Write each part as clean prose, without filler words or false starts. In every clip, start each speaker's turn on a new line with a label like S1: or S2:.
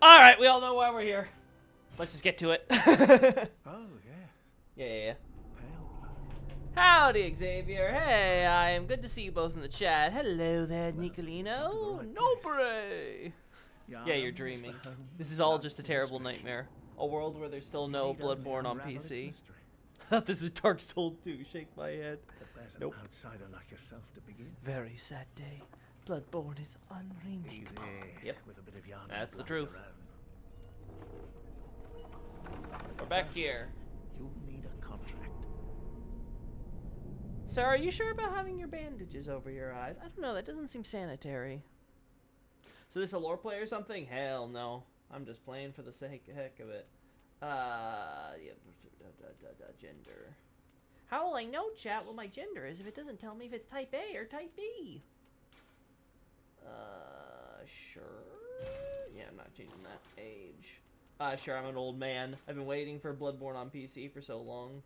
S1: All right, we all know why we're here. Let's just get to it.
S2: Oh, yeah.
S1: Yeah.
S2: Pale blood.
S1: Howdy, Xavier. Hey, I am good to see you both in the chat. Hello there,
S2: Well,
S1: Nicolino.
S2: come to the right
S1: Nobre. Yeah, you're
S2: Yarnum is
S1: dreaming.
S2: the home
S1: This is all
S2: of
S1: just a
S2: blood
S1: terrible
S2: administration.
S1: nightmare. A world where there's still
S2: You
S1: no
S2: need only
S1: Bloodborne on
S2: unravel its
S1: PC.
S2: mystery.
S1: I thought this was Dark Souls 2. Shake my head.
S2: But there's an
S1: Nope.
S2: outsider like yourself to begin.
S1: Very sad day. Bloodborne is unreachable.
S2: Easy.
S1: Yep.
S2: With a bit of yarn.
S1: That's the
S2: blood of
S1: truth.
S2: your own.
S1: We're
S2: But
S1: back
S2: first,
S1: here.
S2: You'll need a contract.
S1: Sir, are you sure about having your bandages over your eyes? I don't know, that doesn't seem sanitary. So this a lore play or something? Hell no. I'm just playing for the heck of it. Yeah, gender. How will I know, chat, what my gender is if it doesn't tell me if it's type A or type B? Sure. Yeah, I'm not changing that. Age. Sure, I'm an old man. I've been waiting for Bloodborne on PC for so long.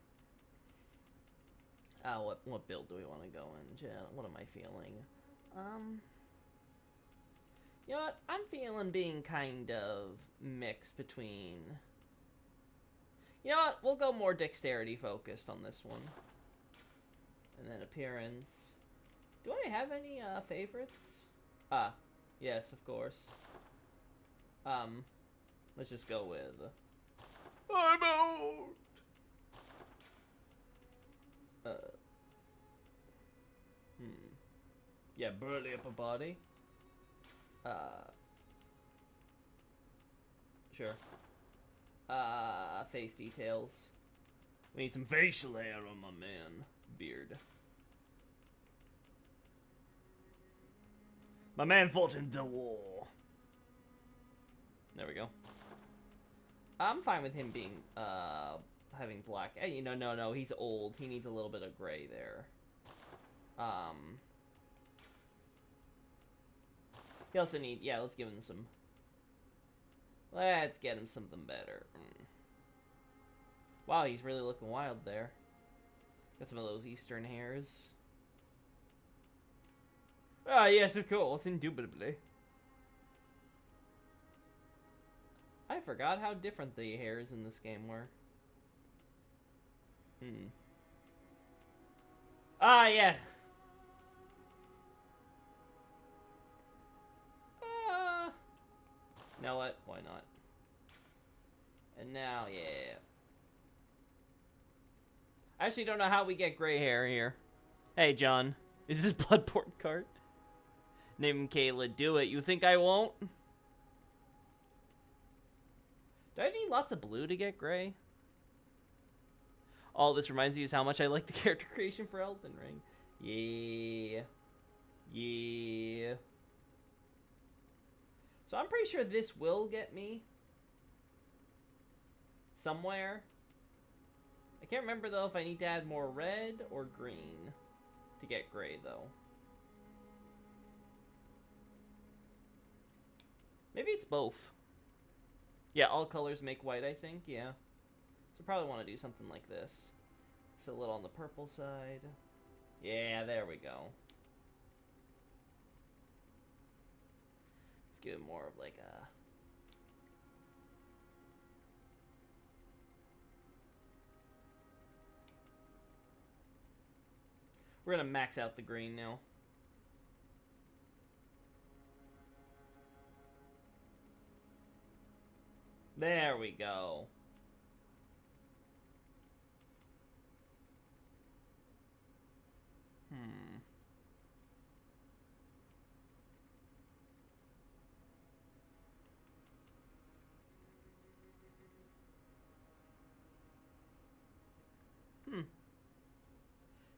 S1: What build do we want to go in, chat? What am I feeling? You know what? I'm feeling being kind of mixed between... You know what? We'll go more dexterity focused on this one. And then appearance. Do I have any favorites? Yes, of course. Let's just go with... I'm out! Yeah, burly upper body. Sure. Face details. We need some facial hair on my man. Beard. My man fought in the war. There we go. I'm fine with him being, having black. Hey, no, he's old. He needs a little bit of gray there. He also need, yeah, let's give him some, let's get him something better. Wow, he's really looking wild there. Got some of those eastern hairs. Ah, yes, of course, indubitably. I forgot how different the hairs in this game were. Ah, yeah. You know what? Why not? And now, yeah. I actually don't know how we get gray hair here. Hey, John. Is this Bloodborne card? Name him Kayla. Do it. You think I won't? Do I need lots of blue to get gray? All this reminds me is how much I like the character creation for Elden Ring. Yeah. Yeah. So I'm pretty sure this will get me somewhere. I can't remember though if I need to add more red or green to get gray though. Maybe it's both. Yeah, all colors make white, I think, yeah. So probably want to do something like this. It's a little on the purple side. Yeah, there we go. Let's give it more of like a... We're gonna max out the green now. There we go.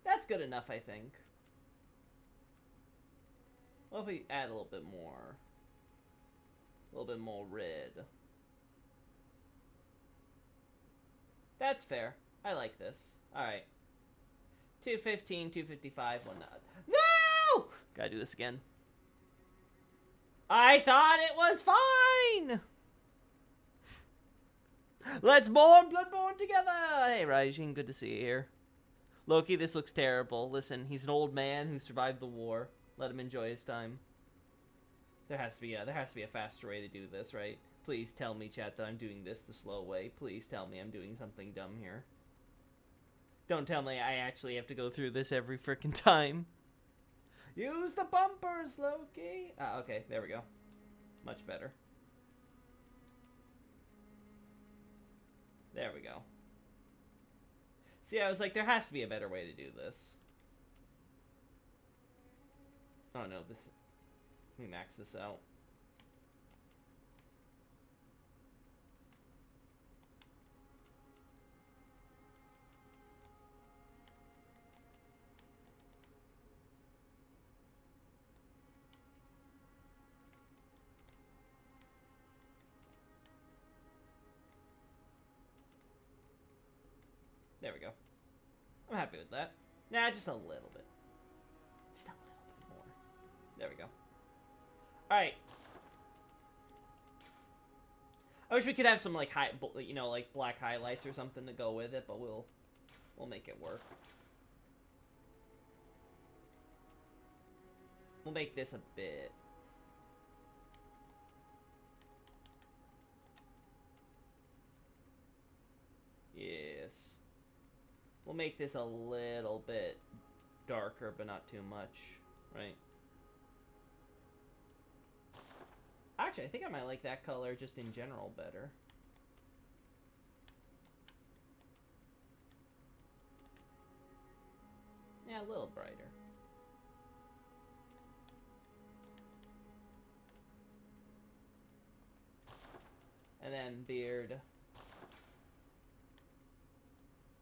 S1: That's good enough, I think. What if we add a little bit more? A little bit more red. That's fair. I like this. Alright. 215, 255, one not. No! Gotta do this again. I thought it was fine! Let's mourn Bloodborne together! Hey, Raijin, good to see you here. Loki, this looks terrible. Listen, he's an old man who survived the war. Let him enjoy his time. There has to be a faster way to do this, right? Please tell me, chat, that I'm doing this the slow way. Please tell me I'm doing something dumb here. Don't tell me I actually have to go through this every frickin' time. Use the bumpers, Loki! Ah, okay, there we go. Much better. There we go. See, I was like, there has to be a better way to do this. Oh no, this... Let me max this out. There we go. I'm happy with that. Nah, just a little bit. Just a little bit more. There we go. Alright. I wish we could have some, like, like, black highlights or something to go with it, but we'll make it work. We'll make this a bit... Yes. We'll make this a little bit darker, but not too much, right? Actually, I think I might like that color just in general better. Yeah, a little brighter. And then beard.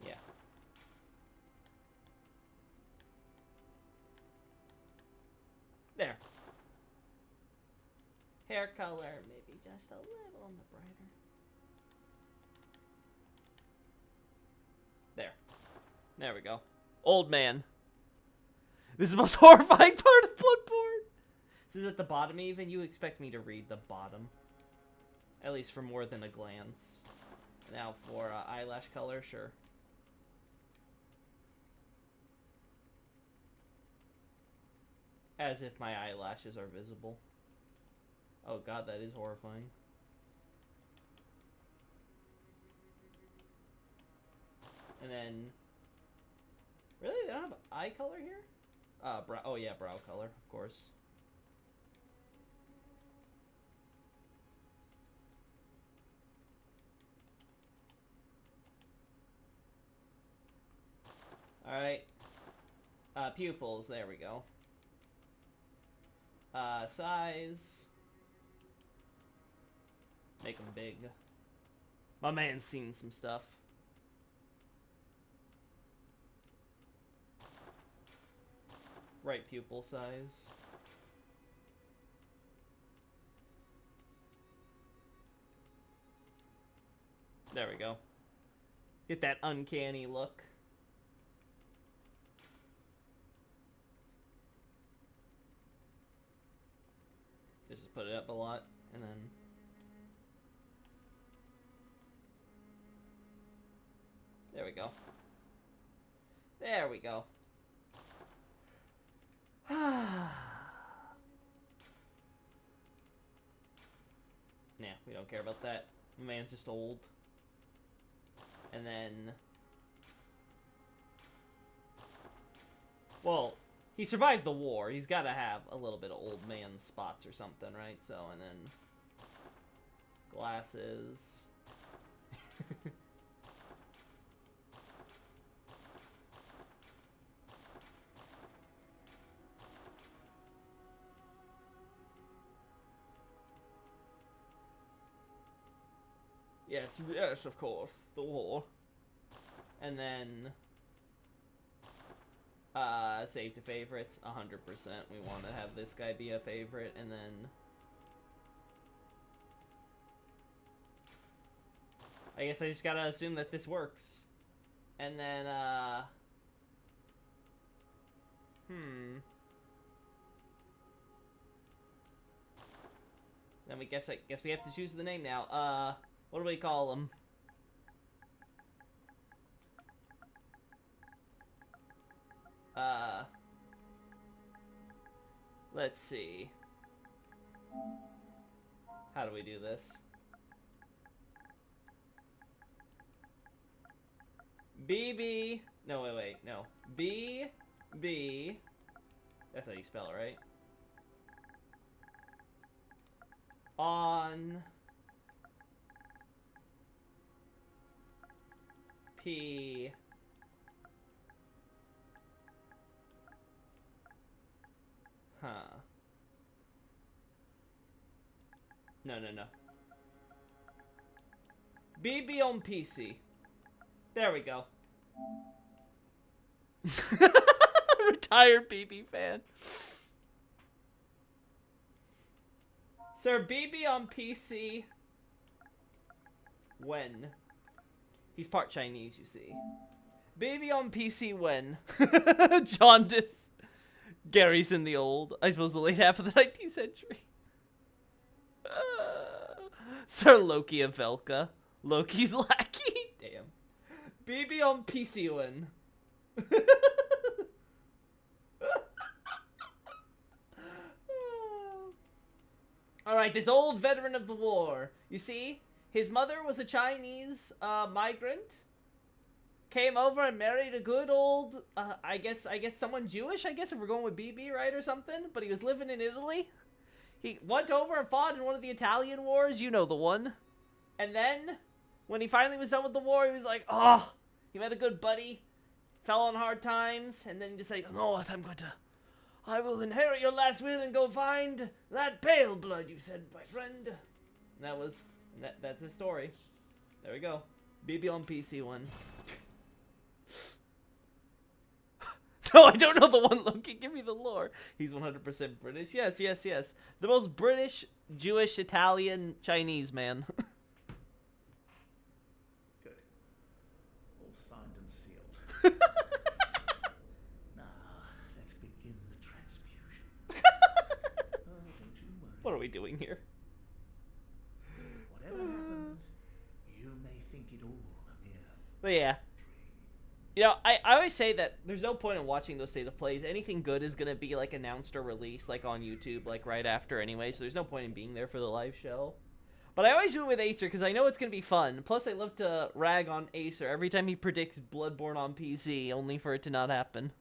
S1: Yeah. There. Hair color, maybe just a little on the brighter. There. There we go. Old man. This is the most horrifying part of Bloodborne. This is at the bottom even. You expect me to read the bottom. At least for more than a glance. Now for eyelash color, sure. As if my eyelashes are visible. Oh god, that is horrifying. And then... Really? They don't have eye color here? Brow. Oh yeah, brow color, of course. Alright. Pupils, there we go. Size. Make them big. My man's seen some stuff. Right pupil size. There we go. Get that uncanny look. Just put it up a lot, and then... There we go. There we go. Nah, we don't care about that. The man's just old. And then... Well, he survived the war. He's got to have a little bit of old man spots or something, right? So, and then... Glasses. Yes, yes, of course, the war. And then, save to favorites, 100%. We want to have this guy be a favorite, and then... I guess I just gotta assume that this works. And then, Then I guess we have to choose the name now. What do we call him? Let's see. How do we do this? BB. No, wait. No. BB. That's how you spell it, right? On. P. Huh. No. BB on PC. There we go. Retired BB fan. Sir, BB on PC. When? He's part Chinese, you see. BB on PC when? Jaundice. Gary's in the old, I suppose the late half of the 19th century. Sir Loki of Velka. Loki's lackey. Damn. BB on PC when? Alright, this old veteran of the war. You see, his mother was a Chinese migrant. Came over and married a good old, I guess someone Jewish, I guess, if we're going with BB, right, or something. But he was living in Italy. He went over and fought in one of the Italian wars, you know the one. And then, when he finally was done with the war, he was like, oh, he met a good buddy, fell on hard times, and then he decided, you know what, I will inherit your last will and go find that pale blood you said, my friend. And that's his story. There we go. BB on PC one. No, I don't know the one, Loki. Give me the lore. He's 100% British. Yes. The most British, Jewish, Italian, Chinese man.
S2: Good. All signed and sealed. Now, let's begin the transfusion. Oh, don't you worry.
S1: What are we doing here?
S2: Whatever happens, you may think it all a mere
S1: But yeah.
S2: dream.
S1: You know, I always say that there's no point in watching those state of plays. Anything good is going to be, like, announced or released, like, on YouTube, like, right after anyway. So there's no point in being there for the live show. But I always do it with Acer because I know it's going to be fun. Plus, I love to rag on Acer every time he predicts Bloodborne on PC, only for it to not happen.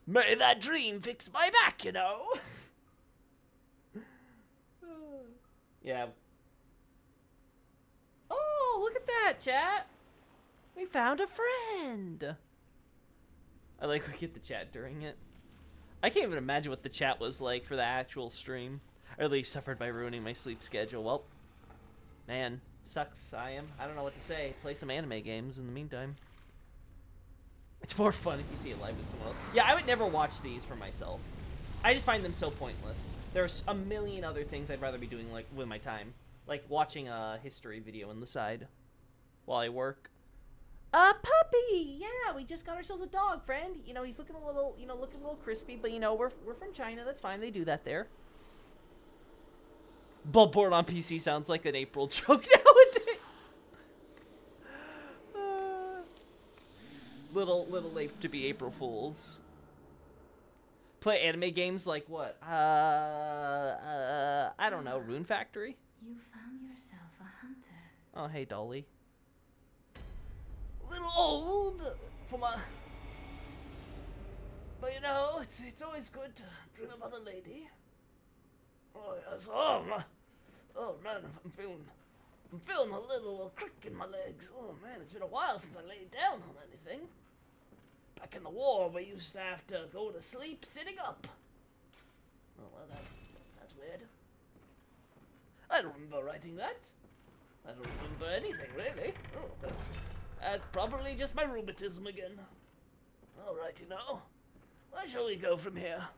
S1: May that dream fix my back, you know? Yeah. Oh, look at that, chat. We found a friend. I like looking at the chat during it. I can't even imagine what the chat was like for the actual stream. Or at least suffered by ruining my sleep schedule. Well, man, sucks. I don't know what to say. Play some anime games in the meantime. It's more fun if you see it live with someone else. Yeah, I would never watch these for myself. I just find them so pointless. There's a million other things I'd rather be doing, like, with my time. Like watching a history video on the side while I work. A puppy! Yeah, we just got ourselves a dog, friend. You know, he's looking a little, crispy, but, you know, we're from China. That's fine. They do that there. Bloodborne on PC sounds like an April joke nowadays. Little late to be April Fools. Play anime games like what? I don't know. Rune Factory?
S3: You found yourself a hunter.
S1: Oh, hey, Dolly. A little old for my... But, you know, it's always good to dream about a lady. Oh, yes. Oh, man, I'm feeling a little crick in my legs. Oh, man, it's been a while since I laid down on anything. Back in the war, we used to have to go to sleep sitting up. Oh, well, that's weird. I don't remember writing that. I don't remember anything, really. Oh, well, that's probably just my rheumatism again. Alrighty now. Where shall we go from here?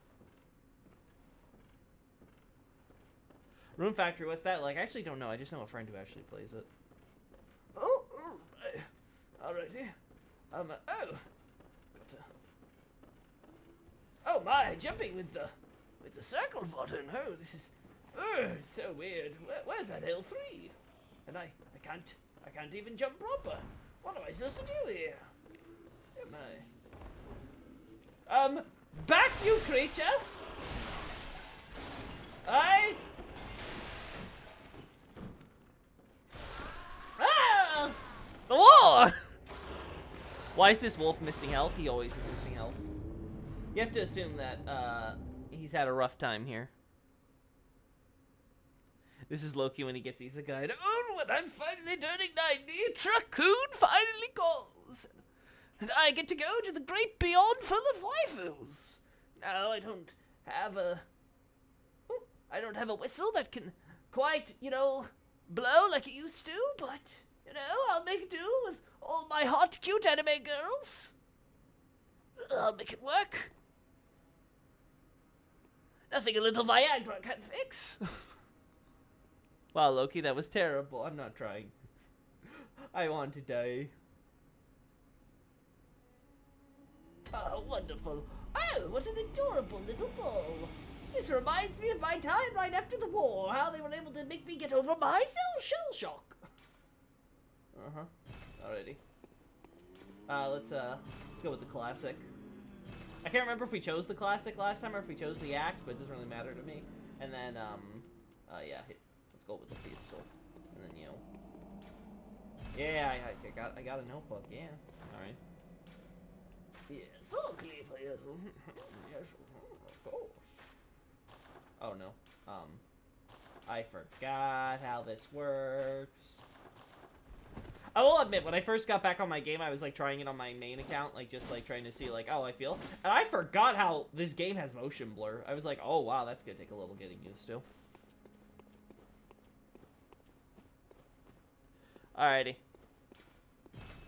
S1: Rune Factory, what's that like? I actually don't know. I just know a friend who actually plays it. Oh, alrighty. Oh my, jumping with the circle button. Oh, this is it's so weird. Where's that L3? And I can't even jump proper. What am I supposed to do here? Am I? Back, you creature! Why is this wolf missing health? He always is missing health. You have to assume that he's had a rough time here. This is Loki when he gets isekai. Oh, when I'm finally turning 90, Truck-kun finally calls. And I get to go to the great beyond full of waifus. Now I don't have a whistle that can quite, you know, blow like it used to, but, you know, I'll make do with all my hot, cute anime girls. I'll make it work. Nothing a little Viagra can't fix. Wow, Loki, that was terrible. I'm not trying. I want to die. Oh, wonderful. Oh, what an adorable little ball. This reminds me of my time right after the war, how they were able to make me get over my shell shock. Uh-huh. Alrighty. Let's go with the classic. I can't remember if we chose the classic last time or if we chose the axe, but it doesn't really matter to me. And then, yeah, let's go with the pistol. And then, you know. Yeah, I got a notebook, yeah. Alright. Yeah, so clever. Yes, of course. Oh no. I forgot how this works. I will admit, when I first got back on my game, I was like trying it on my main account, like just like trying to see like how I feel. And I forgot how this game has motion blur. I was like, oh wow, that's gonna take a little getting used to. Alrighty.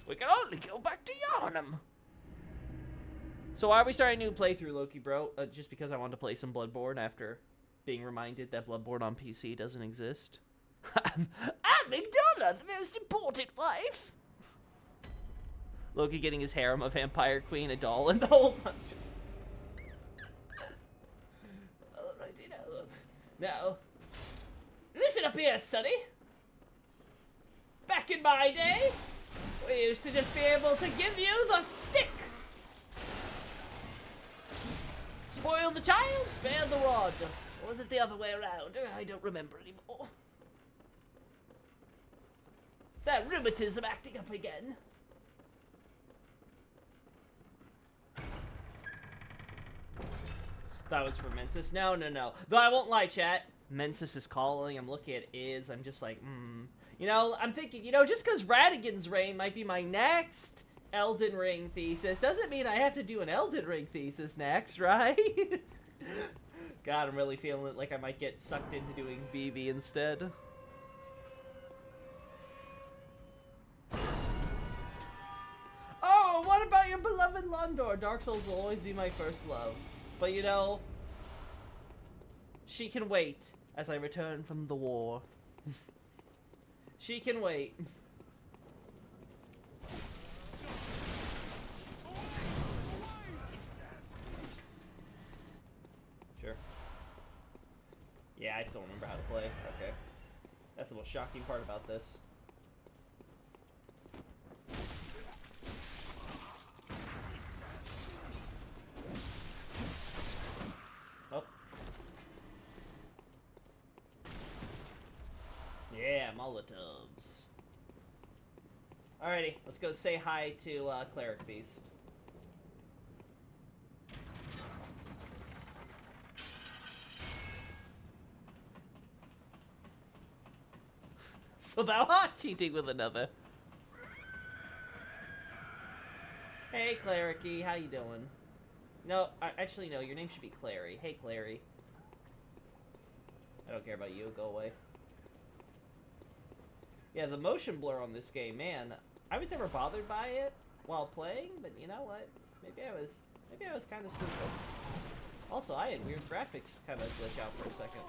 S1: We can only go back to Yharnam. So why are we starting a new playthrough, Loki, bro? Just because I want to play some Bloodborne after being reminded that Bloodborne on PC doesn't exist? I'm McDonough, the most important wife! Loki getting his harem, a vampire queen, a doll, and the whole bunch of... Alrighty now, listen up here, sonny. Back in my day, we used to just be able to give you the stick. Spoil the child, spare the rod. Or was it the other way around? I don't remember anymore. Is that rheumatism acting up again? That was for Mensis. No. Though I won't lie, chat. Mensis is calling. I'm looking at Iz. I'm just like, You know, I'm thinking, you know, just because Radigan's Reign might be my next Elden Ring thesis doesn't mean I have to do an Elden Ring thesis next, right? God, I'm really feeling it like I might get sucked into doing BB instead. Oh, what about your beloved Londor? Dark Souls will always be my first love. But you know, she can wait as I return from the war. She can wait. Sure. Yeah, I still remember how to play. Okay. That's the most shocking part about this. Oh. Yeah, Molotovs. Alrighty, let's go say hi to Cleric Beast. So thou art cheating with another. Hey, Clericy, how you doing? No, actually, no, your name should be Clary. Hey, Clary. I don't care about you, go away. Yeah, the motion blur on this game, man, I was never bothered by it while playing, but you know what? Maybe I was kind of stupid. Also, I had weird graphics kind of glitch out for a second.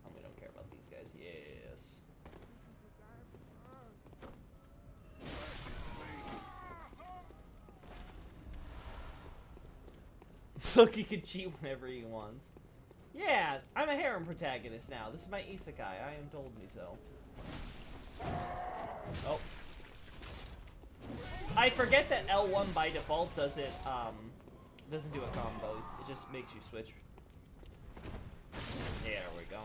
S1: Oh, we don't care about these guys. Yes. Loki can cheat whenever he wants. Yeah, I'm a harem protagonist now. This is my isekai. I am told me so. Oh. I forget that L1 by default doesn't do a combo. It just makes you switch. Yeah, there we go.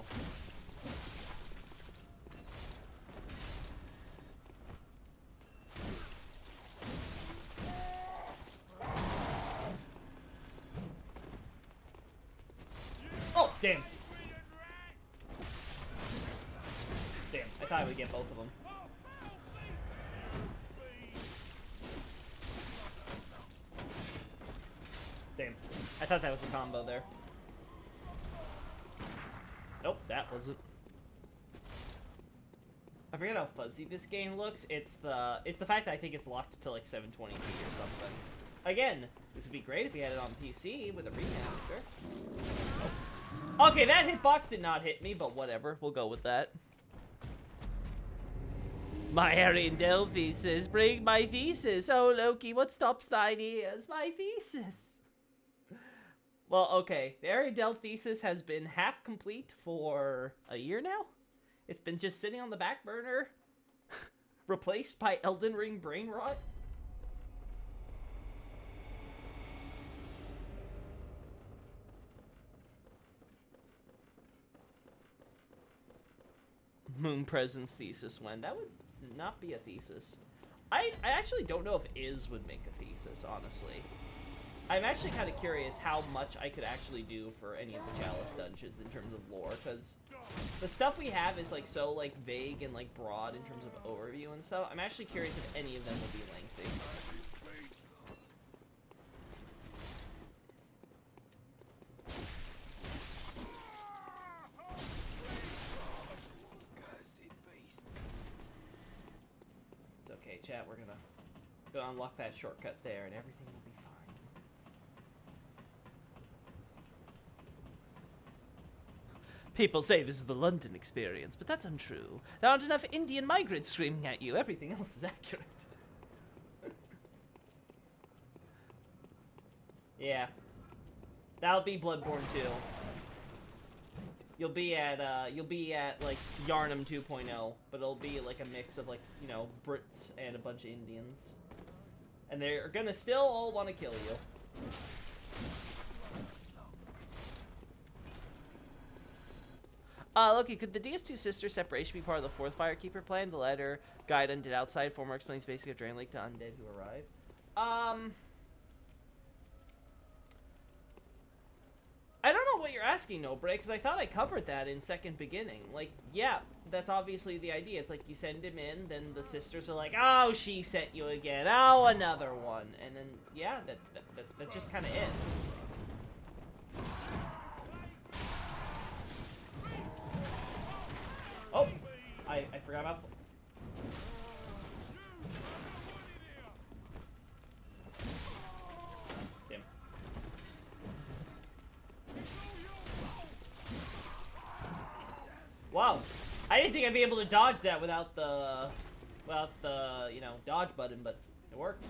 S1: Damn. Damn, I thought I would get both of them. Damn, I thought that was a combo there. Nope, that wasn't. I forget how fuzzy this game looks. It's the fact that I think it's locked to like 720p or something. Again, this would be great if you had it on PC with a remaster. Oh. Okay, that hitbox did not hit me, but whatever. We'll go with that. My Arendelle thesis, bring my thesis. Oh, Loki, what stops thine ears? My thesis. Well, okay. The Arendelle thesis has been half complete for a year now. It's been just sitting on the back burner, replaced by Elden Ring brain rot. Moon Presence thesis when? That would not be a thesis. I actually don't know if Is would make a thesis, honestly. I'm actually kind of curious how much I could actually do for any of the Chalice dungeons in terms of lore, because the stuff we have is like so like vague and like broad in terms of overview and stuff. I'm actually curious if any of them will be lengthy. It's okay, chat. We're gonna unlock that shortcut there, and everything will be fine. People say this is the London experience, but that's untrue. There aren't enough Indian migrants screaming at you. Everything else is accurate. Yeah. That'll be Bloodborne 2. You'll be at like Yarnum 2.0, but it'll be like a mix of like, you know, Brits and a bunch of Indians. And they're gonna still all want to kill you. Loki, could the DS2 sister separation be part of the fourth Firekeeper plan? The letter guide Undead outside, former explains basic of Drain Lake to Undead who arrive. I don't know what you're asking, No Break, because I thought I covered that in second beginning. Like, yeah, that's obviously the idea. It's like you send him in, then the sisters are like, oh, she sent you again. Oh, another one. And then, yeah, that's just kind of it. Oh, I forgot about... Damn. Wow, I didn't think I'd be able to dodge that without the, you know, dodge button, but it worked.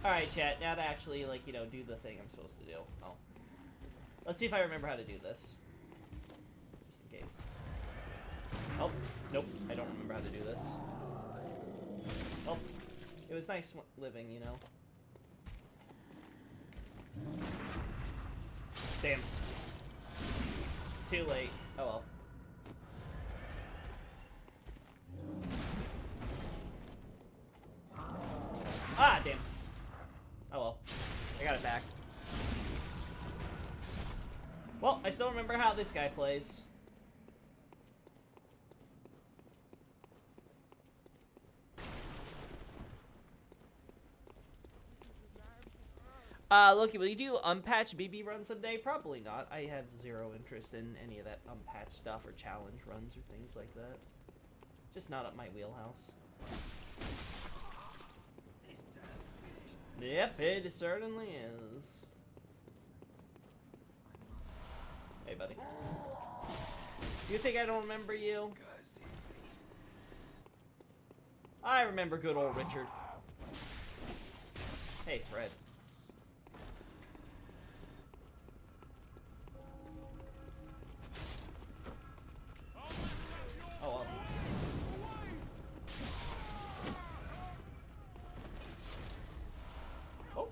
S1: Alright, chat, now to actually, like, you know, do the thing I'm supposed to do. Oh. Let's see if I remember how to do this. Just in case. Oh, nope, I don't remember how to do this. Oh, it was nice living, you know. Damn. Too late. Oh well. Ah, damn. Oh well. I got it back. Well, I still remember how this guy plays. Loki, will you do unpatched BB runs someday? Probably not. I have zero interest in any of that unpatched stuff or challenge runs or things like that. Just not up my wheelhouse. Yep, it certainly is. Hey, buddy. You think I don't remember you? I remember good old Richard. Hey, Fred. Oh, well. Oh.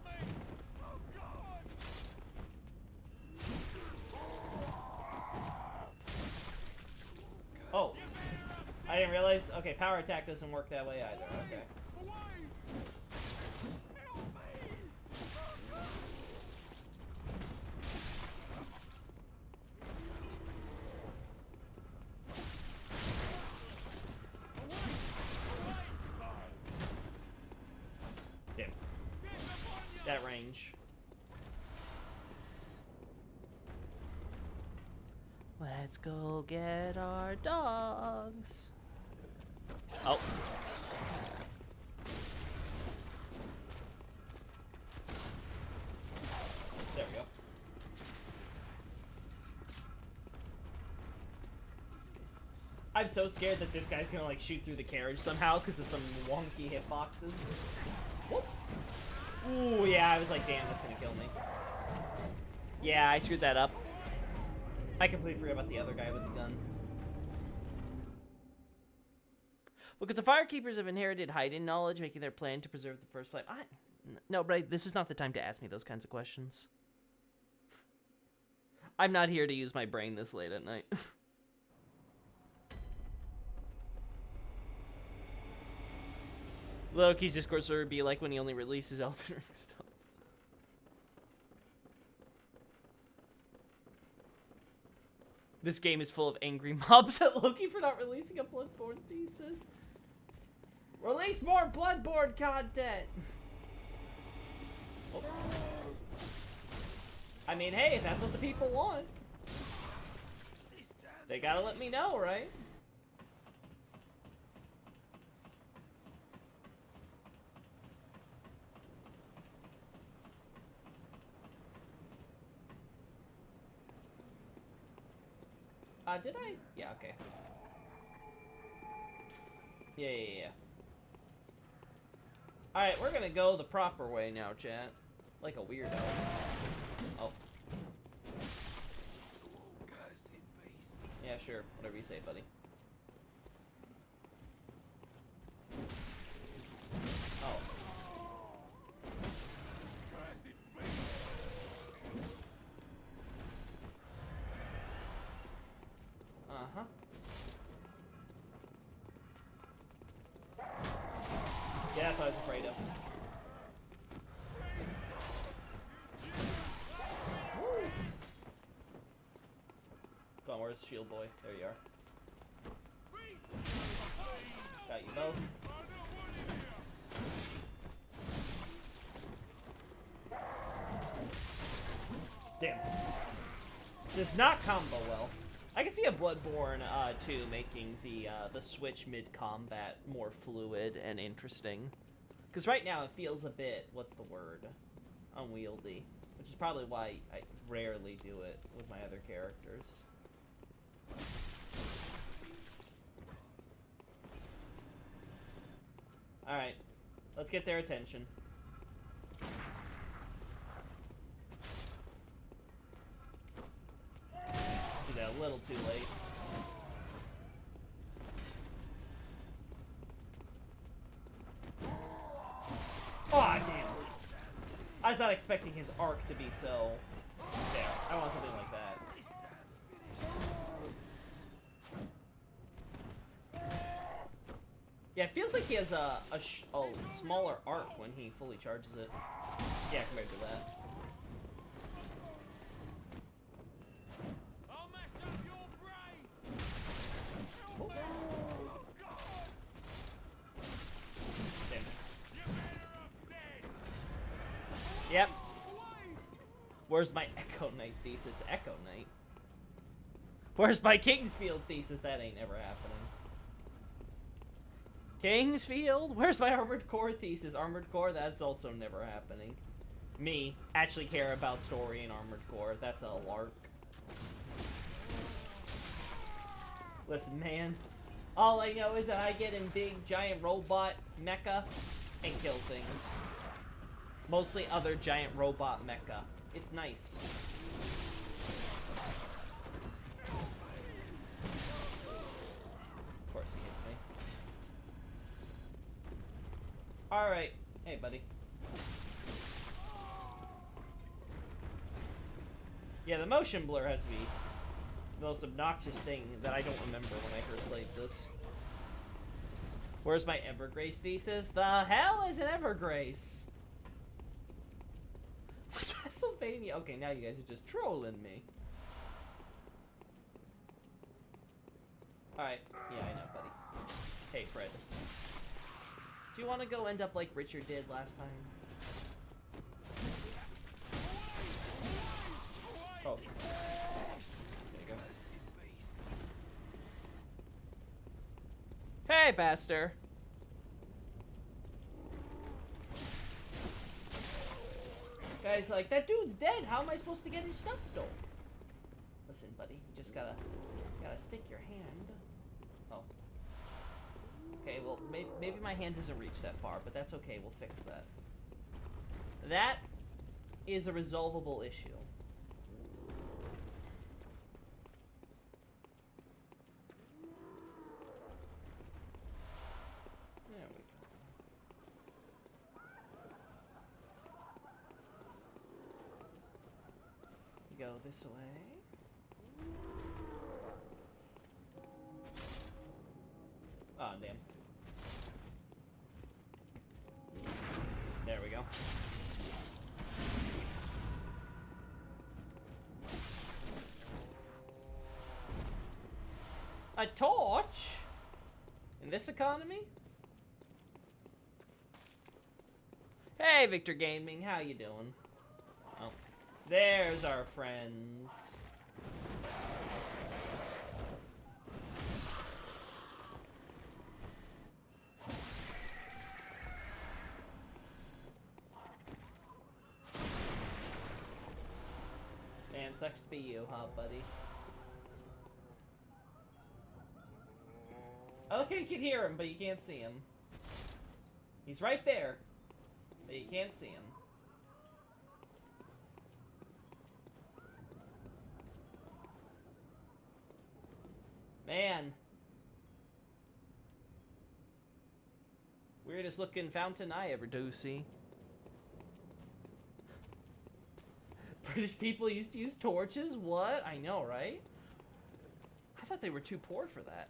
S1: Oh. I didn't realized, okay, power attack doesn't work that way either. Okay. Damn. That range. Let's go get our dogs. Oh. There we go. I'm so scared that this guy's gonna like shoot through the carriage somehow because of some wonky hitboxes. Whoop. Ooh, yeah, I was like, damn, that's gonna kill me. Yeah, I screwed that up. I completely forgot about the other guy with the gun. Because the Firekeepers have inherited hide-in knowledge, making their plan to preserve the first flame. No, but this is not the time to ask me those kinds of questions. I'm not here to use my brain this late at night. Loki's Discord server would be like when he only releases Elden Ring stuff. This game is full of angry mobs at Loki for not releasing a Bloodborne thesis. Release more Bloodborne content! Oh. I mean, hey, if that's what the people want, they gotta let me know, right? Did I? Yeah, okay. Yeah. Alright, we're gonna go the proper way now, chat. Like a weirdo. Oh. Yeah, sure. Whatever you say, buddy. Oh. Uh-huh. Yeah, that's what I was afraid of. Come on, where's Shield Boy? There you are. Got you both. Damn. Does not combo well. I can see a Bloodborne 2 making the switch mid-combat more fluid and interesting. Because right now it feels a bit, what's the word? Unwieldy. Which is probably why I rarely do it with my other characters. Alright. Let's get their attention. Do that a little too late. Oh, damn. I was not expecting his arc to be so... There. I want something like that. Yeah, it feels like he has a smaller arc when he fully charges it. Yeah, compared to that. Yep. Where's my Echo Knight thesis? Echo Knight? Where's my Kingsfield thesis? That ain't ever happening. Kingsfield? Where's my Armored Core thesis? Armored Core? That's also never happening. Me actually care about story in Armored Core. That's a lark. Listen, man. All I know is that I get in big, giant robot mecha and kill things. Mostly other giant robot mecha. It's nice. Of course he hits me. Alright. Hey, buddy. Yeah, the motion blur has to be the most obnoxious thing that I don't remember when I first played this. Where's my Evergrace thesis? The hell is an Evergrace? Castlevania. Okay, now you guys are just trolling me. Alright. Yeah, I know, buddy. Hey, Fred. Do you want to go end up like Richard did last time? Oh. There you go. Hey, Baster. Guys, like, that dude's dead. How am I supposed to get his stuff stolen? Listen, buddy, you just gotta stick your hand. Oh. Okay, well, maybe my hand doesn't reach that far, but that's okay. We'll fix that. That is a resolvable issue. There we go. Go this way. Oh, damn. There we go. A torch? In this economy? Hey, Victor Gaming, how you doing? Oh, there's our friends. Man, sucks to be you, huh, buddy? Okay, you can hear him, but you can't see him. He's right there, but you can't see him. Man. Weirdest looking fountain I ever do see. British people used to use torches? What? I know, right? I thought they were too poor for that.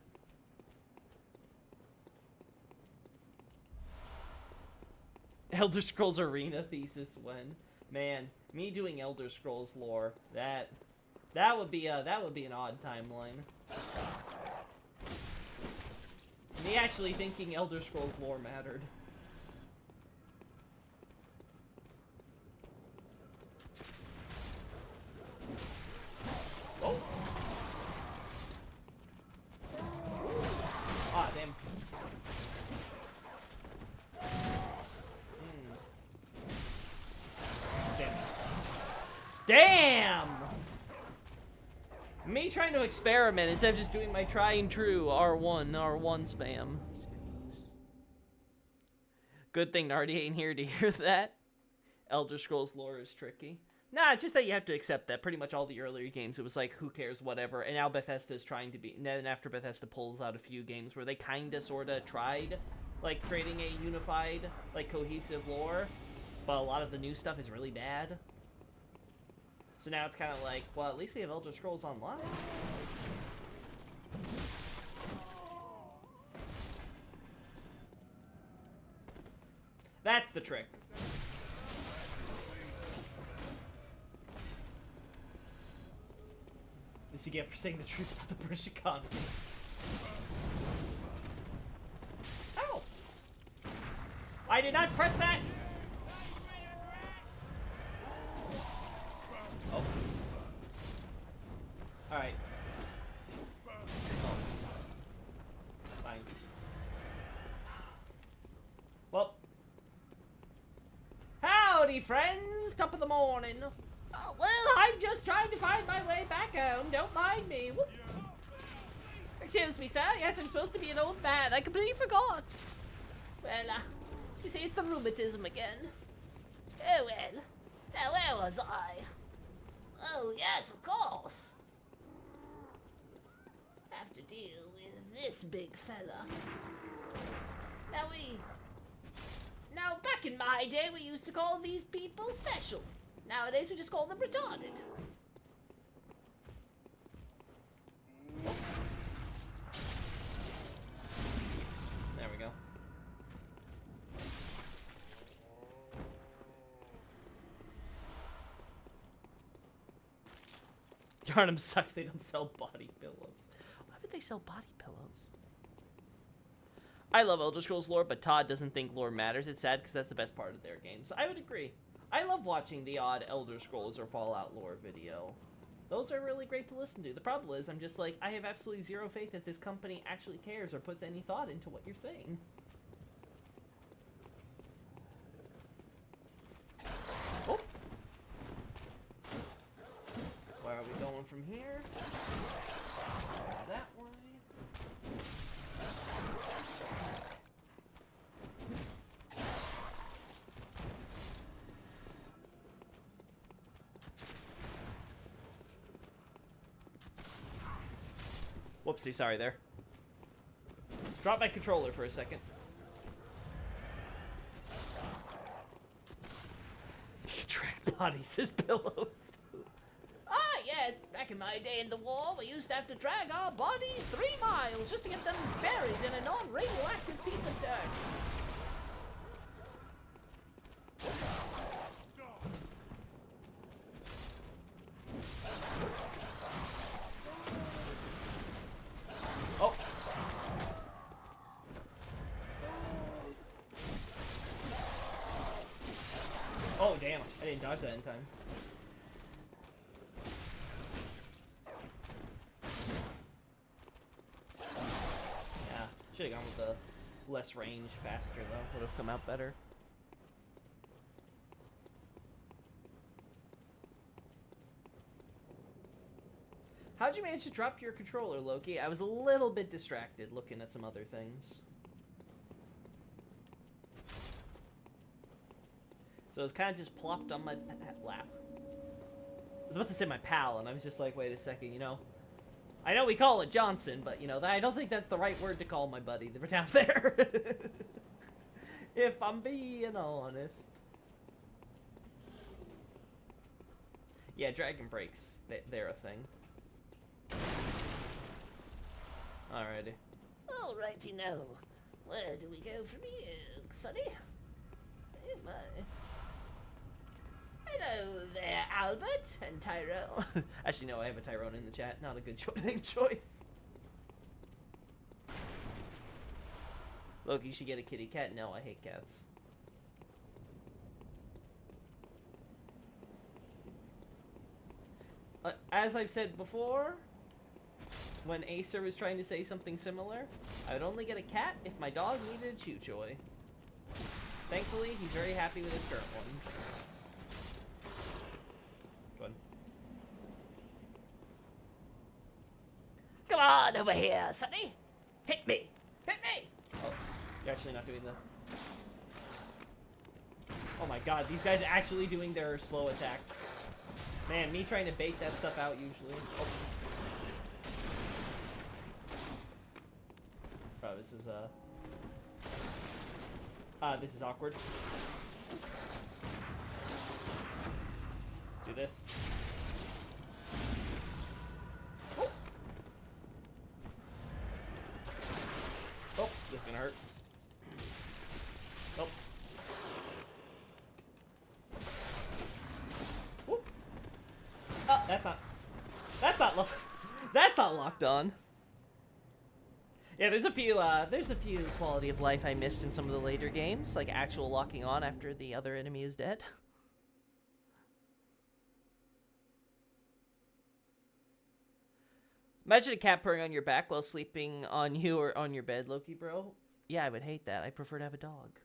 S1: Elder Scrolls Arena thesis when? Man, me doing Elder Scrolls lore, that would be an odd timeline. Me actually thinking Elder Scrolls lore mattered. Oh. Ah, damn. Damn! Me trying to experiment instead of just doing my try and true R1 spam. Good thing Nardi ain't here to hear that. Elder Scrolls lore is tricky. Nah, it's just that you have to accept that pretty much all the earlier games, it was like, who cares, whatever. And now Bethesda's trying to be... And then after Bethesda pulls out a few games where they kinda, sorta tried, like, creating a unified, like, cohesive lore. But a lot of the new stuff is really bad. So now it's kind of like, well, at least we have Elder Scrolls Online. That's the trick. This you get for saying the truth about the British economy. Ow! I did not press that! Oh. Alright. Oh. Fine. Well. Howdy, friends! Top of the morning. Oh, well, I'm just trying to find my way back home. Don't mind me. Whoop. Excuse me, sir. Yes, I'm supposed to be an old man. I completely forgot. Well, you see, it's the rheumatism again. Oh, well. Now, where was I? Oh, yes, of course. Have to deal with this big fella. Now, back in my day, we used to call these people special. Nowadays, we just call them retarded. There we go. Yarnum sucks. They don't sell body pillows. Why would they sell body pillows? I love Elder Scrolls lore, but Todd doesn't think lore matters. It's sad because that's the best part of their game. So I would agree. I love watching the odd Elder Scrolls or Fallout lore video. Those are really great to listen to. The problem is, I'm just like, I have absolutely zero faith that this company actually cares or puts any thought into what you're saying. Oh. Where are we going from here? That way. Whoopsie, sorry there. Drop my controller for a second. Track bodies as pillows. Ah, yes. Back in my day in the war, we used to have to drag our bodies 3 miles just to get them buried in a non-radioactive piece of dirt. Oh. Oh, damn. I didn't dodge that in time. Yeah, should have gone with the less range faster, though. Would have come out better. How'd you manage to drop your controller, Loki? I was a little bit distracted looking at some other things. So it was kind of just plopped on my lap. I was about to say my pal, and I was just like, wait a second, you know. I know we call it Johnson, but, you know, I don't think that's the right word to call my buddy down there. If I'm being honest. Yeah, Dragon Breaks, they're a thing. Alrighty.
S4: Alrighty now. Where do we go from here, Sonny? Oh my. Hello there, Albert and Tyrone.
S1: Actually, no, I have a Tyrone in the chat. Not a good name choice. Loki, you should get a kitty cat. No, I hate cats. As I've said before, when Acer was trying to say something similar, I would only get a cat if my dog needed a chew choy. Thankfully, he's very happy with his current ones. Go on.
S4: Come on over here, Sonny. Hit me. Hit me.
S1: Oh, you're actually not doing the... Oh my god, these guys actually doing their slow attacks. Man, me trying to bait that stuff out usually. Oh, this is awkward. Let's do this. Oh, oh, this is gonna hurt. Oh. Whoop. Oh, that's not locked on. Yeah, there's a few quality of life I missed in some of the later games, like actual locking on after the other enemy is dead. Imagine a cat purring on your back while sleeping on you or on your bed, Loki, bro. Yeah, I would hate that. I prefer to have a dog.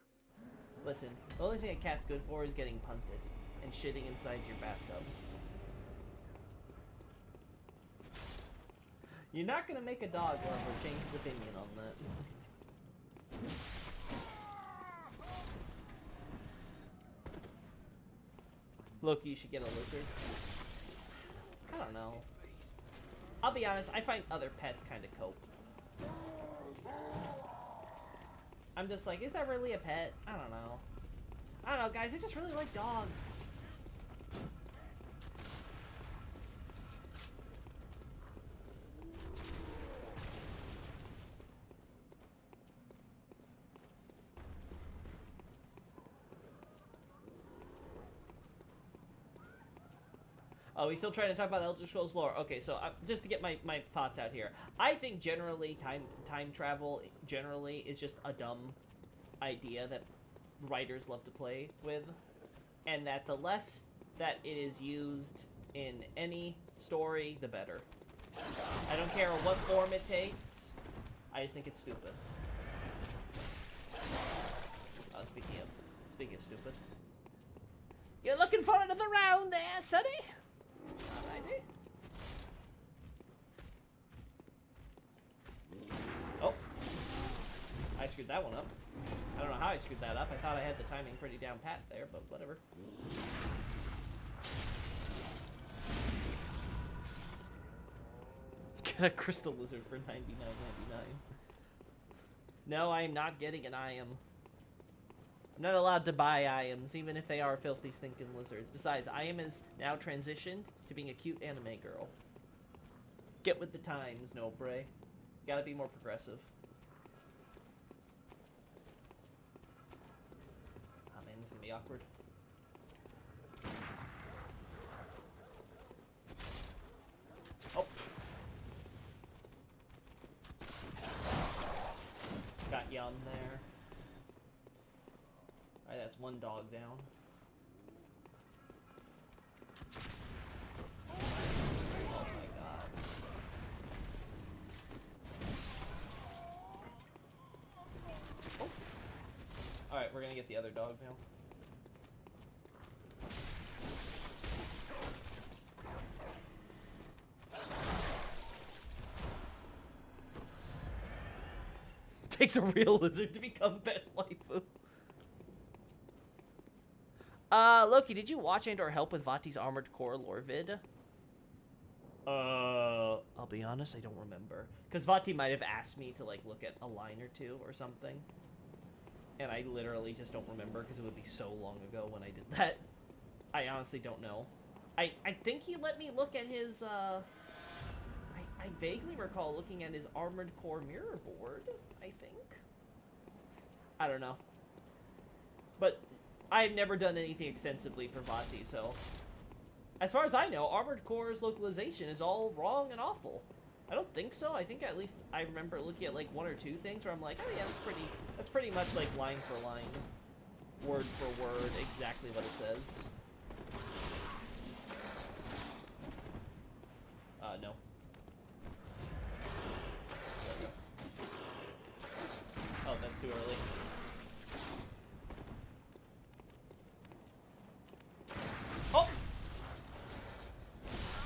S1: Listen, the only thing a cat's good for is getting punted and shitting inside your bathtub. You're not gonna make a dog lover change his opinion on that. Loki, you should get a lizard. I don't know. I'll be honest, I find other pets kind of cope. I'm just like, is that really a pet? I don't know. I don't know, guys, I just really like dogs. Oh, we still trying to talk about Elder Scrolls lore. Okay, so just to get my thoughts out here, I think generally time travel generally is just a dumb idea that writers love to play with, and that the less that it is used in any story, the better. I don't care what form it takes. I just think it's stupid. Speaking of stupid.
S4: You're looking for another round there, Sonny? Alrighty.
S1: Oh. I screwed that one up. I don't know how I screwed that up. I thought I had the timing pretty down pat there, but whatever. Get a crystal lizard for $99.99. No, I am not getting an IM. I'm not allowed to buy IMs, even if they are filthy, stinking lizards. Besides, IM is now transitioned to being a cute anime girl. Get with the times, Nobre. Gotta be more progressive. Oh man, this is gonna be awkward. Oh. Got Yum there. Alright, that's one dog down. Oh my god. Oh. Alright, we're gonna get the other dog now. Takes a real lizard to become best waifu. Loki, did you watch and or help with Vati's Armored Core lore vid? I'll be honest, I don't remember. Because Vati might have asked me to, like, look at a line or two or something. And I literally just don't remember because it would be so long ago when I did that. I honestly don't know. I think he let me look at his, I vaguely recall looking at his Armored Core mirror board, I think. I don't know. But I've never done anything extensively for Vati, so as far as I know, Armored Core's localization is all wrong and awful. I don't think so. I think at least I remember looking at like one or two things where I'm like, oh yeah, that's pretty much like line for line, word for word, exactly what it says. No. Oh, that's too early. Oh!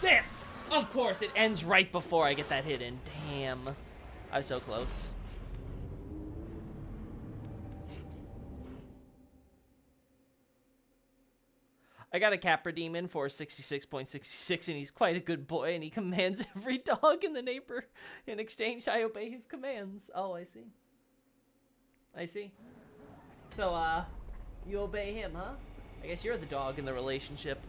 S1: Damn! Of course, it ends right before I get that hit in. Damn. I was so close. I got a Capra Demon for 66.66, and he's quite a good boy, and he commands every dog in the neighbor. In exchange, I obey his commands. Oh, I see. I see. So, you obey him, huh? I guess you're the dog in the relationship.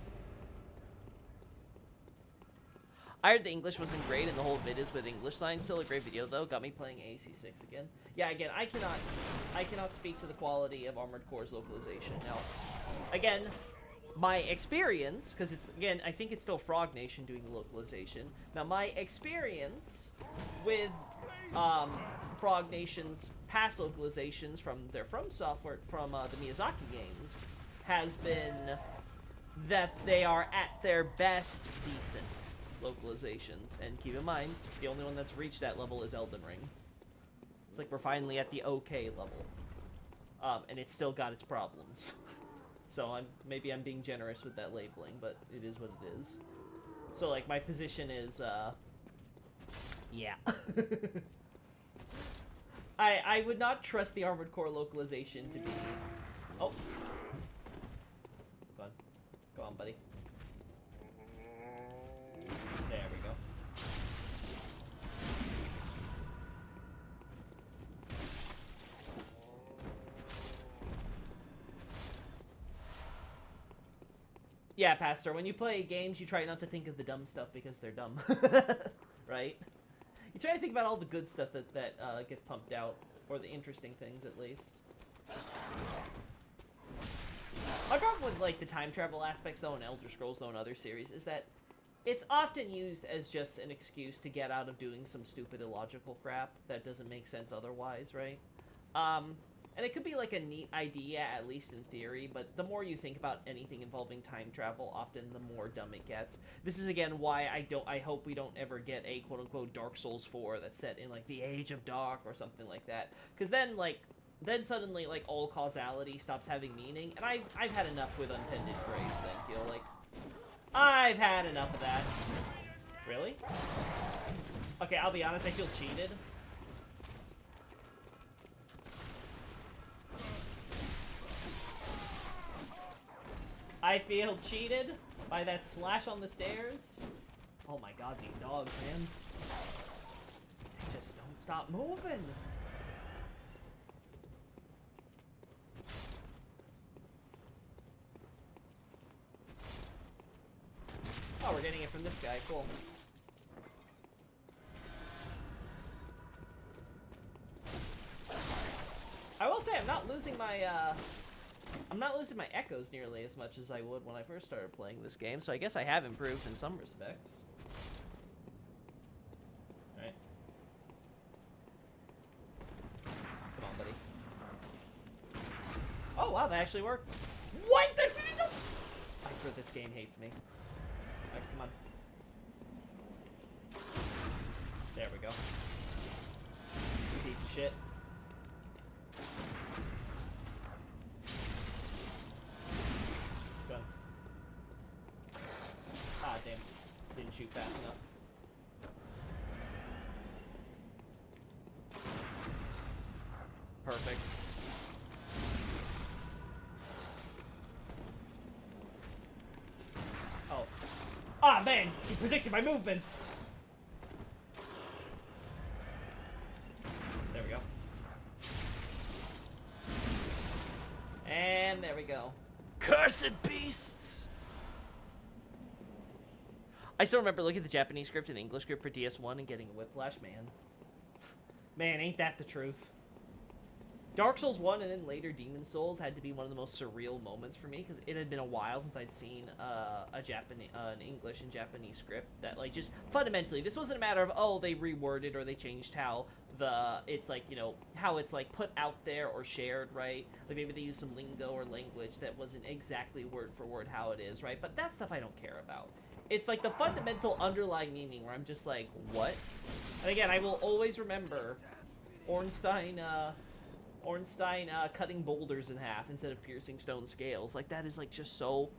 S1: I heard the English wasn't great, and the whole vid is with English lines. Still a great video, though. Got me playing AC6 again. Yeah, again, I cannot speak to the quality of Armored Core's localization. Now, again, my experience, because it's, again, I think it's still Frog Nation doing the localization. Now, my experience with Frog Nation's past localizations from their From Software, from the Miyazaki games, has been that they are at their best decent localizations. And keep in mind, the only one that's reached that level is Elden Ring. It's like we're finally at the okay level. And it's still got its problems. So maybe I'm being generous with that labeling, but it is what it is. So like my position is yeah. I would not trust the Armored Core localization to be... Oh. Go on. Go on, buddy. There we go. Yeah, Pastor, when you play games, you try not to think of the dumb stuff because they're dumb. Right? You try to think about all the good stuff that gets pumped out, or the interesting things, at least. My problem with, like, the time travel aspects, though, in Elder Scrolls, though, and other series, is that it's often used as just an excuse to get out of doing some stupid illogical crap that doesn't make sense otherwise, right? And it could be like a neat idea, at least in theory, but the more you think about anything involving time travel, often the more dumb it gets. This is again why I hope we don't ever get a quote-unquote Dark Souls 4 that's set in like the Age of Dark or something like that. Because then suddenly like all causality stops having meaning, and I've had enough with Untended Graves, thank you. Like, I've had enough of that. Really? Okay, I'll be honest, I feel cheated. I feel cheated by that slash on the stairs. Oh my god, these dogs, man. They just don't stop moving. Oh, we're getting it from this guy. Cool. I will say I'm not losing my echoes nearly as much as I would when I first started playing this game, so I guess I have improved in some respects. Alright. Come on, buddy. Oh, wow, that actually worked. What? I swear this game hates me. Alright, come on. There we go. You piece of shit. Done. Ah, damn. Didn't shoot fast enough. Perfect. Oh. Ah, man! He predicted my movements! There we go. And there we go. Cursed beasts! I still remember looking at the Japanese script and the English script for DS1 and getting a whiplash, man. Man, ain't that the truth. Dark Souls 1 and then later Demon Souls had to be one of the most surreal moments for me because it had been a while since I'd seen an English and Japanese script that, like, just fundamentally, this wasn't a matter of, oh, they reworded or they changed how it's like, you know, how it's like put out there or shared, right? Like maybe they used some lingo or language that wasn't exactly word for word how it is, right? But that stuff I don't care about. It's like the fundamental underlying meaning where I'm just like, what? And again, I will always remember Ornstein cutting boulders in half instead of piercing stone scales. Like, that is, like, just so...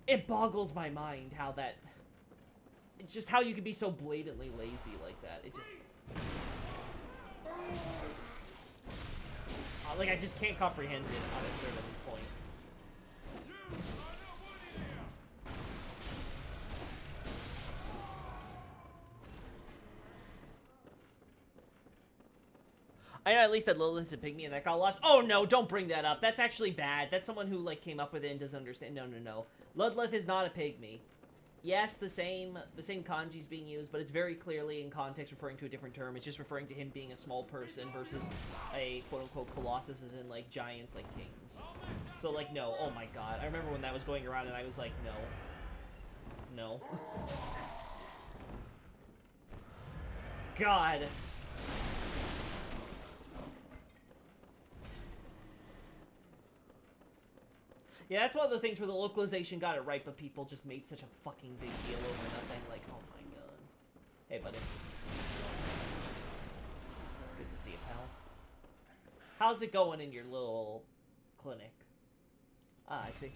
S1: It boggles my mind how that... It's just how you can be so blatantly lazy like that. It just... like, I just can't comprehend it at a certain point. I know at least that Lilith's a pygmy and that got lost. Oh no, don't bring that up. That's actually bad. That's someone who, like, came up with it and doesn't understand. No, no, no. Ludlith is not a pygmy. Yes, the same kanji's being used, but it's very clearly in context referring to a different term. It's just referring to him being a small person versus a quote-unquote colossus as in, like, giants like kings. So, like, no. Oh my god. I remember when that was going around and I was like, no. No. God. Yeah, that's one of the things where the localization got it right, but people just made such a fucking big deal over nothing. Like, oh my god. Hey, buddy. Good to see you, pal. How's it going in your little clinic? Ah, I see.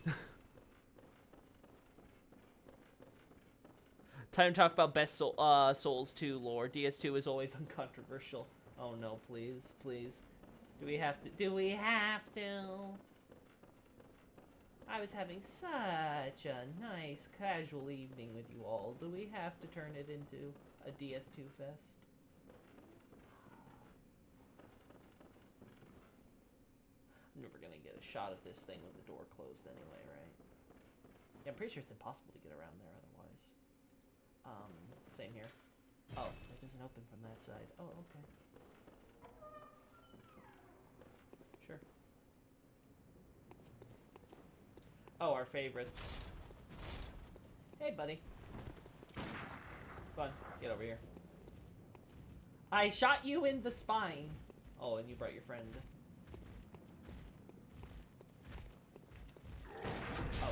S1: Time to talk about best Souls 2 lore. DS2 is always uncontroversial. Oh no, please, please. Do we have to? Do we have to? I was having such a nice, casual evening with you all. Do we have to turn it into a DS2 fest? I'm never gonna get a shot of this thing with the door closed anyway, right? Yeah, I'm pretty sure it's impossible to get around there otherwise. Same here. Oh, it doesn't open from that side. Oh, okay. Sure. Oh, our favorites. Hey, buddy. Come on, get over here. I shot you in the spine. Oh, and you brought your friend. Oh.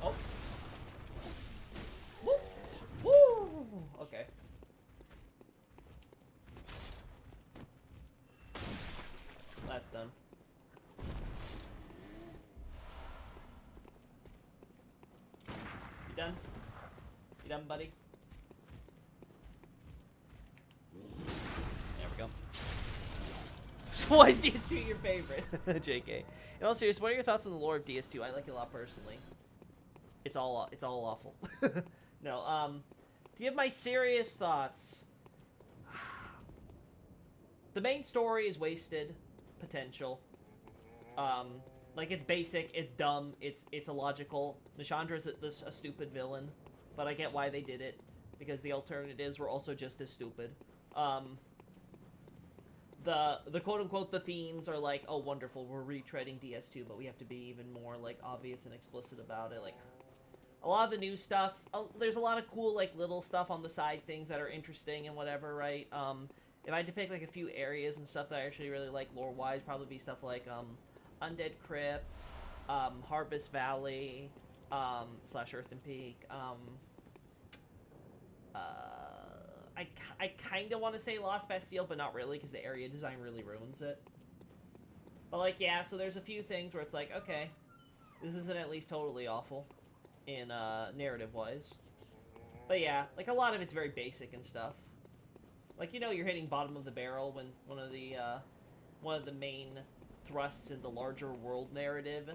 S1: Oh. Woo! Woo! Okay. That's done. You done? You done, buddy? There we go. So why is DS2 your favorite? JK. In all seriousness, what are your thoughts on the lore of DS2? I like it a lot personally. It's all awful. No, to give my serious thoughts, the main story is wasted potential. Like, it's basic, it's dumb, it's illogical. Nishandra's a stupid villain, but I get why they did it, because the alternatives were also just as stupid. The quote-unquote the themes are like, oh, wonderful, we're retreading DS2, but we have to be even more, like, obvious and explicit about it. Like, a lot of the new stuffs, there's a lot of cool, like, little stuff on the side, things that are interesting and whatever, right? If I had to pick, like, a few areas and stuff that I actually really like lore-wise, probably be stuff like, Undead Crypt, Harvest Valley, / Earthen Peak, I kind of want to say Lost Bastille, but not really, because the area design really ruins it. But, like, yeah, so there's a few things where it's like, okay, this isn't at least totally awful in, narrative-wise. But yeah, like, a lot of it's very basic and stuff. Like, you know, you're hitting bottom of the barrel when one of the main thrusts in the larger world narrative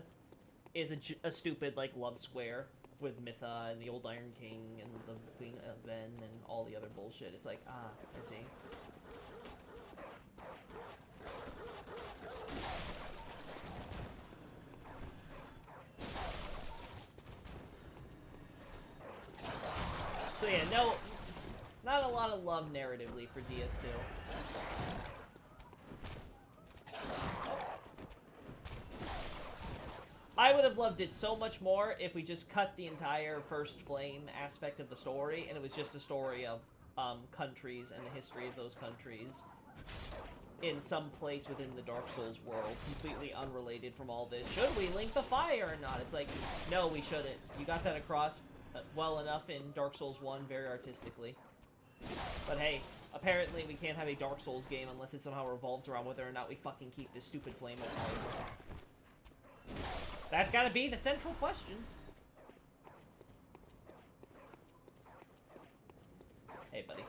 S1: is a stupid, like, love square with Mytha and the Old Iron King and the Queen of Ven and all the other bullshit. It's like, ah, I see. So yeah, no, not a lot of love narratively for DS2. I would have loved it so much more if we just cut the entire First Flame aspect of the story, and it was just a story of countries and the history of those countries in some place within the Dark Souls world, completely unrelated from all this. Should we link the fire or not? It's like, no, we shouldn't. You got that across well enough in Dark Souls 1 very artistically. But hey, apparently we can't have a Dark Souls game unless it somehow revolves around whether or not we fucking keep this stupid flame apart. That's gotta be the central question. Hey, buddy.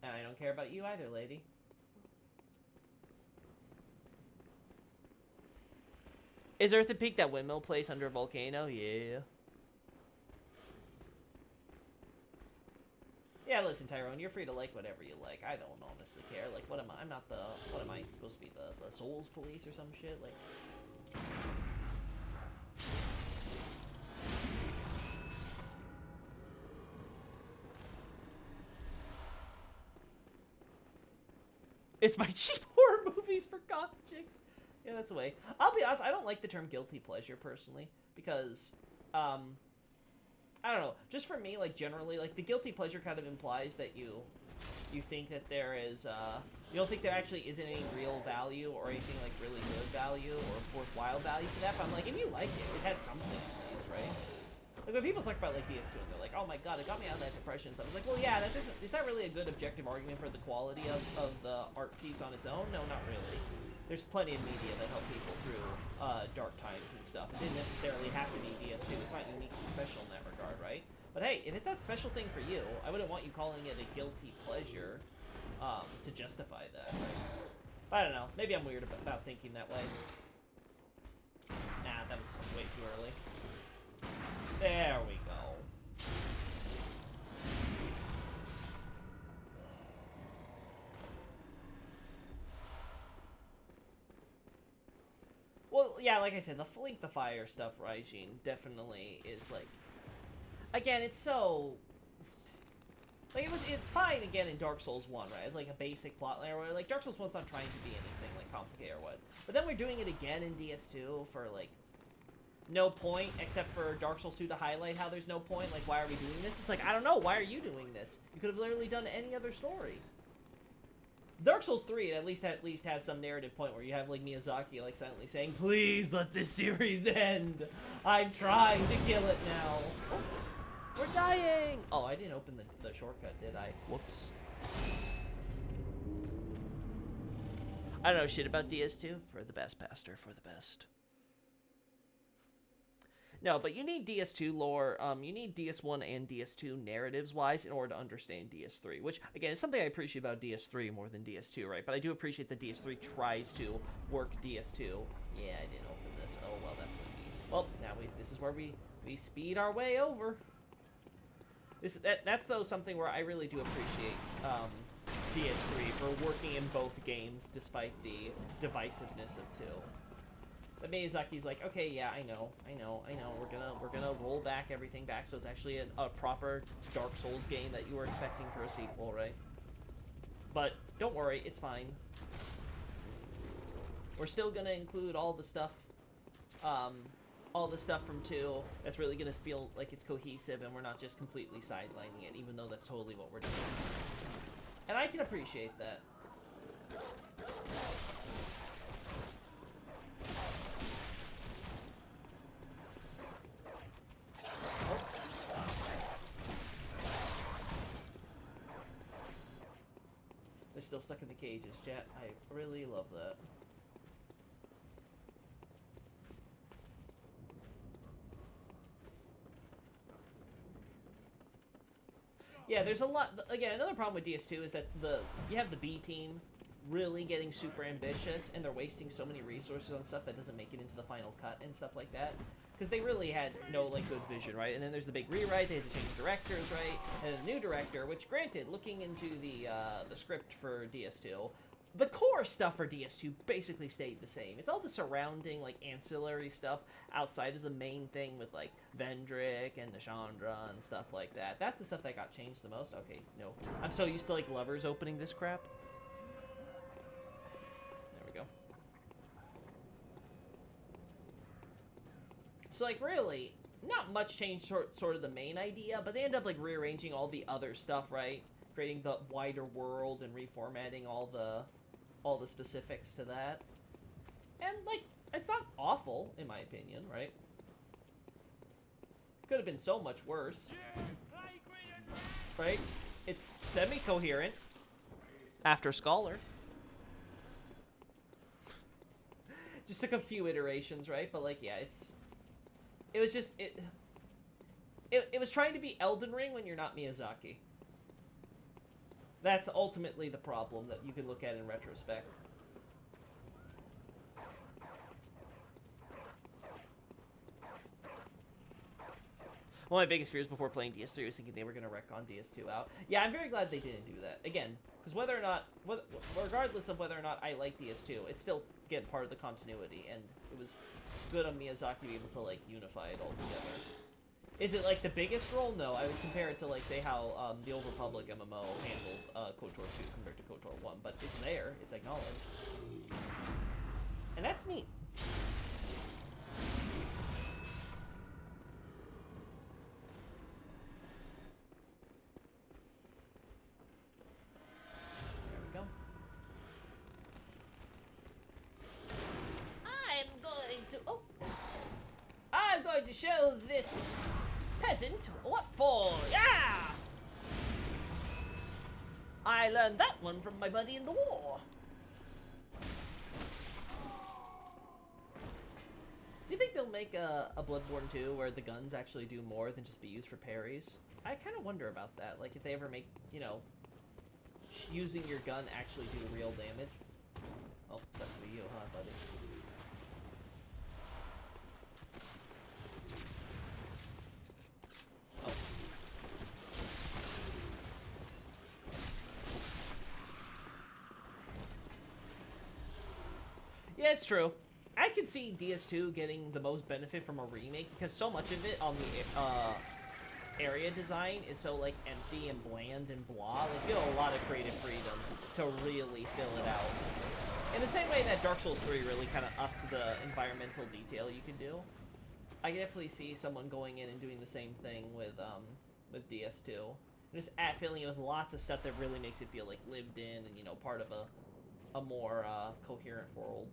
S1: And I don't care about you either, lady. Is Earthen Peak that windmill place under a volcano? Yeah. Yeah, listen, Tyrone, you're free to like whatever you like. I don't honestly care. Like, what am I? I'm not the... What am I supposed to be? The Souls Police or some shit? Like... It's my cheap horror movies for goth chicks. Yeah, that's a way. I'll be honest, I don't like the term guilty pleasure, personally, because, I don't know, just for me, like, generally, like, the guilty pleasure kind of implies that you think that there is, you don't think there actually isn't any real value or anything, like, really good value or worthwhile value to that, but I'm like, if you like it, it has something at least, right? Like, when people talk about, like, DS2 and they're like, oh my god, it got me out of that depression, so I was like, well, yeah, that doesn't, is that really a good objective argument for the quality of the art piece on its own? No, not really. There's plenty of media that help people through dark times and stuff. It didn't necessarily have to be DS2. It's not uniquely special in that regard, right? But hey, if it's that special thing for you, I wouldn't want you calling it a guilty pleasure to justify that, right? But I don't know. Maybe I'm weird about thinking that way. Nah, that was way too early. There we go. Well, yeah, like I said, the Link the Fire stuff, Raijin, definitely is, like... Again, it's so... Like, it's fine, again, in Dark Souls 1, right? It's like a basic plot line where, like, Dark Souls 1's not trying to be anything, like, complicated or what. But then we're doing it again in DS2 for, like, no point, except for Dark Souls 2 to highlight how there's no point. Like, why are we doing this? It's like, I don't know, why are you doing this? You could have literally done any other story. Dark Souls 3 at least has some narrative point where you have, like, Miyazaki, like, silently saying, please let this series end. I'm trying to kill it now. We're dying! Oh, I didn't open the shortcut, did I? Whoops. I don't know shit about DS2. For the best, Pastor. For the best. No, but you need DS2 lore. You need DS1 and DS2 narratives-wise in order to understand DS3, which, again, is something I appreciate about DS3 more than DS2, right? But I do appreciate that DS3 tries to work DS2. Yeah, I didn't open this. Oh, well, that's gonna be... Well, now this is where we speed our way over. That's though something where I really do appreciate DS3 for working in both games despite the divisiveness of 2. But Miyazaki's like, okay, yeah, I know. We're gonna roll back everything back so it's actually a proper Dark Souls game that you were expecting for a sequel, right? But don't worry, it's fine. We're still gonna include all the stuff from 2 that's really gonna feel like it's cohesive and we're not just completely sidelining it, even though that's totally what we're doing. And I can appreciate that. They're still stuck in the cages, chat. I really love that. Yeah, there's a lot. Again, another problem with DS2 is that you have the B team really getting super ambitious, and they're wasting so many resources on stuff that doesn't make it into the final cut and stuff like that. Because they really had no, like, good vision, right? And then there's the big rewrite, they had to change directors, right? And a new director, which, granted, looking into the script for DS2, the core stuff for DS2 basically stayed the same. It's all the surrounding, like, ancillary stuff outside of the main thing with, like, Vendrick and Nashandra and stuff like that. That's the stuff that got changed the most. Okay, no. I'm so used to, like, levers opening this crap. There we go. So, like, really, not much changed sort of the main idea, but they end up, like, rearranging all the other stuff, right? Creating the wider world and reformatting all the specifics to that. And, like, it's not awful, in my opinion, right? Could have been so much worse. Right? It's semi-coherent. After Scholar. Just took a few iterations, right? But, like, yeah, it was just... It was trying to be Elden Ring when you're not Miyazaki. That's ultimately the problem that you can look at in retrospect. One of my biggest fears before playing DS3 was thinking they were going to wreck on DS2 out. Yeah, I'm very glad they didn't do that. Again, because regardless of whether or not I like DS2, it's still, again, part of the continuity, and it was good on Miyazaki to be able to, like, unify it all together. Is it, like, the biggest role? No, I would compare it to, like, say how the Old Republic MMO handled KOTOR 2 compared to KOTOR 1, but it's there, it's acknowledged. And that's neat. There we go.
S4: I'm going to show this peasant what for. Yeah! I learned that one from my buddy in the war.
S1: Do you think they'll make a Bloodborne 2 where the guns actually do more than just be used for parries? I kind of wonder about that. Like, if they ever make, you know, using your gun actually do real damage. Oh, sucks to be you, huh, buddy? Oh. Yeah, it's true. I could see DS2 getting the most benefit from a remake because so much of it on the area design is so like empty and bland and blah, like you have a lot of creative freedom to really fill it out. In the same way that Dark Souls 3 really kind of upped the environmental detail you can do, I can definitely see someone going in and doing the same thing with DS2. Just filling it with lots of stuff that really makes it feel like lived in and, you know, part of a more coherent world.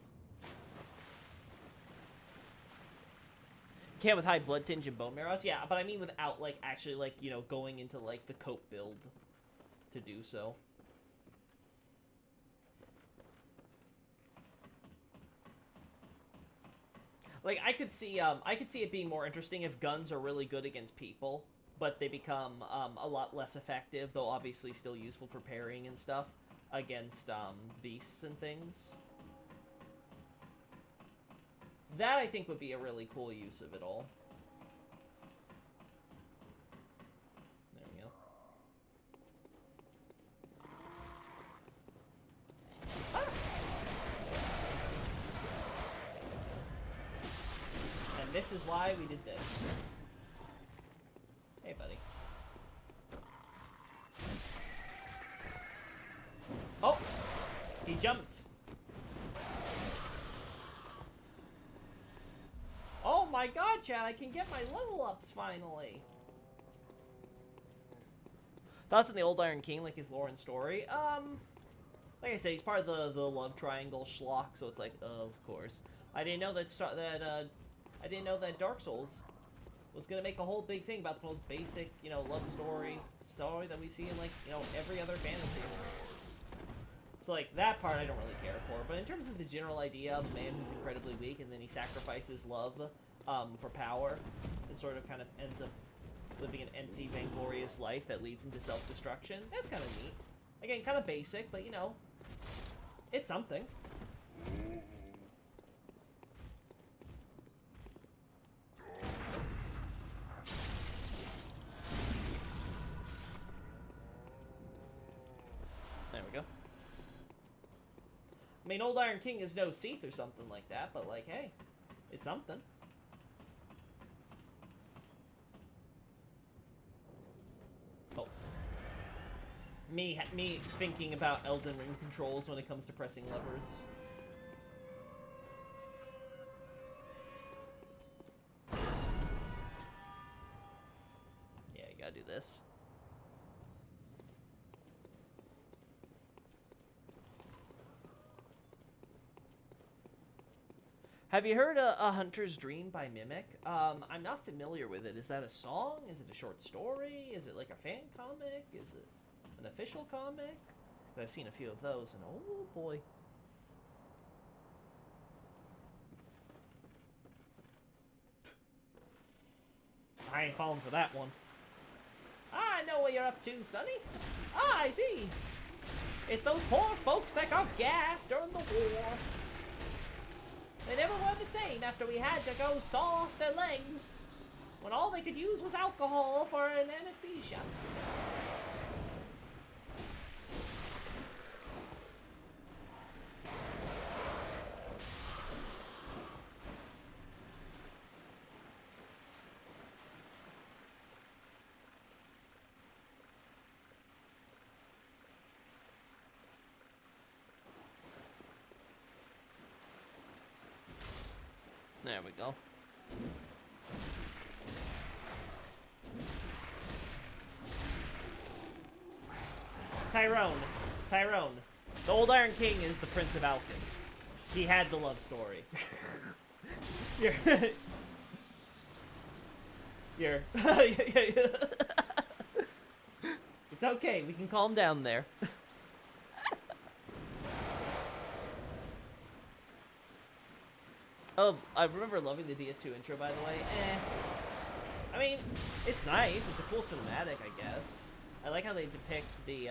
S1: Can with high blood tinge and bone marrows, yeah, but I mean without like actually like, you know, going into like the cope build to do so. Like I could see it being more interesting if guns are really good against people, but they become a lot less effective, though obviously still useful for parrying and stuff, against beasts and things. That, I think, would be a really cool use of it all. There we go. Ah! And this is why we did this. Hey, buddy. Oh! He jumped. Oh my god, Chad, I can get my level ups finally. Thoughts on the Old Iron King, like his lore and story? Like I said, he's part of the love triangle schlock, so it's like, of course. I didn't know that I didn't know that Dark Souls was gonna make a whole big thing about the most basic, you know, love story that we see in, like, you know, every other fantasy. So, like, that part I don't really care for. But in terms of the general idea of a man who's incredibly weak and then he sacrifices love for power and sort of kind of ends up living an empty, vainglorious life that leads him to self-destruction, that's kind of neat. Again, kind of basic, but, you know, it's something. There we go. I mean, Old Iron King is no Seath or something like that, but, like, hey, it's something. Oh. Me thinking about Elden Ring controls when it comes to pressing levers. Yeah, you gotta do this. Have you heard A Hunter's Dream by Mimic? I'm not familiar with it. Is that a song? Is it a short story? Is it like a fan comic? Is it an official comic? I've seen a few of those, and oh boy. I ain't falling for that one. I know what you're up to, Sonny. Ah, I see. It's those poor folks that got gassed during the war. They never were the same after we had to go saw off their legs, when all they could use was alcohol for an anesthesia. There we go. Tyrone. The Old Iron King is the Prince of Alkin. He had the love story. You're It's okay, we can calm down there. Oh, I remember loving the DS2 intro, by the way. I mean, it's nice. It's a cool cinematic, I guess. I like how they depict the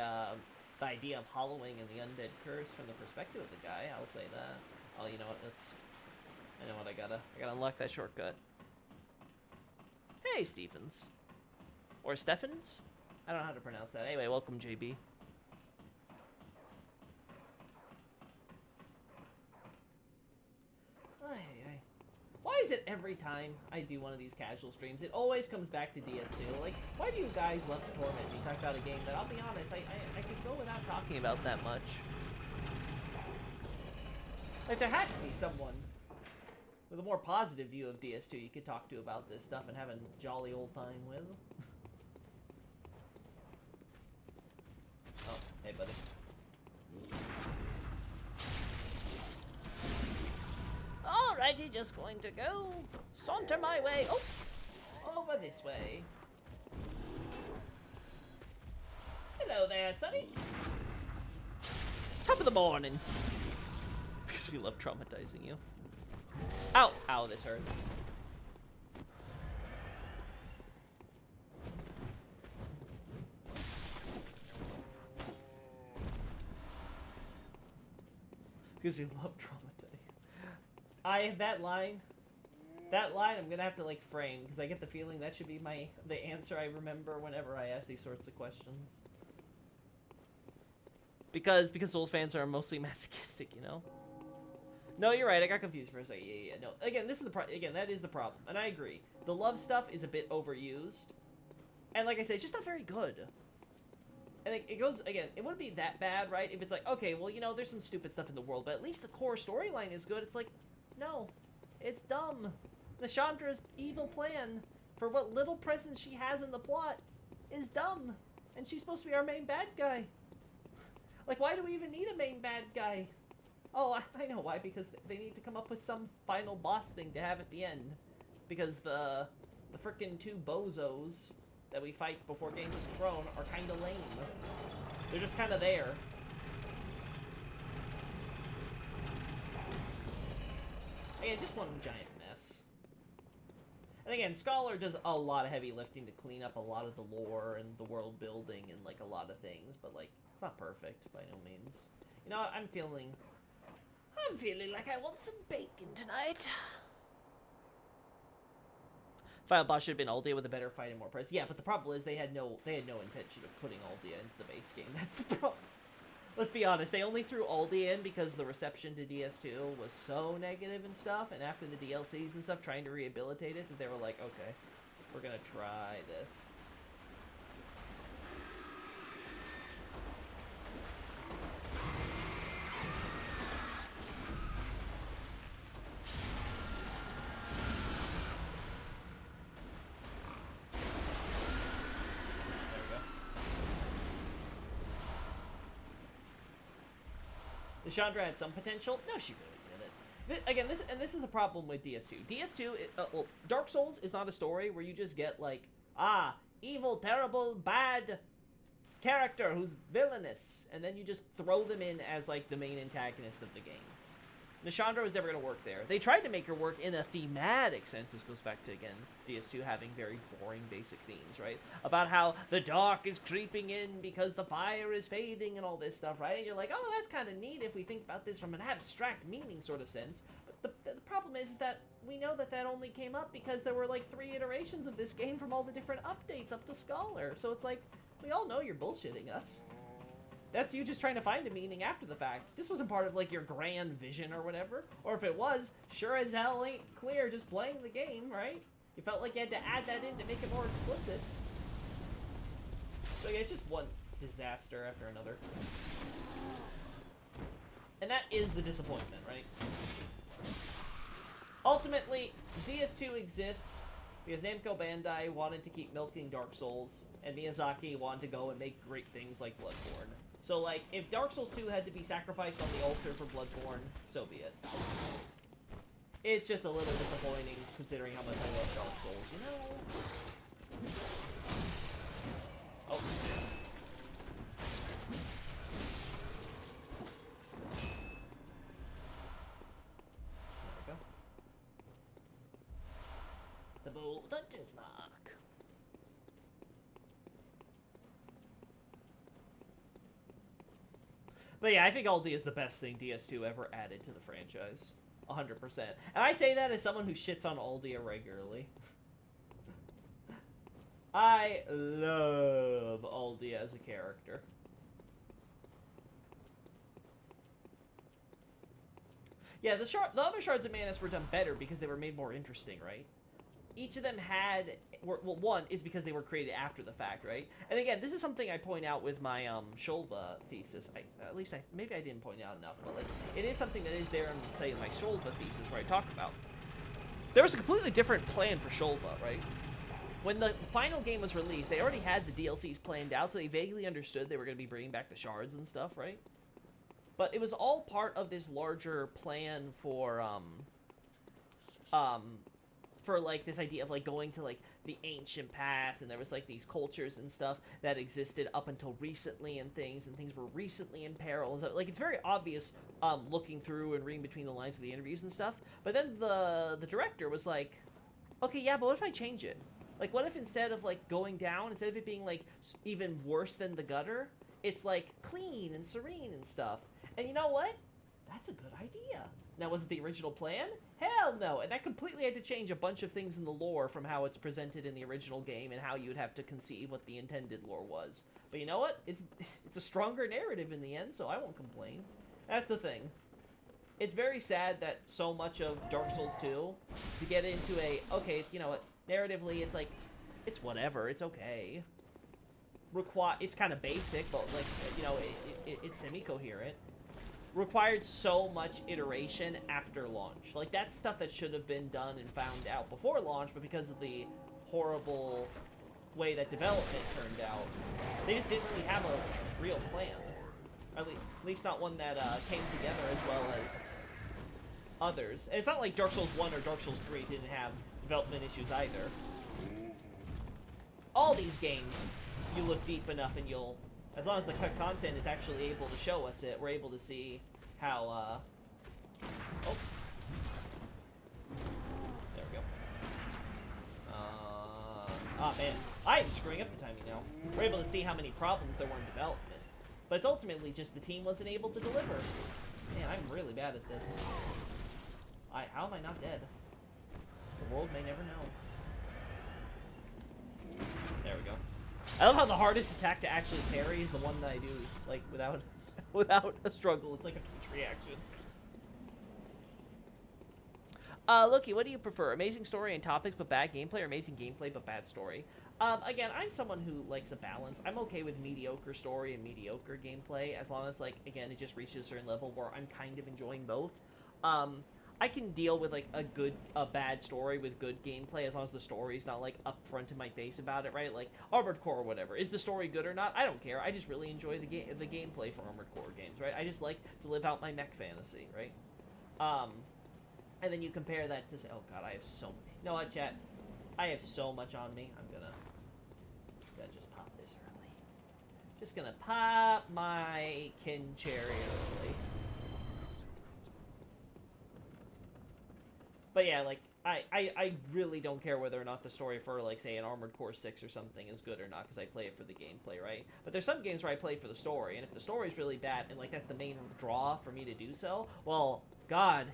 S1: idea of hollowing and the undead curse from the perspective of the guy. I'll say that. Oh, you know what? I know what I gotta unlock that shortcut. Hey, Stephens. Or Steffens? I don't know how to pronounce that. Anyway, welcome, JB. Why is it every time I do one of these casual streams, it always comes back to DS2? Like, why do you guys love to torment me, talk about a game that, I'll be honest, I could go without talking about that much. Like, there has to be someone with a more positive view of DS2 you could talk to about this stuff and have a jolly old time with. Oh, hey, buddy.
S4: Alrighty, just going to go saunter my way. Oh,
S1: Over this way.
S4: hello there, Sonny.
S1: Top of the morning. Because we love traumatizing you. Ow! Ow, this hurts. Because we love traumatizing. That line I'm gonna have to like frame, because I get the feeling that should be the answer I remember whenever I ask these sorts of questions. Because Souls fans are mostly masochistic, you know? No, you're right, I got confused for a second. Yeah, no. Again, that is the problem, and I agree. The love stuff is a bit overused. And like I said, it's just not very good. And it goes, again, it wouldn't be that bad, right? If it's like, okay, well, you know, there's some stupid stuff in the world, but at least the core storyline is good. It's like, no, it's dumb. Nashandra's evil plan for what little presence she has in the plot is dumb. And she's supposed to be our main bad guy. Like, why do we even need a main bad guy? Oh, I know why, because they need to come up with some final boss thing to have at the end. Because the frickin' two bozos that we fight before Games of the Throne are kinda lame. They're just kinda there. Hey, it's just one giant mess. And again, Scholar does a lot of heavy lifting to clean up a lot of the lore and the world building and, like, a lot of things, but, like, it's not perfect by no means. You know what, I'm feeling
S4: like I want some bacon tonight.
S1: Final boss should have been Aldia with a better fight and more presence. Yeah, but the problem is they had no intention of putting Aldia into the base game. That's the problem. Let's be honest, they only threw Aldia in because the reception to DS2 was so negative and stuff, and after the DLCs and stuff trying to rehabilitate it, that they were like, okay, we're gonna try this. Chandra had some potential. No, she really didn't. Again, this is the problem with DS2. DS2, well, Dark Souls is not a story where you just get like, evil, terrible, bad character who's villainous, and then you just throw them in as like the main antagonist of the game. Nashandra was never going to work there. They tried to make her work in a thematic sense. This goes back to, again, DS2 having very boring basic themes, right? About how the dark is creeping in because the fire is fading and all this stuff, right? And you're like, oh, that's kind of neat if we think about this from an abstract meaning sort of sense. But the problem is that we know that only came up because there were like 3 iterations of this game from all the different updates up to Scholar. So it's like, we all know you're bullshitting us. That's you just trying to find a meaning after the fact. This wasn't part of, like, your grand vision or whatever. Or if it was, sure as hell ain't clear just playing the game, right? You felt like you had to add that in to make it more explicit. So yeah, it's just one disaster after another. And that is the disappointment, right? Ultimately, DS2 exists because Namco Bandai wanted to keep milking Dark Souls, and Miyazaki wanted to go and make great things like Bloodborne. So, like, if Dark Souls 2 had to be sacrificed on the altar for Bloodborne, so be it. It's just a little disappointing, considering how much I love Dark Souls, you know? Oh. There we go.
S4: The Bold Hunter's Mark.
S1: But yeah, I think Aldi is the best thing DS2 ever added to the franchise. 100%. And I say that as someone who shits on Aldia regularly. I love Aldia as a character. Yeah, the other Shards of Manus were done better because they were made more interesting, right? Each of them had, well, one is because they were created after the fact, right? And again, this is something I point out with my Shulva thesis. Maybe I didn't point it out enough, but like it is something that is there in, say, my Shulva thesis where I talk about. There was a completely different plan for Shulva, right? When the final game was released, they already had the DLCs planned out, so they vaguely understood they were going to be bringing back the shards and stuff, right? But it was all part of this larger plan for like this idea of like going to like the ancient past, and there was like these cultures and stuff that existed up until recently, and things were recently in peril. So, like, it's very obvious looking through and reading between the lines of the interviews and stuff. But then the director was like, okay, yeah, but what if I change it? Like, what if instead of like going down, instead of it being like even worse than the gutter, it's like clean and serene and stuff? And you know what? That's a good idea. Now, was it the original plan? Hell no! And that completely had to change a bunch of things in the lore from how it's presented in the original game and how you would have to conceive what the intended lore was. But you know what? It's a stronger narrative in the end, so I won't complain. That's the thing. It's very sad that so much of Dark Souls 2, to get into a, okay, it's, you know what, narratively, it's like, it's whatever, it's okay. It's kind of basic, but like, you know, it's semi-coherent. Required so much iteration after launch. Like, that's stuff that should have been done and found out before launch, but because of the horrible way that development turned out, they just didn't really have a real plan. At least not one that came together as well as others. And it's not like Dark Souls 1 or Dark Souls 3 didn't have development issues either. All these games, you look deep enough and you'll, as long as the content is actually able to show us it, we're able to see how, oh. There we go. Ah, man. I'm screwing up the timing now. We're able to see how many problems there were in development. But it's ultimately just the team wasn't able to deliver. Man, I'm really bad at this. How am I not dead? The world may never know. There we go. I love how the hardest attack to actually parry is the one that I do, like, without a struggle. It's like a Twitch reaction. Loki, what do you prefer? Amazing story and topics but bad gameplay, or amazing gameplay but bad story? Again, I'm someone who likes a balance. I'm okay with mediocre story and mediocre gameplay, as long as, like, again, it just reaches a certain level where I'm kind of enjoying both. I can deal with, like, a bad story with good gameplay, as long as the story's not, like, up front in my face about it, right? Like, Armored Core or whatever. Is the story good or not? I don't care. I just really enjoy the gameplay for Armored Core games, right? I just like to live out my mech fantasy, right? And then you compare that to say, oh god, I have so many. You know what, chat? I have so much on me. I'm gonna just pop this early. Just gonna pop my kin cherry early. But yeah, like, I really don't care whether or not the story for, like, say, an Armored Core 6 or something is good or not, because I play it for the gameplay, right? But there's some games where I play for the story, and if the story's really bad, and, like, that's the main draw for me to do so, well, god,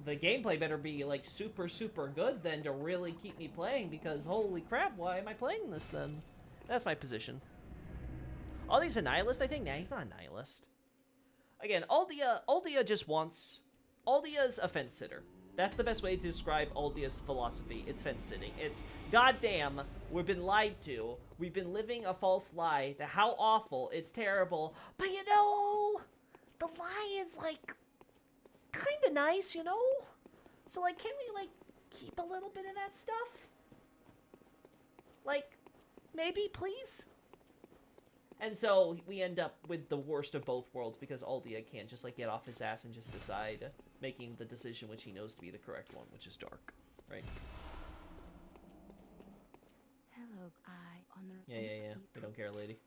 S1: the gameplay better be, like, super, super good then to really keep me playing, because holy crap, why am I playing this then? That's my position. Aldi's a nihilist, I think? Nah, he's not a nihilist. Again, Aldia just wants... Aldia's a fence sitter. That's the best way to describe Aldia's philosophy. It's fence sitting. It's, goddamn, we've been lied to. We've been living a false lie to how awful, it's terrible. But you know, the lie is, like, kind of nice, you know? So, like, can we, like, keep a little bit of that stuff? Like, maybe, please? And so we end up with the worst of both worlds because Aldia can't just, like, get off his ass and just decide, making the decision which he knows to be the correct one, which is dark, right?
S3: Hello, I honor.
S1: Yeah. We don't care, lady.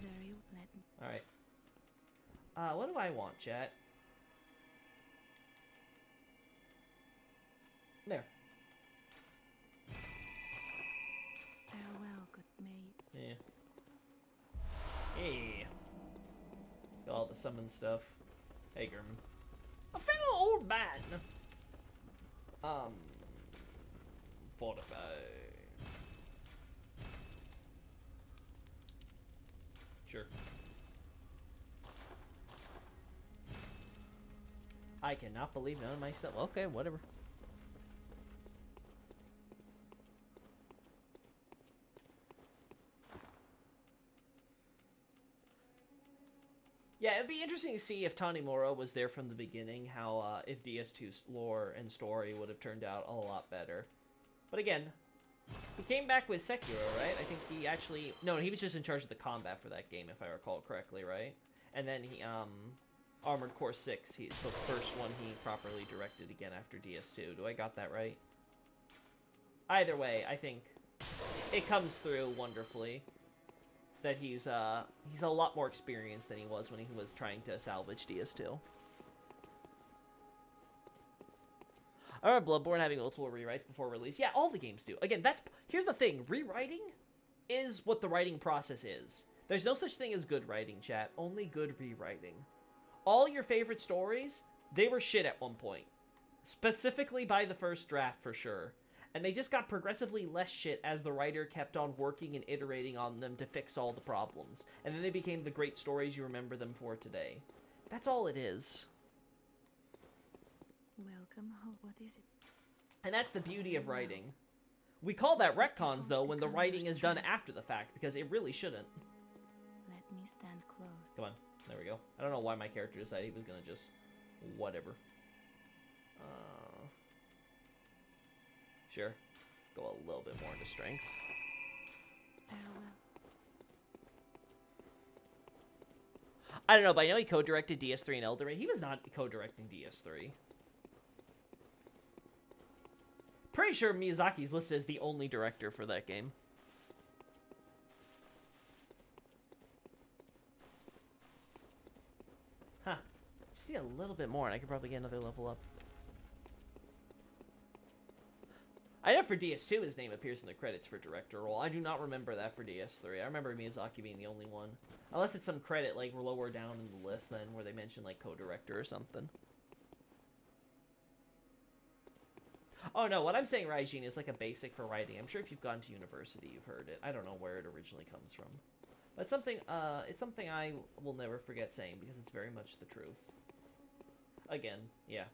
S3: Very let.
S1: All right. What do I want, chat? There.
S3: Farewell, good maid.
S1: Yeah. Hey. Got all the summon stuff. Hey, German. A fellow old man. Fortify. Sure. I cannot believe none of my stuff. Okay, whatever. Yeah, it'd be interesting to see if Tanimura was there from the beginning, how, if DS2's lore and story would have turned out a lot better. But again, he came back with Sekiro, right? I think he actually... No, he was just in charge of the combat for that game, if I recall correctly, right? And then he, Armored Core 6, it's the first one he properly directed again after DS2. Do I got that right? Either way, I think it comes through wonderfully that he's a lot more experienced than he was when he was trying to salvage DS2. I remember Bloodborne having multiple rewrites before release. Yeah, all the games do. Again, here's the thing. Rewriting is what the writing process is. There's no such thing as good writing, chat. Only good rewriting. All your favorite stories, they were shit at one point. Specifically by the first draft, for sure. And they just got progressively less shit as the writer kept on working and iterating on them to fix all the problems. And then they became the great stories you remember them for today. That's all it is.
S3: Welcome home. What is it?
S1: And that's the beauty of writing. We call that retcons, though, when the writing is done after the fact, because it really shouldn't.
S3: Let me stand close.
S1: Come on. There we go. I don't know why my character decided he was gonna just... whatever. Sure. Go a little bit more into strength.
S3: Farewell.
S1: I don't know, but I know he co-directed DS3 and Elden Ring. He was not co-directing DS3. Pretty sure Miyazaki's listed as the only director for that game. Huh. Just need a little bit more and I could probably get another level up. I know for DS2 his name appears in the credits for director role. I do not remember that for DS3. I remember Miyazaki being the only one. Unless it's some credit like lower down in the list then where they mention like co-director or something. Oh no, what I'm saying, Raijin, is like a basic for writing. I'm sure if you've gone to university you've heard it. I don't know where it originally comes from. But it's something I will never forget saying because it's very much the truth. Again, yeah.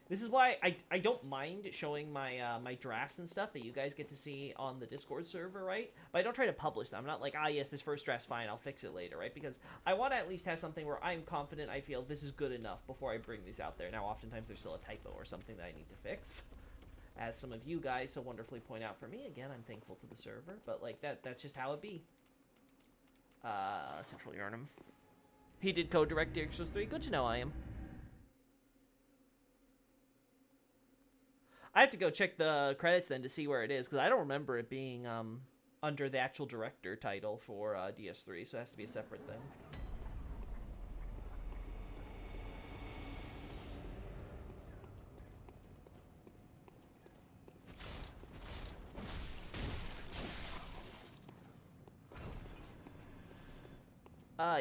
S1: This is why I don't mind showing my my drafts and stuff that you guys get to see on the Discord server, right? But I don't try to publish them. I'm not like, ah, yes, this first draft's fine, I'll fix it later, right? Because I want to at least have something where I'm confident I feel this is good enough before I bring these out there. Now, oftentimes there's still a typo or something that I need to fix. As some of you guys so wonderfully point out for me. Again, I'm thankful to the server, but like that's just how it be. Central Yharnam. He did co-direct Dark Souls 3. Good to know I am. I have to go check the credits then to see where it is, because I don't remember it being under the actual director title for DS3, so it has to be a separate thing.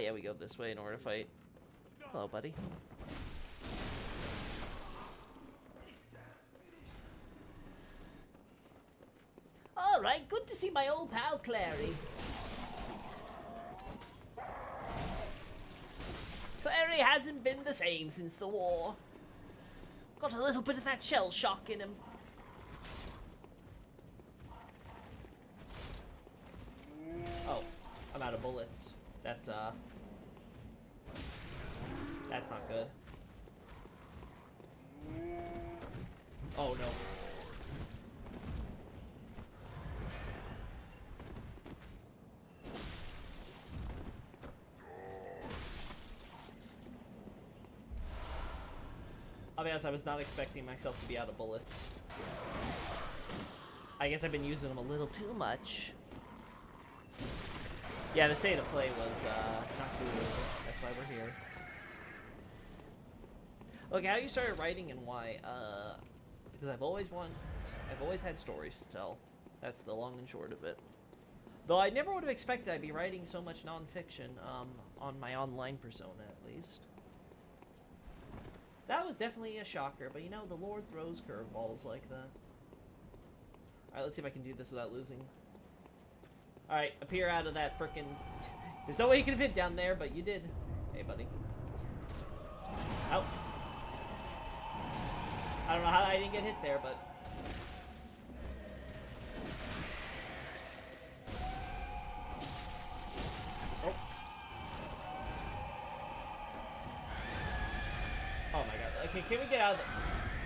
S1: Yeah, we go this way in order to fight. Hello, buddy.
S4: Alright, good to see my old pal Clary. Clary hasn't been the same since the war. Got a little bit of that shell shock in him.
S1: Oh, I'm out of bullets. That's not good. Oh no. I'll be honest, I was not expecting myself to be out of bullets. I guess I've been using them a little too much. Yeah, the state of play was not good. That's why we're here. Look, how you started writing and why? Because I've always had stories to tell. That's the long and short of it. Though I never would have expected I'd be writing so much nonfiction on my online persona, at least. That was definitely a shocker, but you know, the Lord throws curveballs like that. Alright, let's see if I can do this without losing. Alright, appear out of that frickin'... There's no way you could have hit down there, but you did. Hey, buddy. Out. I don't know how I didn't get hit there, but... Oh. Oh my god. Okay, can we get out of the...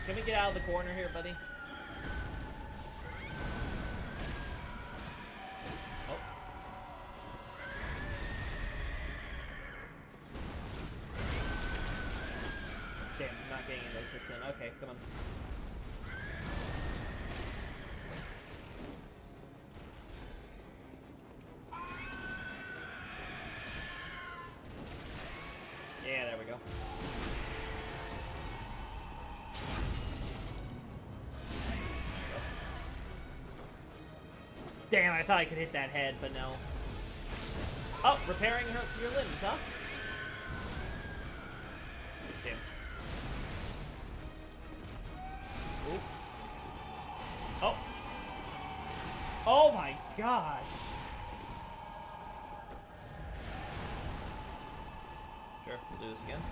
S1: Can we get out of the corner here, buddy? Oh. Damn, I'm not getting those hits in. Okay, come on. Yeah, there we go. Damn, I thought I could hit that head, but no. Oh, repairing your limbs, huh? Damn. Ooh. Oh. Oh my gosh. Sure, we'll do this again.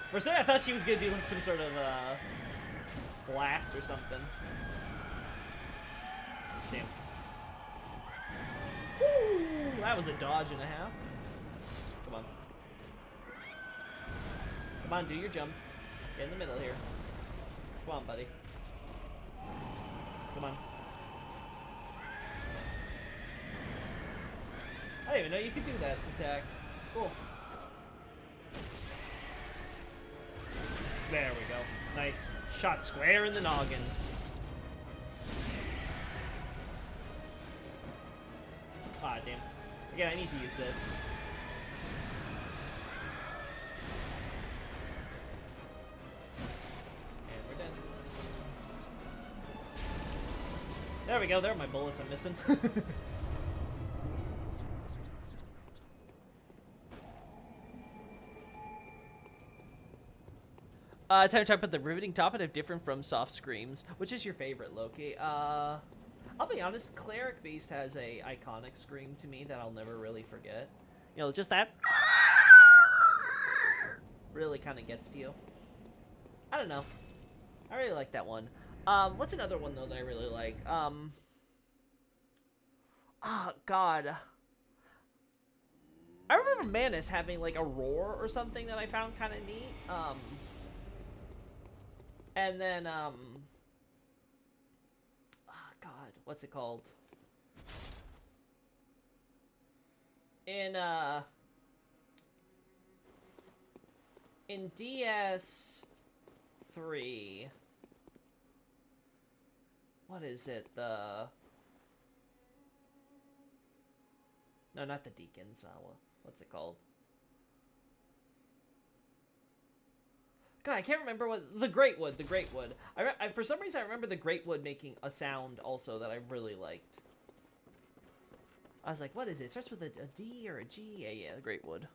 S1: For a second, I thought she was gonna do like some sort of blast or something. Damn. Woo! That was a dodge and a half. Come on. Come on, do your jump. Get in the middle here. Come on, buddy. Come on. I didn't even know you could do that attack. Cool. There we go. Nice. Shot square in the noggin. Ah, damn. Again, I need to use this. And we're done. There we go. There are my bullets I'm missing. Time to talk about the riveting topic of different from soft screams. Which is your favorite, Loki? I'll be honest, Cleric Beast has a iconic scream to me that I'll never really forget. You know, just that really kind of gets to you. I don't know. I really like that one. What's another one though that I really like? Oh God. I remember Manus having like a roar or something that I found kind of neat. And then oh God, what's it called? In DS3, what is it? No, not the Deacons. What's it called? God, I can't remember what the Greatwood. The Greatwood. I for some reason I remember the Greatwood making a sound also that I really liked. I was like, what is it? It starts with a D or a G? Yeah, the Greatwood.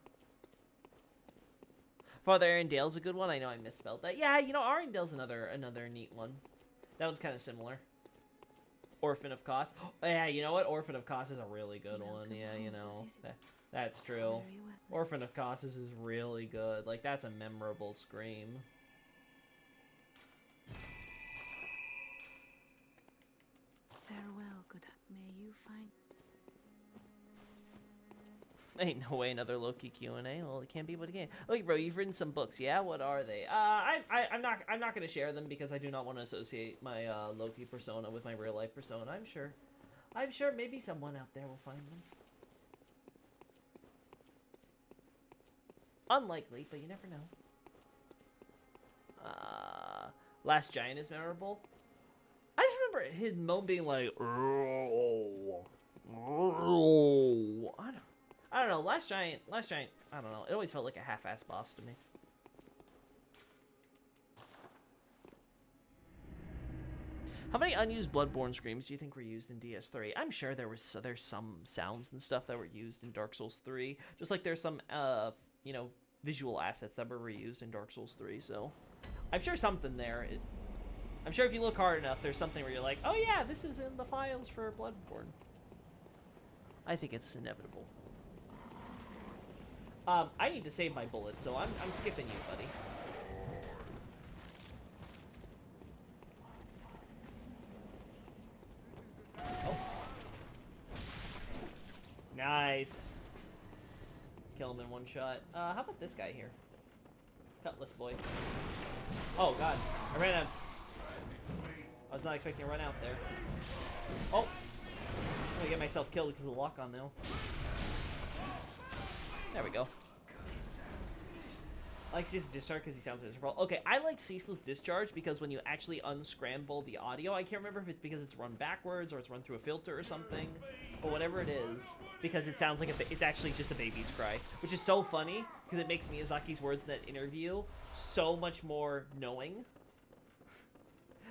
S1: Father Arendale's a good one. I know I misspelled that. Yeah, you know, Arendale's another neat one. That one's kind of similar. Orphan of Kos. Yeah, you know what? Orphan of Kos is a really good one. Yeah, you know. That's true. Orphan of Kos is really good. Like, that's a memorable scream.
S3: Farewell, good. May you find.
S1: Ain't no way another Loki Q&A. Well, it can't be what it can. Look, bro, you've written some books. Yeah, what are they? I'm not gonna share them because I do not want to associate my Loki persona with my real life persona. I'm sure maybe someone out there will find them. Unlikely, but you never know. Last Giant is memorable. I just remember his moan being like, I don't know. Last Giant. I don't know. It always felt like a half-assed boss to me. How many unused Bloodborne screams do you think were used in DS3? I'm sure there's some sounds and stuff that were used in Dark Souls 3, just like there's some you know, visual assets that were reused in Dark Souls 3. So I'm sure something there. I'm sure if you look hard enough, there's something where you're like, oh yeah, this is in the files for Bloodborne. I think it's inevitable. I need to save my bullets, so I'm skipping you, buddy. one shot. How about this guy here? Cutlass boy. Oh god, I ran out. I was not expecting to run out there. Oh! I'm gonna get myself killed because of the lock on now. There we go. I like Ceaseless Discharge because he sounds miserable. Okay, I like Ceaseless Discharge because when you actually unscramble the audio, I can't remember if it's because it's run backwards or it's run through a filter or something, but whatever it is, because it sounds like it's actually just a baby's cry, which is so funny because it makes Miyazaki's words in that interview so much more knowing.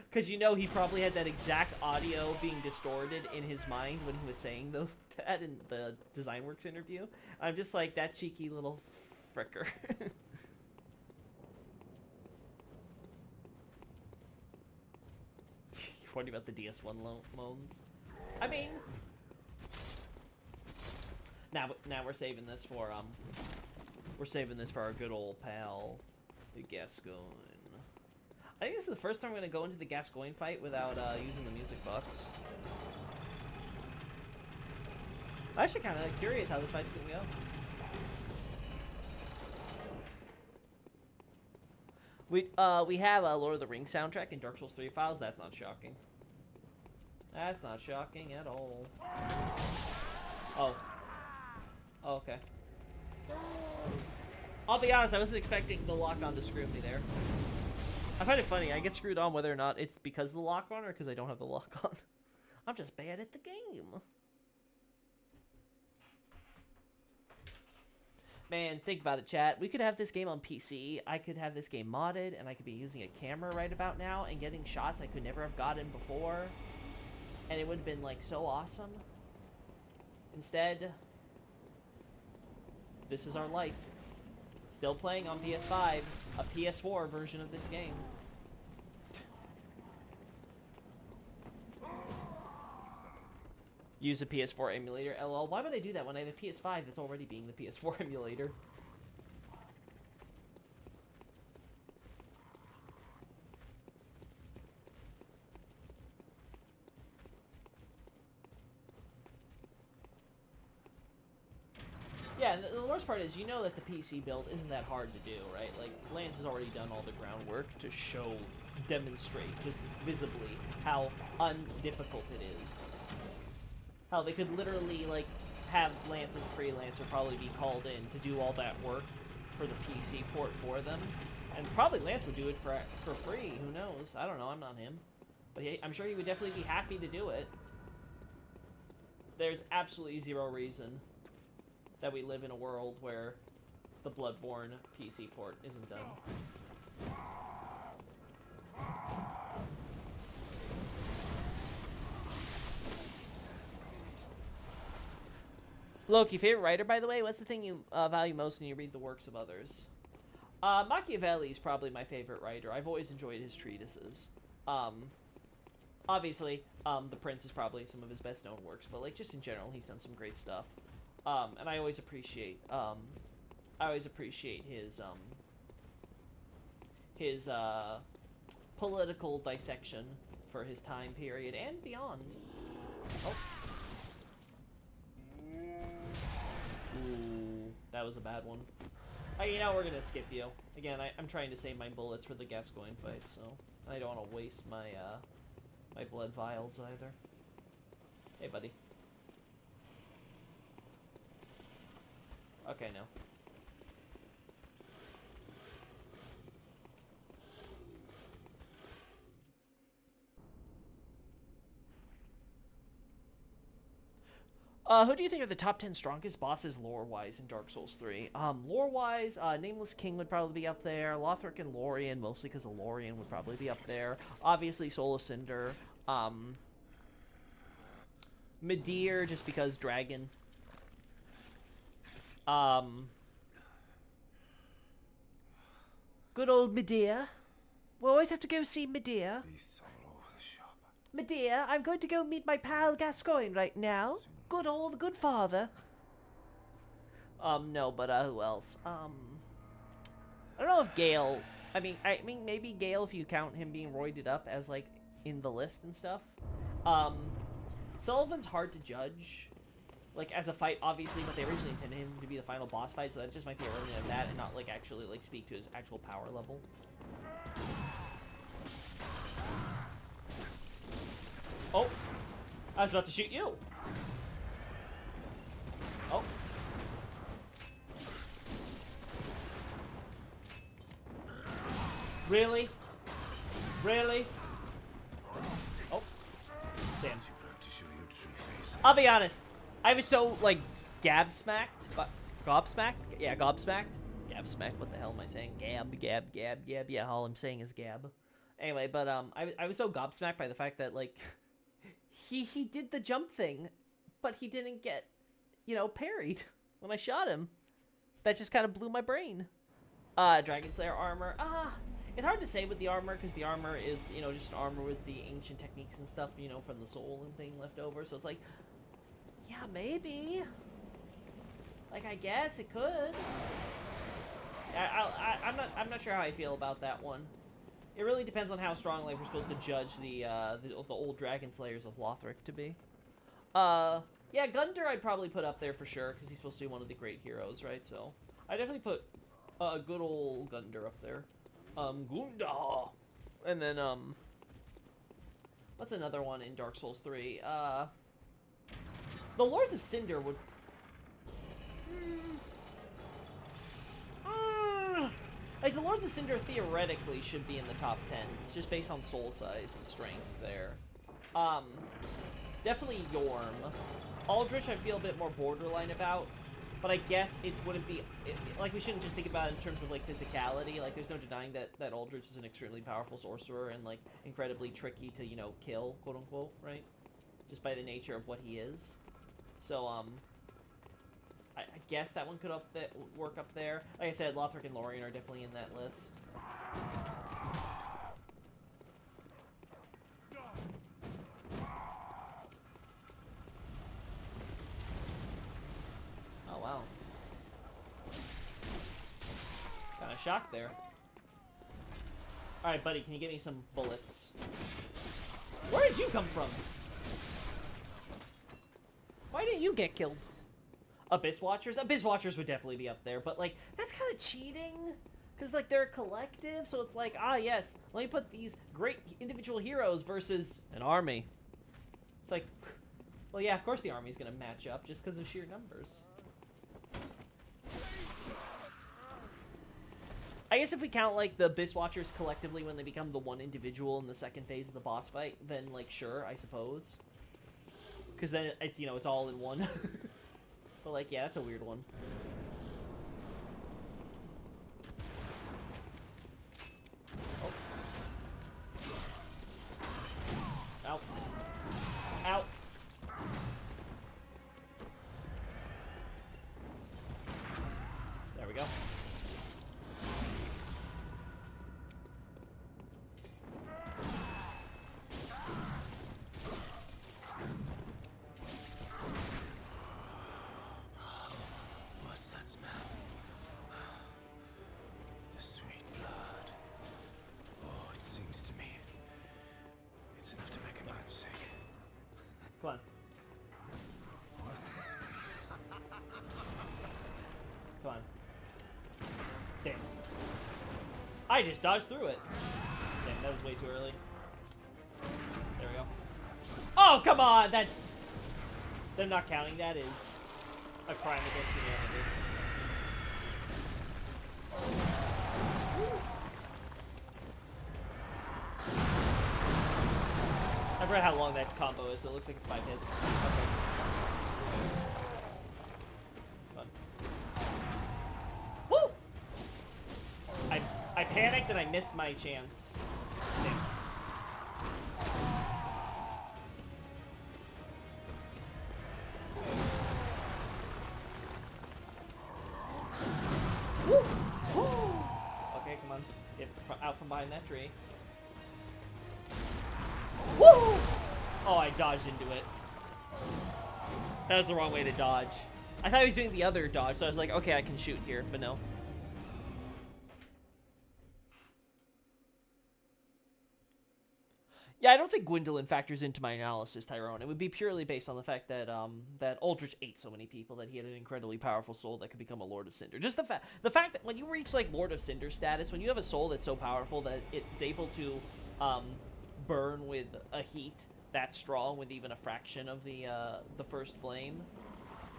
S1: Because you know he probably had that exact audio being distorted in his mind when he was saying that in the DesignWorks interview. I'm just like, that cheeky little fricker. You're wondering about the DS1 loans? I mean... Now we're saving this for, we're saving this for our good old pal, the Gascoigne. I think this is the first time I'm going to go into the Gascoigne fight without using the music box. I'm actually kind of curious how this fight's going to go. We have a Lord of the Rings soundtrack in Dark Souls 3 files. That's not shocking. That's not shocking at all. Oh. Oh, okay. I'll be honest, I wasn't expecting the lock-on to screw me there. I find it funny, I get screwed on whether or not it's because of the lock-on or because I don't have the lock-on. I'm just bad at the game. Man, think about it, chat. We could have this game on PC, I could have this game modded, and I could be using a camera right about now and getting shots I could never have gotten before. And it would have been, like, so awesome. Instead, this is our life. Still playing on PS5, a PS4 version of this game. Use a PS4 emulator, LOL. Why would I do that when I have a PS5 that's already being the PS4 emulator? Yeah, and the worst part is, you know that the PC build isn't that hard to do, right? Like, Lance has already done all the groundwork to demonstrate, just visibly, how undifficult it is. How they could literally, like, have Lance as a freelancer probably be called in to do all that work for the PC port for them. And probably Lance would do it for free, who knows? I don't know, I'm not him. But I'm sure he would definitely be happy to do it. There's absolutely zero reason that we live in a world where the Bloodborne PC port isn't done. Loki, favorite writer, by the way? What's the thing you value most when you read the works of others? Machiavelli is probably my favorite writer. I've always enjoyed his treatises. Obviously, The Prince is probably some of his best-known works, but like just in general, he's done some great stuff. And I always appreciate his political dissection for his time period and beyond. Oh. Ooh, that was a bad one. Oh, you know, we're gonna skip you. Again, I'm trying to save my bullets for the Gascoigne fight, so I don't want to waste my, my blood vials either. Hey, buddy. Okay, no. Who do you think are the top 10 strongest bosses lore-wise in Dark Souls 3? Lore-wise, Nameless King would probably be up there. Lothric and Lorien, mostly because of Lorien, would probably be up there. Obviously, Soul of Cinder. Midir, just because Dragon. Good old Midir. We always have to go see Midir. Midir, I'm going to go meet my pal Gascoigne right now. Good old good father. No, but who else? I don't know if Gale. I mean maybe Gale if you count him being roided up as like in the list and stuff. Sullivan's hard to judge like as a fight, obviously, but they originally intended him to be the final boss fight, so that just might be a remnant of that and not like actually like speak to his actual power level. Oh, I was about to shoot you. Oh. Really? Really? Oh. Damn. I'll be honest. I was so, like, gobsmacked. Yeah, gobsmacked. Gabsmacked. What the hell am I saying? Gab. Yeah, all I'm saying is gab. Anyway, but, I was so gobsmacked by the fact that, like, he did the jump thing, but he didn't get, you know, parried when I shot him. That just kind of blew my brain. Dragon Slayer armor. It's hard to say with the armor, because the armor is, you know, just an armor with the ancient techniques and stuff, you know, from the soul and thing left over. So it's like, yeah, maybe. Like, I guess it could. I'm not sure how I feel about that one. It really depends on how strong, like, we're supposed to judge the old Dragon Slayers of Lothric to be. Yeah, Gundyr I'd probably put up there for sure, because he's supposed to be one of the great heroes, right? So, I definitely put good old Gundyr up there. Gunda! And then, what's another one in Dark Souls 3? The Lords of Cinder would... Like, the Lords of Cinder theoretically should be in the top 10s, just based on soul size and strength there. Definitely Yorm. Aldrich I feel a bit more borderline about, but I guess it wouldn't be... like, we shouldn't just think about it in terms of, like, physicality. Like, there's no denying that Aldrich is an extremely powerful sorcerer and, like, incredibly tricky to, you know, kill, quote-unquote, right? Just by the nature of what he is. So, I guess that one could work up there. Like I said, Lothric and Lorien are definitely in that list. Oh, wow. Kinda shocked there. Alright, buddy, can you get me some bullets? Where did you come from? Why didn't you get killed? Abyss Watchers? Abyss Watchers would definitely be up there, but, like, that's kind of cheating. Because, like, they're a collective, so it's like, ah, yes, let me put these great individual heroes versus an army. It's like, well, yeah, of course the army's gonna match up just because of sheer numbers. I guess if we count, like, the Abyss Watchers collectively when they become the one individual in the second phase of the boss fight, then, like, sure, I suppose. Because then it's, you know, it's all in one. But, like, yeah, that's a weird one. Oh. Ow. Ow. There we go. Come on. Come on. Damn. I just dodged through it. Damn, that was way too early. There we go. Oh, come on! That... They're not counting that as a crime against humanity. I forgot how long that combo is, so it looks like it's 5 hits. Okay. Come on. Woo! I panicked and I missed my chance. Damn. Woo! Woo! Okay, come on. Get out from behind that tree. Woo! Oh, I dodged into it. That was the wrong way to dodge. I thought he was doing the other dodge, so I was like, okay, I can shoot here, but no. Yeah, I don't think Gwendolyn factors into my analysis, Tyrone. It would be purely based on the fact that that Aldrich ate so many people that he had an incredibly powerful soul that could become a Lord of Cinder. Just the fact that when you reach like Lord of Cinder status, when you have a soul that's so powerful that it's able to burn with a heat that strong with even a fraction of the first flame.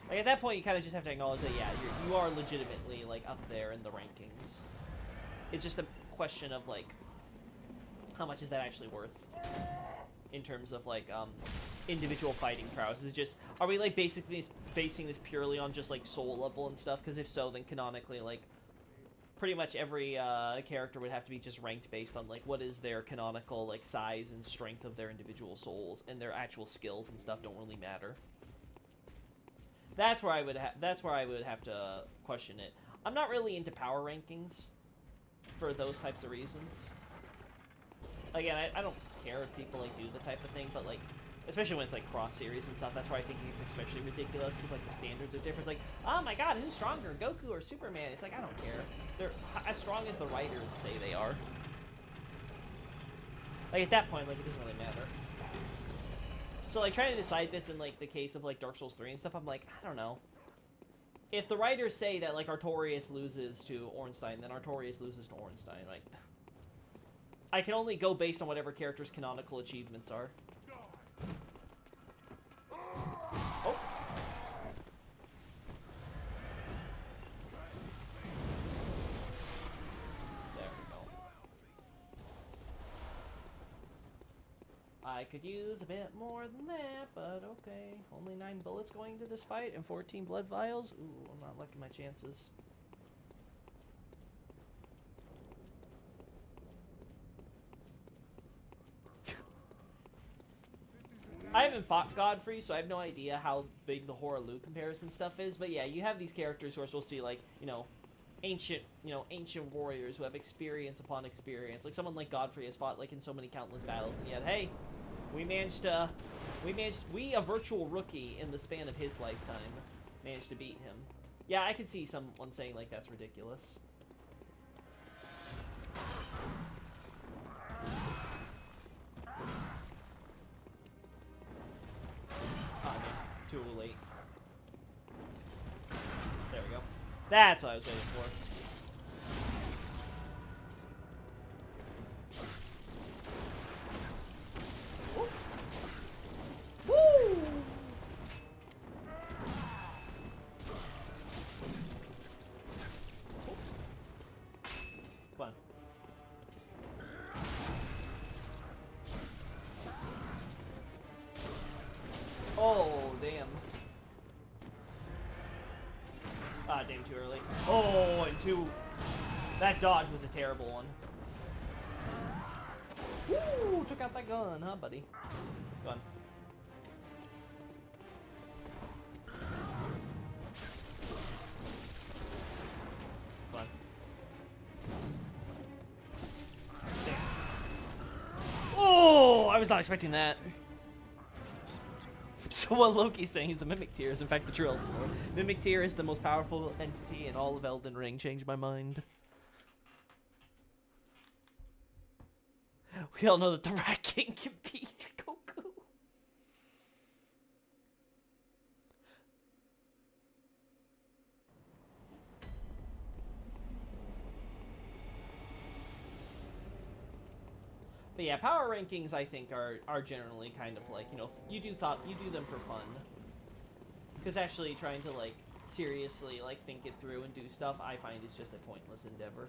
S1: Like at that point, you kind of just have to acknowledge that yeah, you are legitimately like up there in the rankings. It's just a question of like, how much is that actually worth in terms of like individual fighting prowess? Is it just, are we like basically basing this purely on just like soul level and stuff? Because if so, then canonically like pretty much every character would have to be just ranked based on like what is their canonical like size and strength of their individual souls, and their actual skills and stuff don't really matter. That's where I would have to question it. I'm not really into power rankings for those types of reasons. Again, I don't care if people like do the type of thing, but like, especially when it's like cross series and stuff, that's why I think it's especially ridiculous, because like the standards are different. It's like, oh my god, who's stronger, Goku or Superman? It's like, I don't care. They're as strong as the writers say they are. Like at that point, like it doesn't really matter. So like trying to decide this in like the case of like Dark Souls 3 and stuff, I'm like, I don't know. If the writers say that like Artorias loses to Ornstein, then Artorias loses to Ornstein. Like, I can only go based on whatever character's canonical achievements are. Oh. There we go. I could use a bit more than that, but okay. Only 9 bullets going into this fight and 14 blood vials? Ooh, I'm not liking my chances. I haven't fought Godfrey, so I have no idea how big the Hoarah-Loux comparison stuff is, but yeah, you have these characters who are supposed to be like, ancient warriors who have experience upon experience. Like someone like Godfrey has fought like in so many countless battles, and yet, hey, we, a virtual rookie in the span of his lifetime, managed to beat him. Yeah, I could see someone saying like that's ridiculous. Too late. There we go. That's what I was waiting for. Woo! Woo! Come on. Oh, damn. Ah, damn, too early. Oh, and two. That dodge was a terrible one. Woo! Took out that gun, huh, buddy? Go on. Come on. Damn. Oh, I was not expecting that. So what Loki's saying is the Mimic Tear is in fact the true Elden Lord. Mimic Tear is the most powerful entity in all of Elden Ring. Changed my mind. We all know that the Rat King can beat Goku. But yeah, power rankings I think are generally kind of like, you do them for fun. Because actually trying to like seriously like think it through and do stuff, I find it's just a pointless endeavor.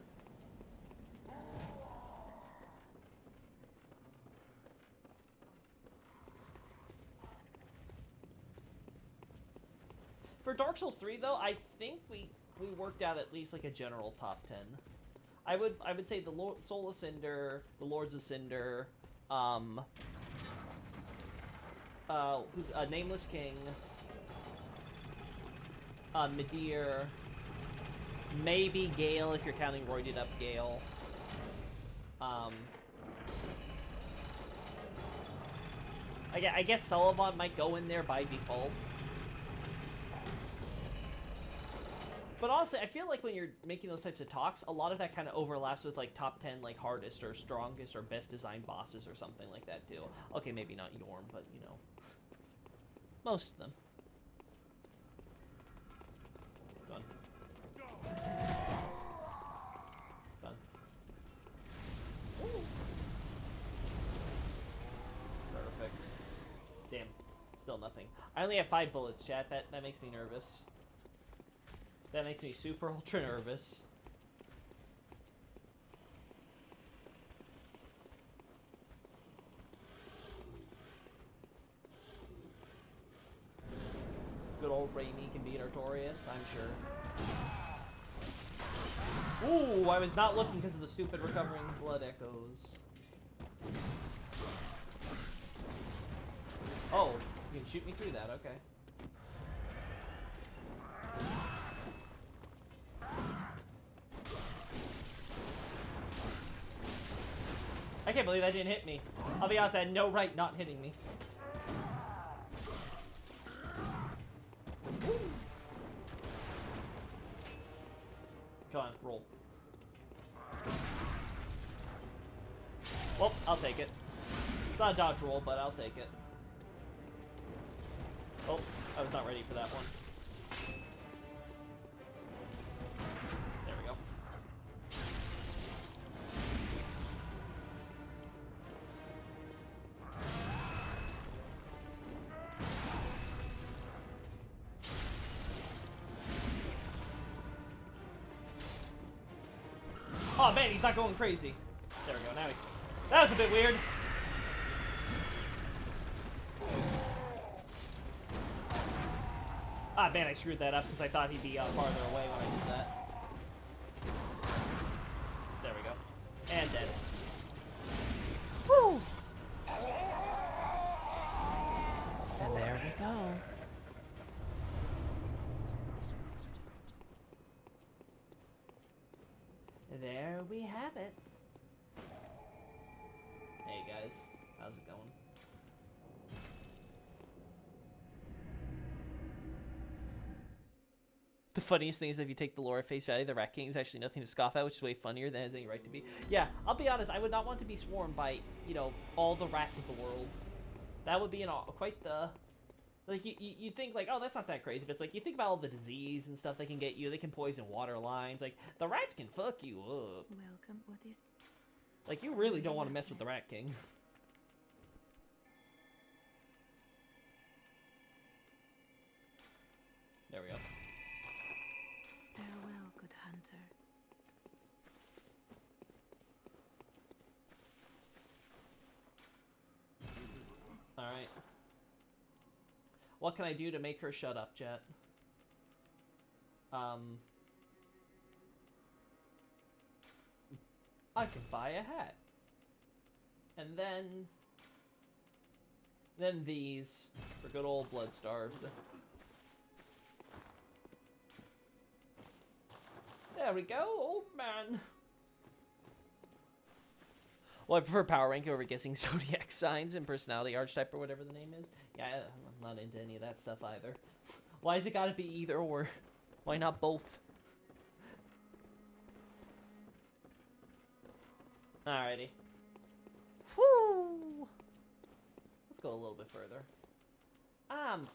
S1: For Dark Souls 3 though, I think we worked out at least like a general top 10. I would say the Soul of Cinder, the Lords of Cinder, who's a Nameless King, Midir, maybe Gale if you're counting roided up Gale. I guess Sullivan might go in there by default. But honestly, I feel like when you're making those types of talks, a lot of that kind of overlaps with like top 10 like hardest or strongest or best designed bosses or something like that too. Okay, maybe not Yorm, but you know, most of them. Done. Done. Perfect. Damn. Still nothing. I only have 5 bullets, chat. That makes me nervous. That makes me super ultra nervous. Good old Raimi can beat Artorias, I'm sure. Ooh, I was not looking because of the stupid recovering blood echoes. Oh, you can shoot me through that, okay. I can't believe that didn't hit me. I'll be honest, I had no right not hitting me. Come on, roll. Well, I'll take it. It's not a dodge roll, but I'll take it. Oh, I was not ready for that one. There we go. Oh man, he's not going crazy. There we go, now he... That was a bit weird. Ah man, I screwed that up because I thought he'd be farther away when I did that. There we go. And dead. Woo! And there we go. There we have it. Hey guys, how's it going? The funniest thing is if you take the lore at face value, the Rat King is actually nothing to scoff at, which is way funnier than it has any right to be. Yeah, I'll be honest, I would not want to be swarmed by, you know, all the rats of the world. That would be quite the... Like, you think, like, oh, that's not that crazy, but it's like, you think about all the disease and stuff they can get you. They can poison water lines. Like, the rats can fuck you up.
S3: Welcome. What is...
S1: Like, you really don't want to mess with the Rat King. There we go.
S3: Farewell, good hunter.
S1: Alright. What can I do to make her shut up, Jet? I can buy a hat. And then these for good old Blood-Starved. There we go, old man. Well, I prefer power rank over guessing zodiac signs and personality archetype or whatever the name is. Yeah, I'm not into any of that stuff either. Why has it got to be either or? Why not both? Alrighty. Whoo! Let's go a little bit further. I'm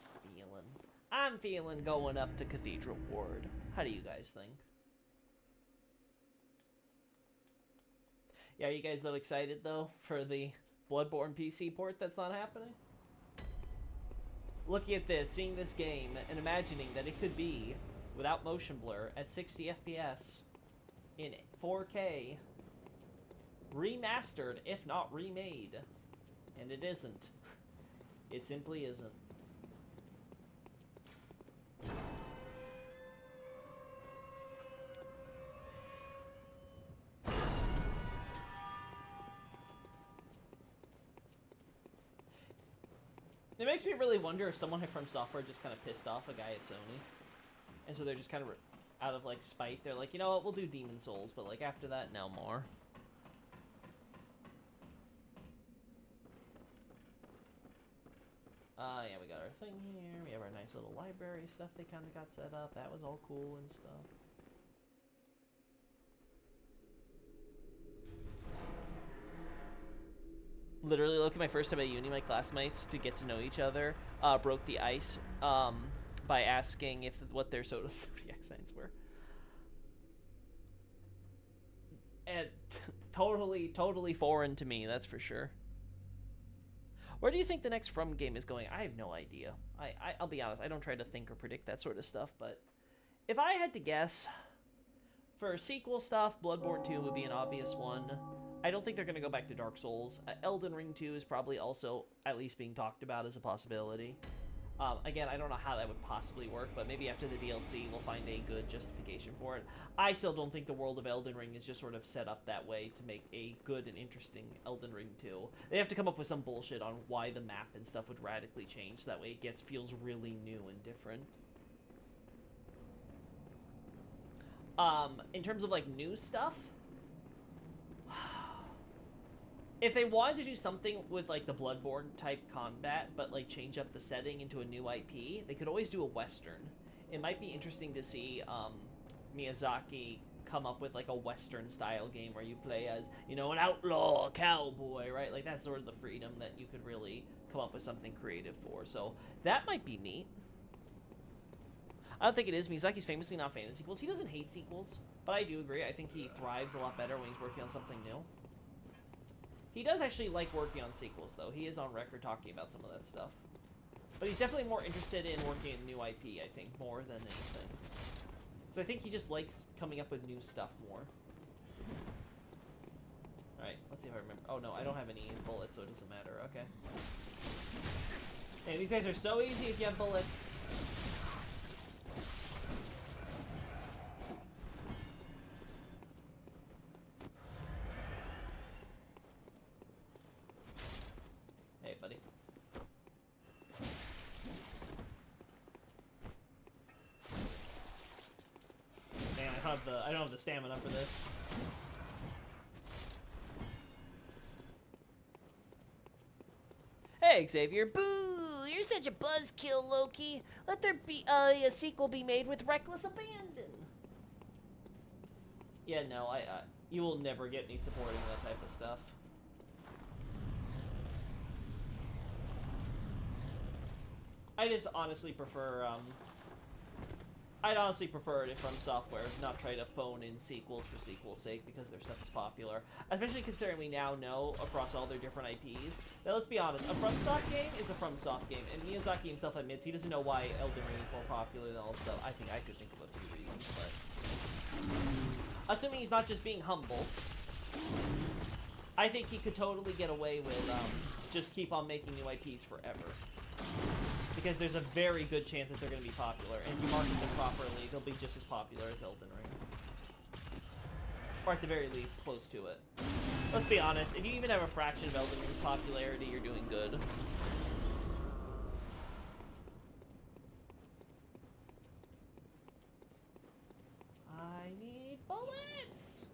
S1: feeling going up to Cathedral Ward. How do you guys think? Yeah, are you guys a little excited, though, for the Bloodborne PC port that's not happening? Looking at this, seeing this game, and imagining that it could be, without motion blur, at 60 FPS, in 4K, remastered, if not remade. And it isn't. It simply isn't. It makes me really wonder if someone from Software just kind of pissed off a guy at Sony. And so they're just kind of, out of, like, spite, they're like, you know what, we'll do Demon Souls, but, like, after that, no more. Yeah, we got our thing here. We have our nice little library stuff they kind of got set up. That was all cool and stuff. Literally, look at my first time at uni, my classmates, to get to know each other, broke the ice by asking what their zodiac signs were. And totally foreign to me, that's for sure. Where do you think the next From game is going? I have no idea. I'll be honest, I don't try to think or predict that sort of stuff, but if I had to guess, for sequel stuff, Bloodborne 2 would be an obvious one. I don't think they're going to go back to Dark Souls. Elden Ring 2 is probably also at least being talked about as a possibility. Again, I don't know how that would possibly work, but maybe after the DLC we'll find a good justification for it. I still don't think the world of Elden Ring is just sort of set up that way to make a good and interesting Elden Ring 2. They have to come up with some bullshit on why the map and stuff would radically change, so that way it feels really new and different. In terms of, like, new stuff, if they wanted to do something with, like, the Bloodborne type combat, but, like, change up the setting into a new IP, they could always do a Western. It might be interesting to see, Miyazaki come up with, like, a Western-style game where you play as, you know, an outlaw cowboy, right? Like, that's sort of the freedom that you could really come up with something creative for. So, that might be neat. I don't think it is. Miyazaki's famously not a fan of sequels. He doesn't hate sequels, but I do agree. I think he thrives a lot better when he's working on something new. He does actually like working on sequels, though. He is on record talking about some of that stuff. But he's definitely more interested in working in new IP, I think, more than anything. Because I think he just likes coming up with new stuff more. Alright, let's see if I remember. Oh, no, I don't have any bullets, so it doesn't matter. Okay. Hey, these guys are so easy if you have bullets. Hey, buddy. Man, I don't have the stamina for this. Hey, Xavier. Boo! You're such a buzzkill, Loki. Let there be a sequel be made with reckless abandon. Yeah, no, you will never get me supporting that type of stuff. I just honestly prefer, I'd honestly prefer it if From Software not try to phone in sequels for sequel's sake because their stuff is popular. Especially considering we now know, across all their different IPs, that, let's be honest, a FromSoft game is a FromSoft game, and Miyazaki himself admits he doesn't know why Elden Ring is more popular than all stuff. I think I could think of a few reasons, but... assuming he's not just being humble, I think he could totally get away with, just keep on making new IPs forever. Because there's a very good chance that they're going to be popular, and if you market them properly, they'll be just as popular as Elden Ring. Or at the very least, close to it. Let's be honest, if you even have a fraction of Elden Ring's popularity, you're doing good. I need bullets!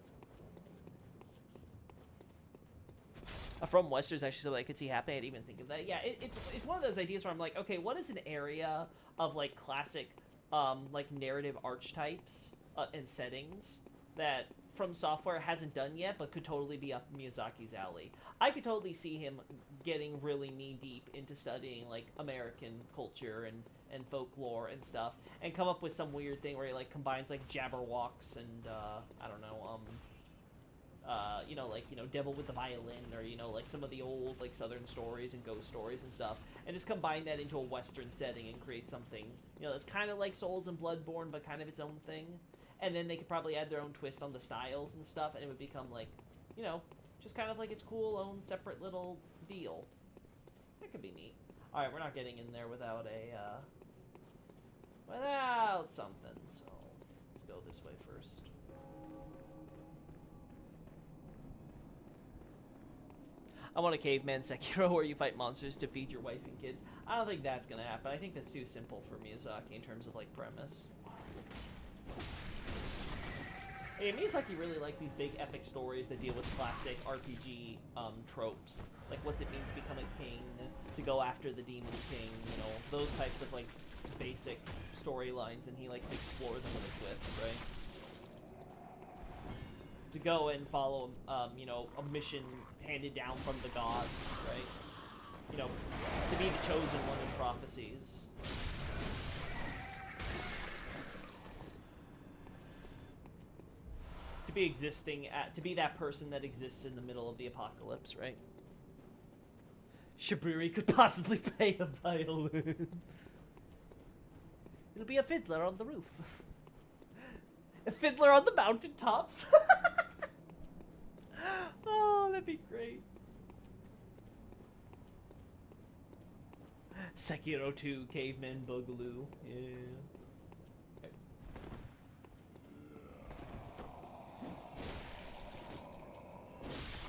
S1: From Wester's actually something I could see happening. I didn't even think of that. Yeah, it's one of those ideas where I'm like, okay, what is an area of, like, classic, like, narrative archetypes and settings that From Software hasn't done yet, but could totally be up Miyazaki's alley? I could totally see him getting really knee-deep into studying, like, American culture and folklore and stuff, and come up with some weird thing where he, like, combines, like, Jabberwocks and, I don't know, you know, like, you know, Devil with the Violin, or, you know, like, some of the old, like, Southern stories and ghost stories and stuff, and just combine that into a Western setting and create something, you know, that's kind of like Souls and Bloodborne, but kind of its own thing. And then they could probably add their own twist on the styles and stuff, and it would become, like, you know, just kind of like its cool own separate little deal. That could be neat. Alright, we're not getting in there without a, without something, so let's go this way first. I want a caveman Sekiro where you fight monsters to feed your wife and kids. I don't think that's gonna happen. I think that's too simple for Miyazaki in terms of, like, premise. Yeah, Miyazaki really likes these big epic stories that deal with classic RPG tropes. Like, what's it mean to become a king? to go after the Demon King, you know, those types of, like, basic storylines, and he likes to explore them with a twist, right? To go and follow, you know, a mission handed down from the gods, right? You know, to be the chosen one in prophecies. To be that person that exists in the middle of the apocalypse, right? Shabriri could possibly play a violin. It'll be a fiddler on the roof. A fiddler on the mountaintops. Oh, that'd be great. Sekiro 2, Caveman Boogaloo. Yeah. Okay.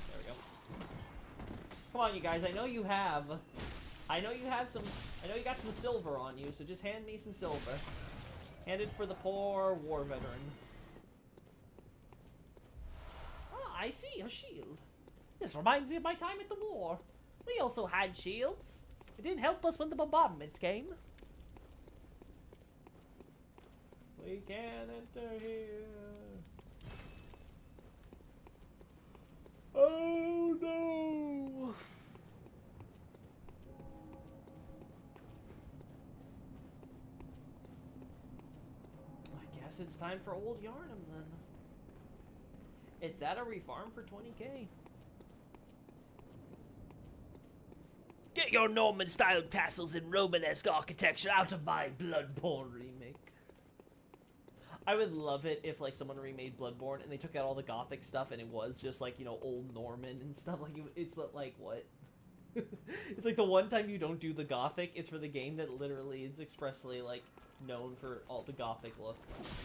S1: There we go. Come on, you guys. I know you got some silver on you, so just hand me some silver. Hand it for the poor war veteran. Ah, I see, a shield. This reminds me of my time at the war. We also had shields. It didn't help us when the bombardments came. We can't enter here. Oh no! I guess it's time for Old Yarnum then. It's that a refarm for 20k? Get your Norman-styled castles and Romanesque architecture out of my Bloodborne remake. I would love it if, like, someone remade Bloodborne and they took out all the Gothic stuff and it was just, like, you know, old Norman and stuff. Like, it's like, what? It's like the one time you don't do the Gothic, it's for the game that literally is expressly, like, known for all the Gothic look.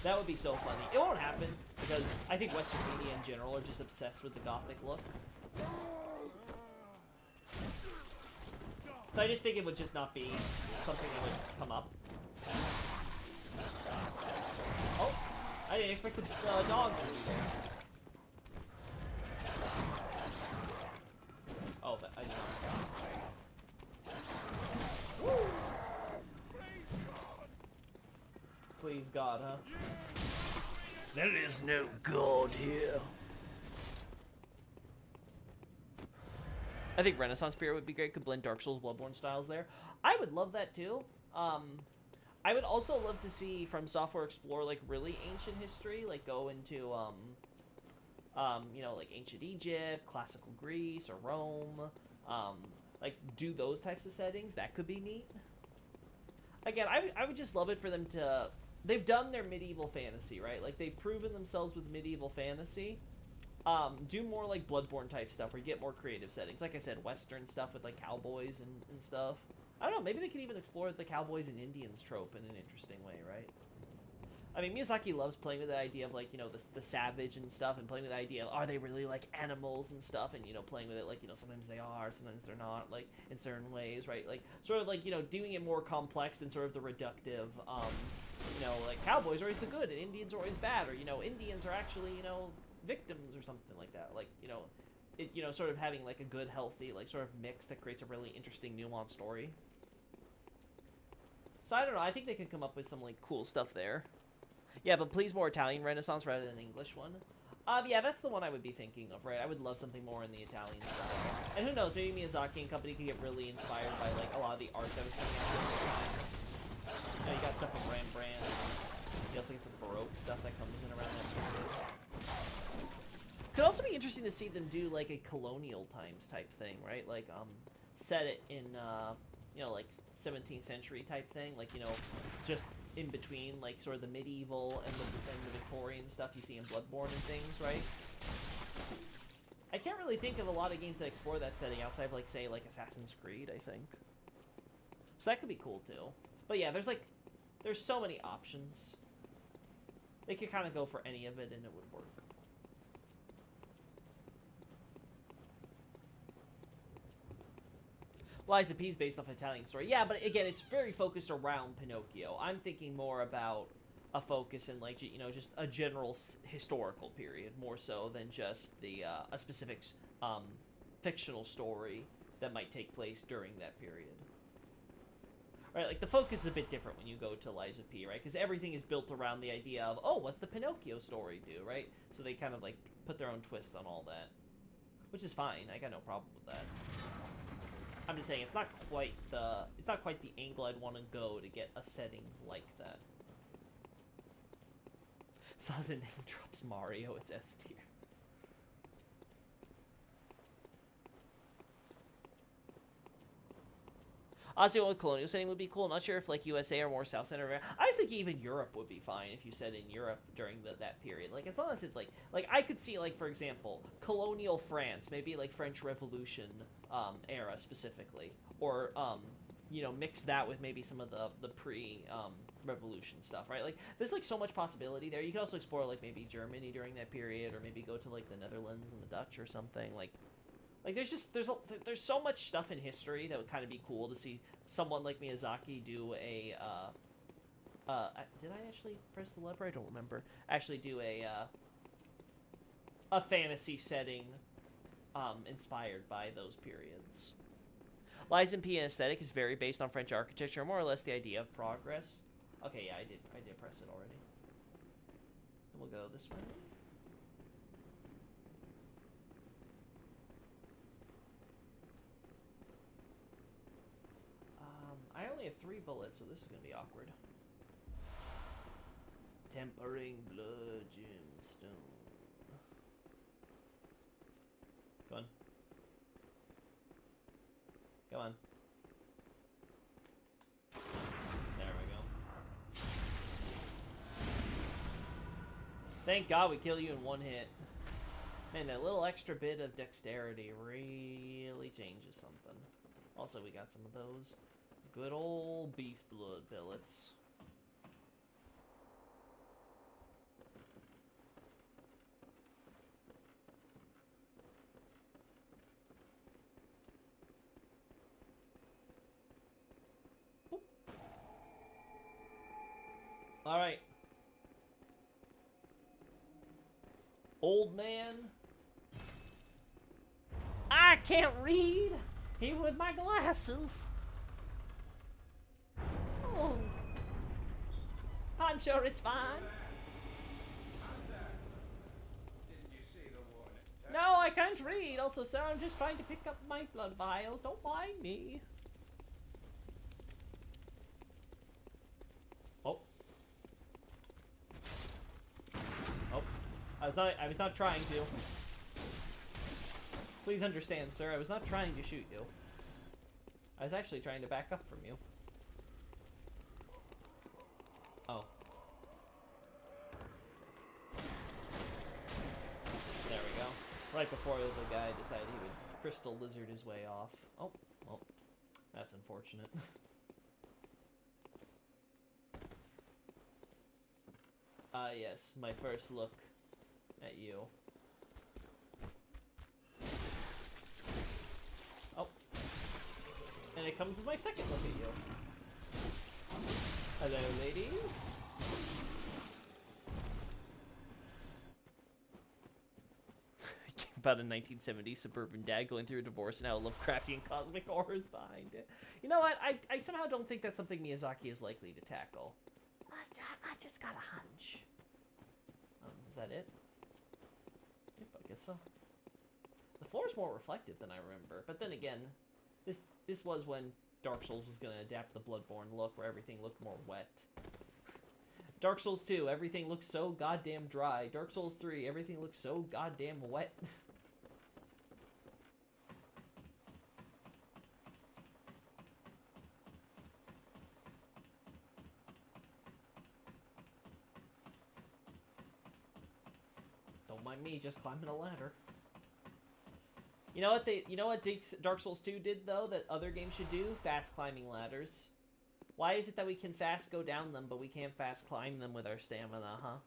S1: That would be so funny. It won't happen, because I think Western media in general are just obsessed with the Gothic look. So I just think it would just not be something that would come up. Oh, I didn't expect the dog to be there. Oh, but I did not. Woo! Please God, huh? There is no God here. I think Renaissance Spirit would be great. Could blend Dark Souls, Bloodborne styles there. I would love that too. I would also love to see From Software explore like really ancient history, like go into you know, like ancient Egypt, classical Greece, or Rome. Like do those types of settings. That could be neat. Again, I would just love it for them to. They've done their medieval fantasy, right? Like they've proven themselves with medieval fantasy. Do more like Bloodborne type stuff, where you get more creative settings. Like I said, Western stuff with like cowboys and stuff. I don't know, maybe they could even explore the cowboys and Indians trope in an interesting way, right? I mean, Miyazaki loves playing with the idea of like, you know, the savage and stuff, and playing with the idea of, are they really like animals and stuff, and, you know, playing with it like, you know, sometimes they are, sometimes they're not, like, in certain ways, right? Like, sort of like, you know, doing it more complex than sort of the reductive, you know, like, cowboys are always the good, and Indians are always bad, or, you know, Indians are actually, you know, victims or something like that. Like, you know, it, you know, sort of having like a good, healthy, like, sort of mix that creates a really interesting, nuanced story. So I don't know, I think they could come up with some, like, cool stuff there. Yeah, but please more Italian Renaissance rather than English one. Yeah, that's the one I would be thinking of, right? I would love something more in the Italian style. And who knows, maybe Miyazaki and company could get really inspired by, like, a lot of the art that was coming out at the time. You know, you got stuff from Rembrandt, and you also get the Baroque stuff that comes in around that period. Could also be interesting to see them do, like, a colonial times type thing, right? Like, set it in, you know, like, 17th century type thing, like, you know, just in between, like, sort of the medieval and the Victorian stuff you see in Bloodborne and things, right? I can't really think of a lot of games that explore that setting outside of, like, say, like, Assassin's Creed, I think. So that could be cool, too. But yeah, there's so many options. They could kind of go for any of it and it would work. Lies of P is based off an Italian story. Yeah, but again, it's very focused around Pinocchio. I'm thinking more about a focus in, like, you know, just a general historical period, more so than just the a specific fictional story that might take place during that period. Right, like, the focus is a bit different when you go to Lies of P, right? Because everything is built around the idea of, oh, what's the Pinocchio story do, right? So they kind of, like, put their own twist on all that. Which is fine, I got no problem with that. I'm just saying, it's not quite the angle I'd want to go to get a setting like that. It's not as it name drops Mario, it's S tier. Honestly, what colonial setting would be cool. Not sure if like USA or more South Center. I was thinking even Europe would be fine if you said in Europe during that period. Like as long as it like I could see like for example colonial France, maybe like French Revolution era specifically, or you know mix that with maybe some of the pre revolution stuff, right? Like there's like so much possibility there. You could also explore like maybe Germany during that period, or maybe go to like the Netherlands and the Dutch or something like. Like, there's so much stuff in history that would kind of be cool to see someone like Miyazaki do a, did I actually press the lever? I don't remember. Actually do a fantasy setting, inspired by those periods. Lies in P aesthetic is very based on French architecture, more or less the idea of progress. Okay, yeah, I did press it already. And we'll go this way. I only have 3 bullets, so this is gonna be awkward. Tempering blood gemstone. Go on. Go on. There we go. Thank God we kill you in 1 hit. Man, that little extra bit of dexterity really changes something. Also, we got some of those. Good old beast blood pellets. All right. Old man. I can't read, even with my glasses. Oh. I'm sure it's fine. No, I can't read. Also, sir, I'm just trying to pick up my blood vials. Don't mind me. Oh. Oh. I was not trying to. Please understand, sir. I was not trying to shoot you. I was actually trying to back up from you. Oh. There we go. Right before the guy decided he would crystal lizard his way off. Oh, well, that's unfortunate. Yes, my first look at you. Oh. And it comes with my second look at you. Hello, ladies. About a 1970s suburban dad going through a divorce and how Lovecraftian cosmic horrors behind it. You know what? I somehow don't think that's something Miyazaki is likely to tackle. I just got a hunch. Is that it? Yep, I guess so. The floor is more reflective than I remember, but then again, this was when Dark Souls was going to adapt the Bloodborne look, where everything looked more wet. Dark Souls 2, everything looks so goddamn dry. Dark Souls 3, everything looks so goddamn wet. Don't mind me just climbing a ladder. You know what Dark Souls 2 did though that other games should do? Fast climbing ladders. Why is it that we can fast go down them but we can't fast climb them with our stamina, huh?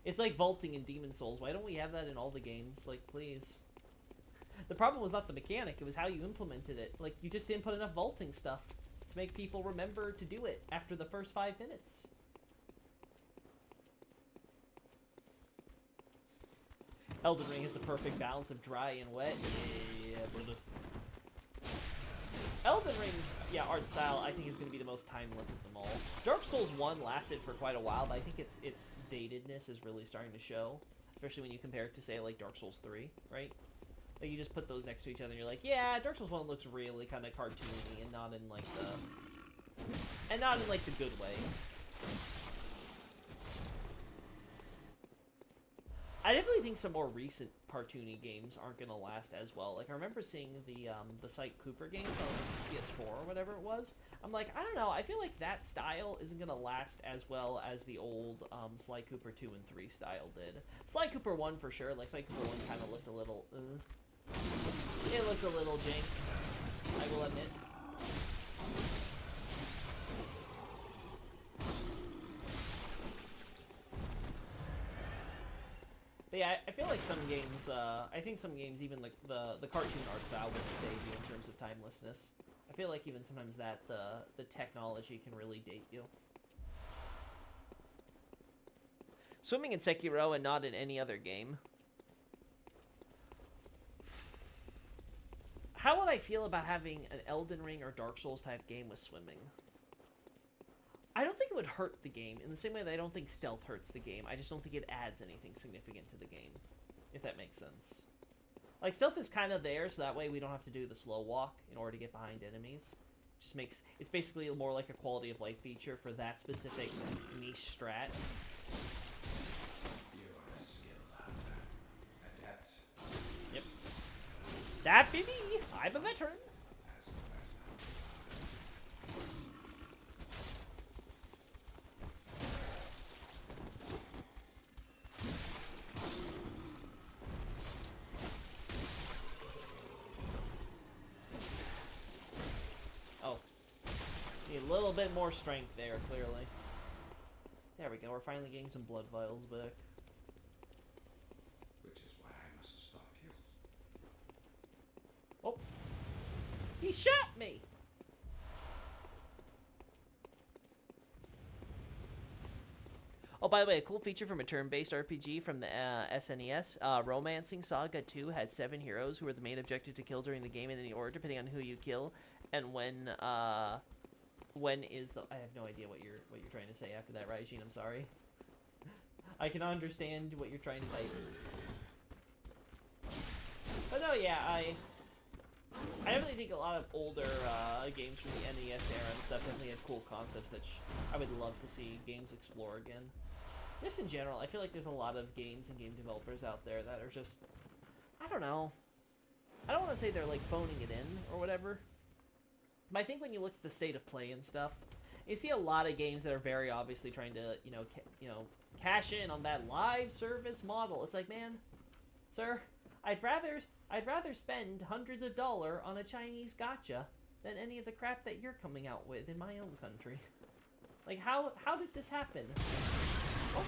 S1: It's like vaulting in Demon Souls. Why don't we have that in all the games? Like, please. The problem was not the mechanic, it was how you implemented it. Like, you just didn't put enough vaulting stuff to make people remember to do it after the first 5 minutes. Elden Ring has the perfect balance of dry and wet. Yeah, brother. Elden Ring's, yeah, art style, I think is going to be the most timeless of them all. Dark Souls 1 lasted for quite a while, but I think its datedness is really starting to show. Especially when you compare it to, say, like, Dark Souls 3, right? Like, you just put those next to each other and you're like, yeah, Dark Souls 1 looks really kind of cartoony and not in, like, the... And not in, like, the good way. I definitely think some more recent cartoony games aren't gonna last as well. Like, I remember seeing the Sight Cooper games on PS4 or whatever it was. I'm like, I don't know, I feel like that style isn't gonna last as well as the old Sly Cooper 2 and 3 style did. Sly Cooper 1 for sure, like, Sly Cooper 1 kind of looked a little, it looked a little jank, I will admit. But yeah, I feel like some games, I think some games, even the cartoon art style would save you in terms of timelessness. I feel like even sometimes that, the technology can really date you. Swimming in Sekiro and not in any other game. How would I feel about having an Elden Ring or Dark Souls type game with swimming? I don't think it would hurt the game, in the same way that I don't think stealth hurts the game. I just don't think it adds anything significant to the game, if that makes sense. Like, stealth is kind of there, so that way we don't have to do the slow walk in order to get behind enemies. Just makes... It's basically more like a quality of life feature for that specific niche strat.
S2: You are a skilled hunter. Adept.
S1: Yep. That be me! I'm a veteran! A little bit more strength there, clearly. There we go, we're finally getting some blood vials back.
S2: Which is why I must stop you.
S1: Oh! He shot me! Oh, by the way, a cool feature from a turn-based RPG from the SNES, Romancing Saga 2 had 7 heroes who were the main objective to kill during the game in any order, depending on who you kill, and when is the... I have no idea what you're trying to say after that, right, Gene? I'm sorry. I can understand what you're trying to say. But no, yeah, I definitely think a lot of older games from the NES era and stuff definitely have cool concepts that I would love to see games explore again. Just in general, I feel like there's a lot of games and game developers out there that are just... I don't know. I don't want to say they're, like, phoning it in or whatever. But I think when you look at the state of play and stuff, you see a lot of games that are very obviously trying to, you know, cash in on that live service model. It's like, man, sir, I'd rather spend hundreds of dollars on a Chinese gacha than any of the crap that you're coming out with in my own country. Like, how did this happen? Oh.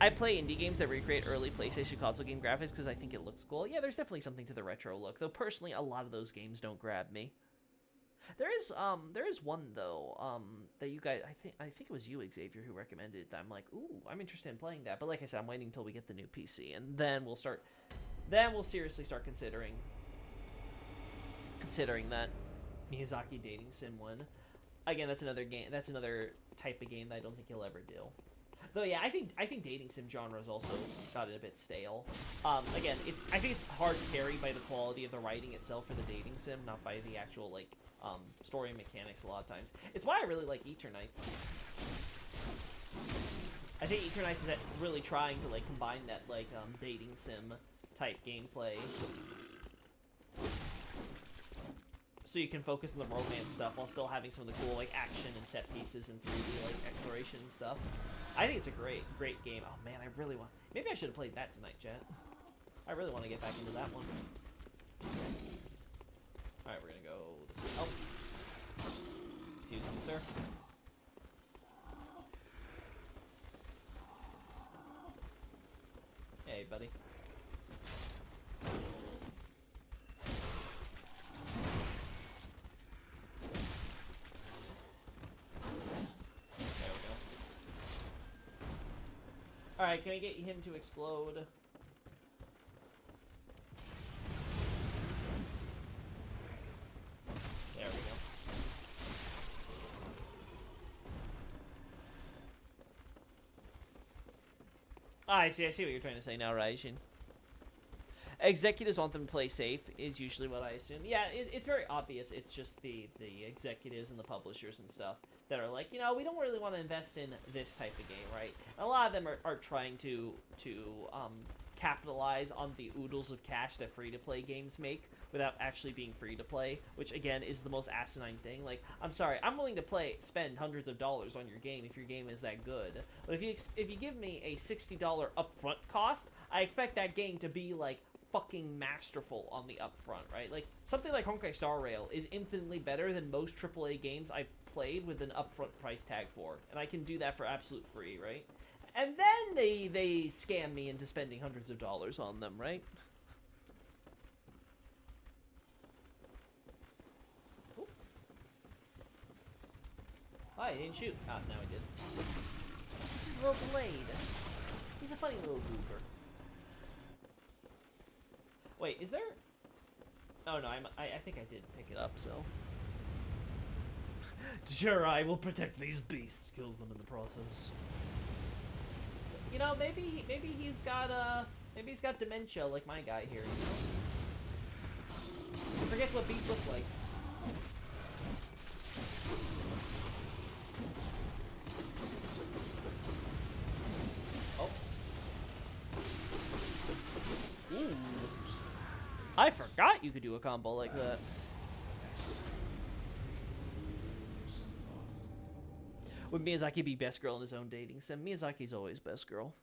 S1: I play indie games that recreate early PlayStation console game graphics because I think it looks cool. Yeah, there's definitely something to the retro look, though personally, a lot of those games don't grab me. There is one though, that you guys, I think it was you, Xavier, who recommended it, that I'm like, ooh, I'm interested in playing that. But like I said, I'm waiting until we get the new PC, and then we'll seriously start considering that Miyazaki dating sim one. Again, that's another type of game that I don't think he'll ever do. Though yeah, I think dating sim genre has also gotten a bit stale. Again, I think it's hard carried by the quality of the writing itself for the dating sim, not by the actual like story and mechanics a lot of times. It's why I really like Eternights. I think Eternights is really trying to like combine that like dating sim type gameplay. So you can focus on the romance stuff while still having some of the cool like action and set pieces and 3D like exploration and stuff. I think it's a great game. Oh man, I really want... Maybe I should have played that tonight, chat. I really want to get back into that one. Alright, we're gonna go this way. Oh. Excuse me, sir. Hey, buddy. Alright, can we get him to explode? There we go. I see what you're trying to say now, Raijin. Executives want them to play safe is usually what I assume. Yeah, it's very obvious. It's just the executives and the publishers and stuff that are like, you know, we don't really want to invest in this type of game, right? And a lot of them are trying to capitalize on the oodles of cash that free-to-play games make without actually being free-to-play, which, again, is the most asinine thing. Like, I'm sorry, I'm willing to spend hundreds of dollars on your game if your game is that good. But if you give me a $60 upfront cost, I expect that game to be, like, fucking masterful on the upfront, right? Like, something like Honkai Star Rail is infinitely better than most AAA games I've played with an upfront price tag for, and I can do that for absolute free, right? And then they scam me into spending hundreds of dollars on them, right? Ooh. Oh, he didn't shoot. Ah, now he did. He's just a little delayed. He's a funny little goober. Wait, is there... Oh, no, I think I did pick it up, so... Sure, I will protect these beasts. Kills them in the process. You know, maybe he's got, maybe he's got dementia like my guy here, you know? He forgets what beasts look like. Oh. Ooh. I forgot you could do a combo like that. Would Miyazaki be best girl in his own dating sim? Miyazaki's always best girl.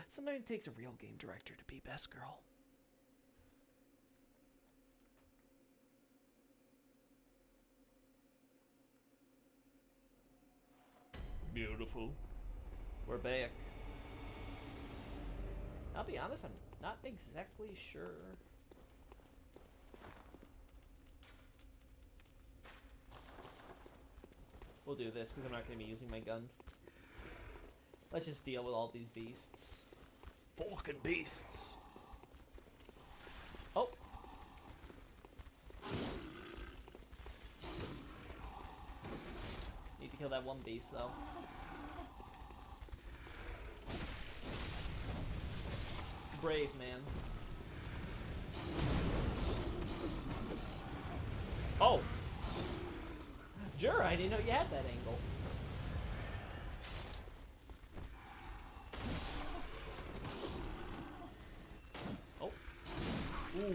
S1: Sometimes it takes a real game director to be best girl. Beautiful. We're back. I'll be honest, I'm not exactly sure. We'll do this because I'm not going to be using my gun. Let's just deal with all these beasts. Fucking beasts. Oh. Need to kill that one beast though. Brave man. Oh. Sure, I didn't know you had that angle. Oh. Ooh.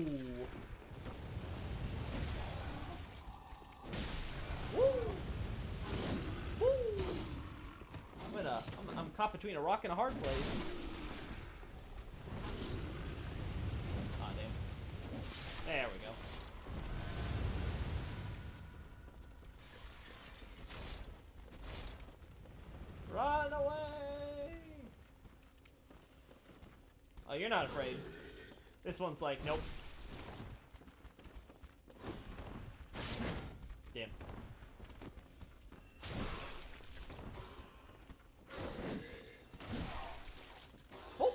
S1: Woo. Woo. I'm caught between a rock and a hard place. Aw, damn. There we go. Run away! Oh, you're not afraid. This one's like, nope. Damn. Oh!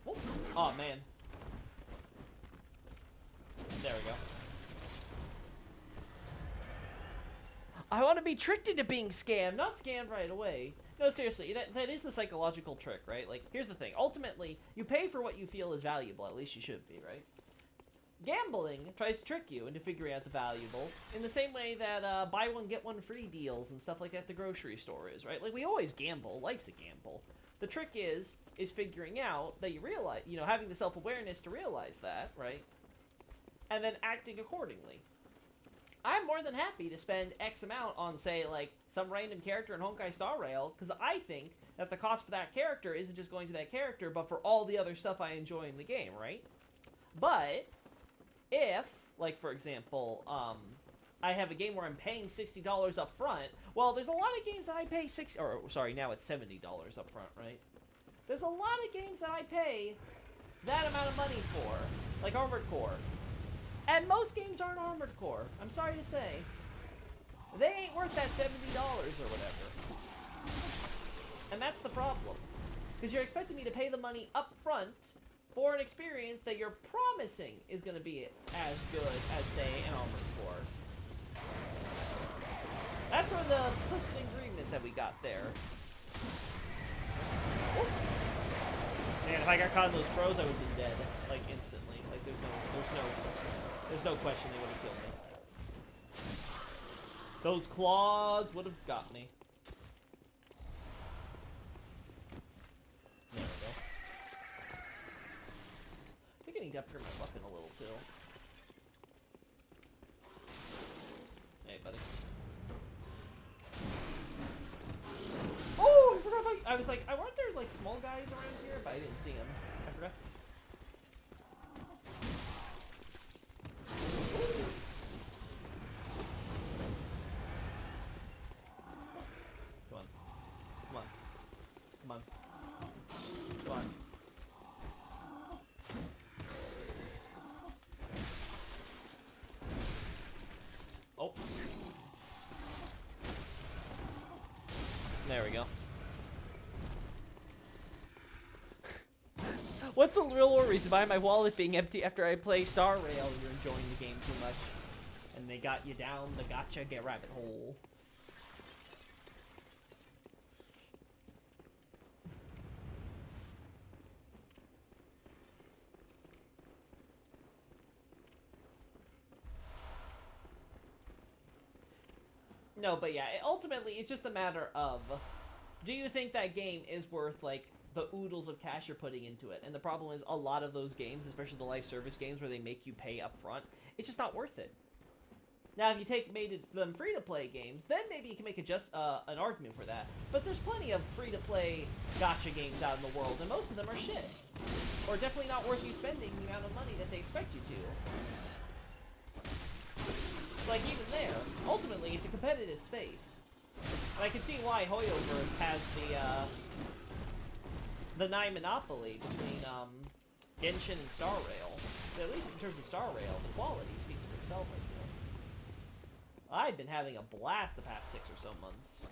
S1: Oh, oh man. There we go. I want to be tricked into being scammed, not scammed right away. No, seriously, that is the psychological trick, right? Like, here's the thing. Ultimately, you pay for what you feel is valuable. At least you should be, right? Gambling tries to trick you into figuring out the valuable in the same way that buy one, get one free deals and stuff like that at the grocery store is, right? Like, we always gamble. Life's a gamble. The trick is figuring out that you realize, you know, having the self-awareness to realize that, right? And then acting accordingly. I'm more than happy to spend X amount on, say, like, some random character in Honkai Star Rail, because I think that the cost for that character isn't just going to that character, but for all the other stuff I enjoy in the game, right? But, if, like, for example, I have a game where I'm paying $60 up front, well, there's a lot of games that I pay now it's $70 up front, right? There's a lot of games that I pay that amount of money for, like Armored Core. And most games aren't Armored Core. I'm sorry to say. They ain't worth that $70 or whatever. And that's the problem. Because you're expecting me to pay the money up front for an experience that you're promising is going to be as good as, say, an Armored Core. That's sort of the implicit agreement that we got there. Whoop. Man, if I got caught in those crows, I would have been dead, like, instantly. Like, there's no question they would have killed me. Those claws would have got me. There we go. I think I need to upgrade my weapon a little, too. Hey, buddy. Oh, I forgot about... I was like, weren't there, like, small guys around here? But I didn't see them. I forgot. Come on. Come on. Come on. Come on. Oh. There we go. What's the real reason behind my wallet being empty after I play Star Rail? You're enjoying the game too much. And they got you down the gotcha get rabbit hole. No, but yeah, ultimately, it's just a matter of, do you think that game is worth, like, the oodles of cash you're putting into it? And the problem is, a lot of those games, especially the live service games where they make you pay up front, it's just not worth it. Now, if you made them free-to-play games, then maybe you can make an argument for that. But there's plenty of free-to-play gacha games out in the world, and most of them are shit. Or definitely not worth you spending the amount of money that they expect you to. Like, even there, ultimately, it's a competitive space. And I can see why Hoyoverse has the nigh monopoly between, Genshin and Star Rail. But at least in terms of Star Rail, the quality speaks for itself, I feel. I've been having a blast the past 6 or so months.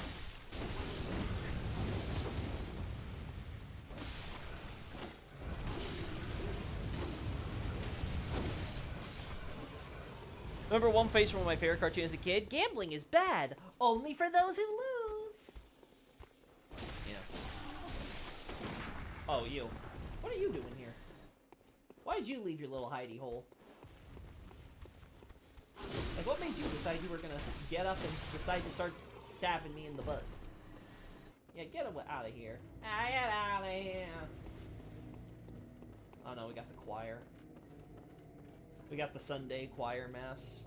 S1: Remember One Face from one of my favorite cartoons as a kid? Gambling is bad, only for those who lose. Yeah. Oh, you. What are you doing here? Why did you leave your little hidey hole? Like, what made you decide you were gonna get up and decide to start stabbing me in the butt? Yeah, get out of here. Get out of here. Oh no, we got the choir. We got the Sunday choir mass.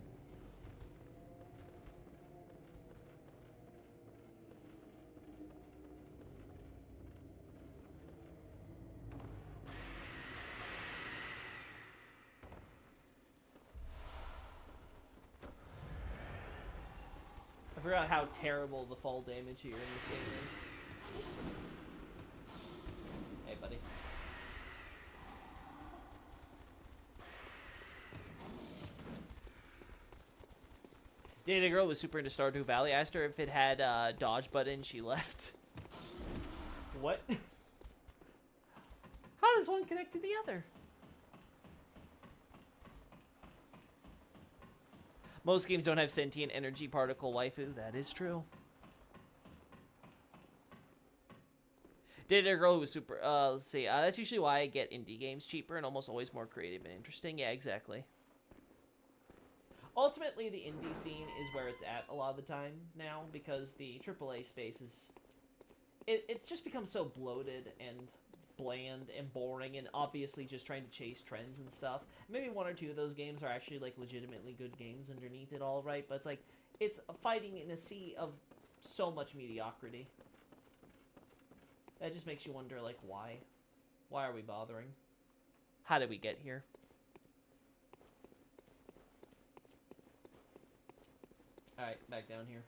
S1: I forgot how terrible the fall damage here in this game is. Hey, buddy. Dated a girl was super into Stardew Valley. I asked her if it had a dodge button. She left. What? How does one connect to the other? Most games don't have sentient energy particle waifu. That is true. Dated a girl who was super... let's see. That's usually why I get indie games cheaper and almost always more creative and interesting. Yeah, exactly. Ultimately, the indie scene is where it's at a lot of the time now, because the AAA space is... It's just become so bloated and bland and boring and obviously just trying to chase trends and stuff. Maybe one or two of those games are actually, like, legitimately good games underneath it all, right? But it's like, it's fighting in a sea of so much mediocrity. That just makes you wonder, like, why? Why are we bothering? How did we get here? Alright, back down here.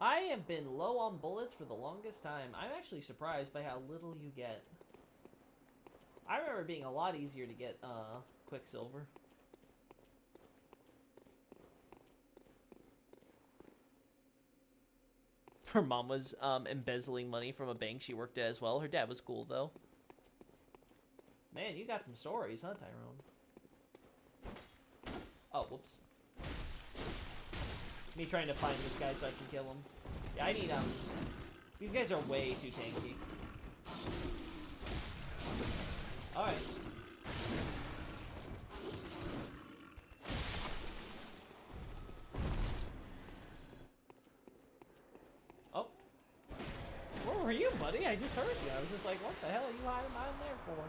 S1: I have been low on bullets for the longest time. I'm actually surprised by how little you get. I remember it being a lot easier to get, Quicksilver. Her mom was embezzling money from a bank she worked at as well. Her dad was cool though. Man, you got some stories, huh, Tyrone? Oh, whoops. Me trying to find this guy so I can kill him. Yeah, I need these guys are way too tanky. Alright. Oh. Where were you, buddy? I just heard you. I was just like, what the hell are you hiding behind there for?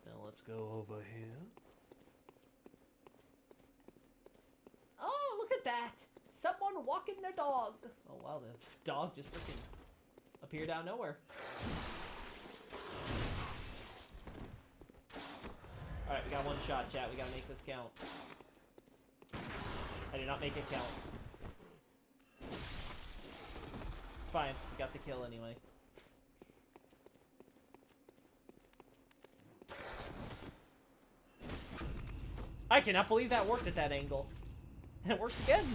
S1: Now let's go over here.
S4: Oh, look at that! Someone walking their dog.
S1: Oh wow, the dog just freaking appeared out of nowhere. Alright, we got one shot, chat. We gotta make this count. I did not make it count. It's fine. We got the kill anyway. I cannot believe that worked at that angle. And it works again.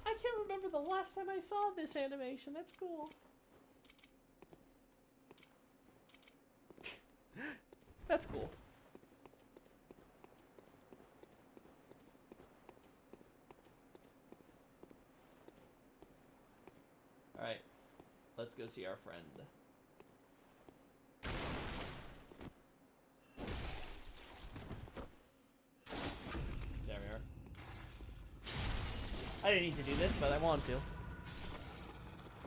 S1: I can't remember the last time I saw this animation. That's cool. That's cool. Alright. Let's go see our friend. There we are. I didn't need to do this, but I wanted to.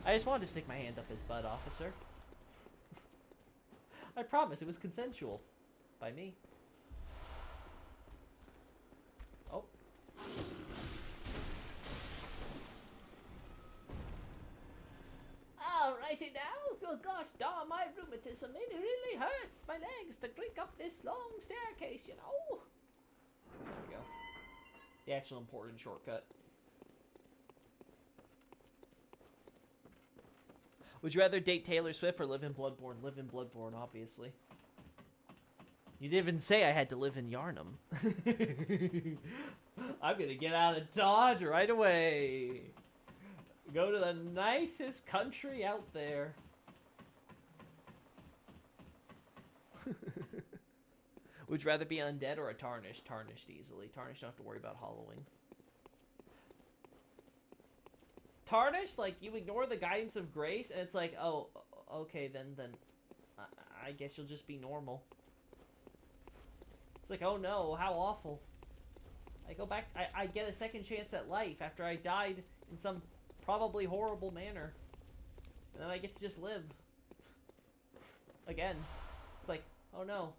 S1: I just wanted to stick my hand up his butt, officer. I promise, it was consensual. By me. Oh.
S4: Alrighty now. Oh gosh darn my rheumatism. It really hurts my legs to drink up this long staircase, you know.
S1: There we go. The actual important shortcut. Would you rather date Taylor Swift or live in Bloodborne? Live in Bloodborne, obviously. You didn't even say I had to live in Yarnum. I'm gonna get out of Dodge right away. Go to the nicest country out there. Would you rather be undead or a tarnished? Tarnished easily. Tarnished, don't have to worry about hollowing. Tarnished, like, you ignore the guidance of grace, and it's like, oh, okay, then I guess you'll just be normal. It's like, oh no, how awful. I go back, I get a second chance at life after I died in some probably horrible manner. And then I get to just live. Again. It's like, oh no,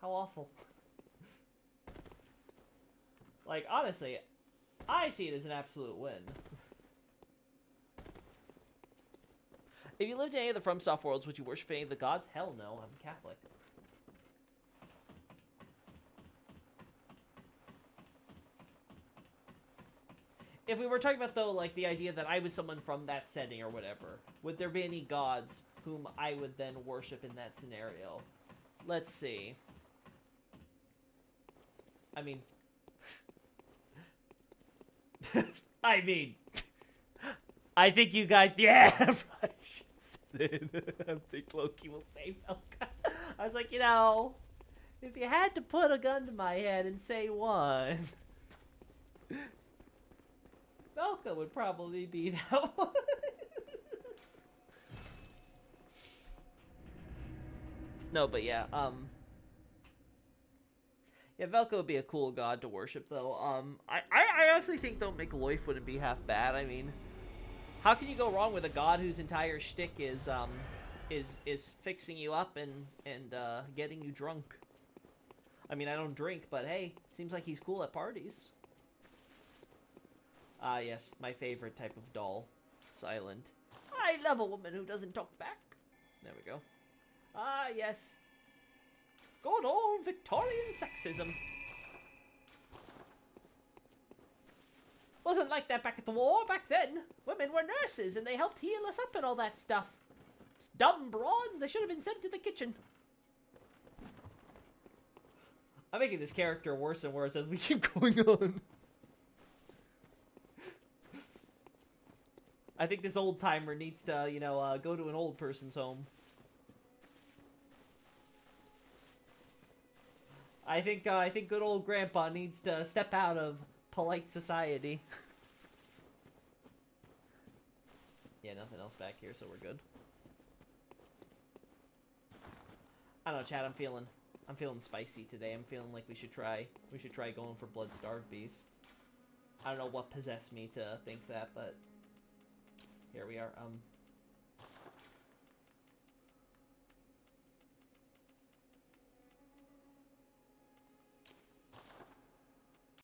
S1: how awful. Like, honestly, I see it as an absolute win. If you lived in any of the FromSoft worlds, would you worship any of the gods? Hell no, I'm Catholic. If we were talking about, though, like, the idea that I was someone from that setting or whatever, would there be any gods whom I would then worship in that scenario? Let's see. I mean... I think you guys... Yeah! I should say it. I think Loki will save Velka. I was like, you know... If you had to put a gun to my head and say one... Velka would probably be that one. No, but yeah, yeah, Velka would be a cool god to worship, though. I honestly think, though, Mikloif wouldn't be half bad. I mean, how can you go wrong with a god whose entire shtick is fixing you up and getting you drunk? I mean, I don't drink, but hey, seems like he's cool at parties. Ah, yes, my favorite type of doll. Silent.
S4: I love a woman who doesn't talk back.
S1: There we go.
S4: Ah, yes. Good old Victorian sexism. Wasn't like that back at the war. Back then, women were nurses and they helped heal us up and all that stuff. Dumb broads, they should have been sent to the kitchen.
S1: I'm making this character worse and worse as we keep going on. I think this old timer needs to, you know, go to an old person's home. I think good old Grandpa needs to step out of polite society. Yeah, nothing else back here, so we're good. I don't know, Chad. I'm feeling spicy today. I'm feeling like we should try going for Blood-Starved Beast. I don't know what possessed me to think that, but here we are.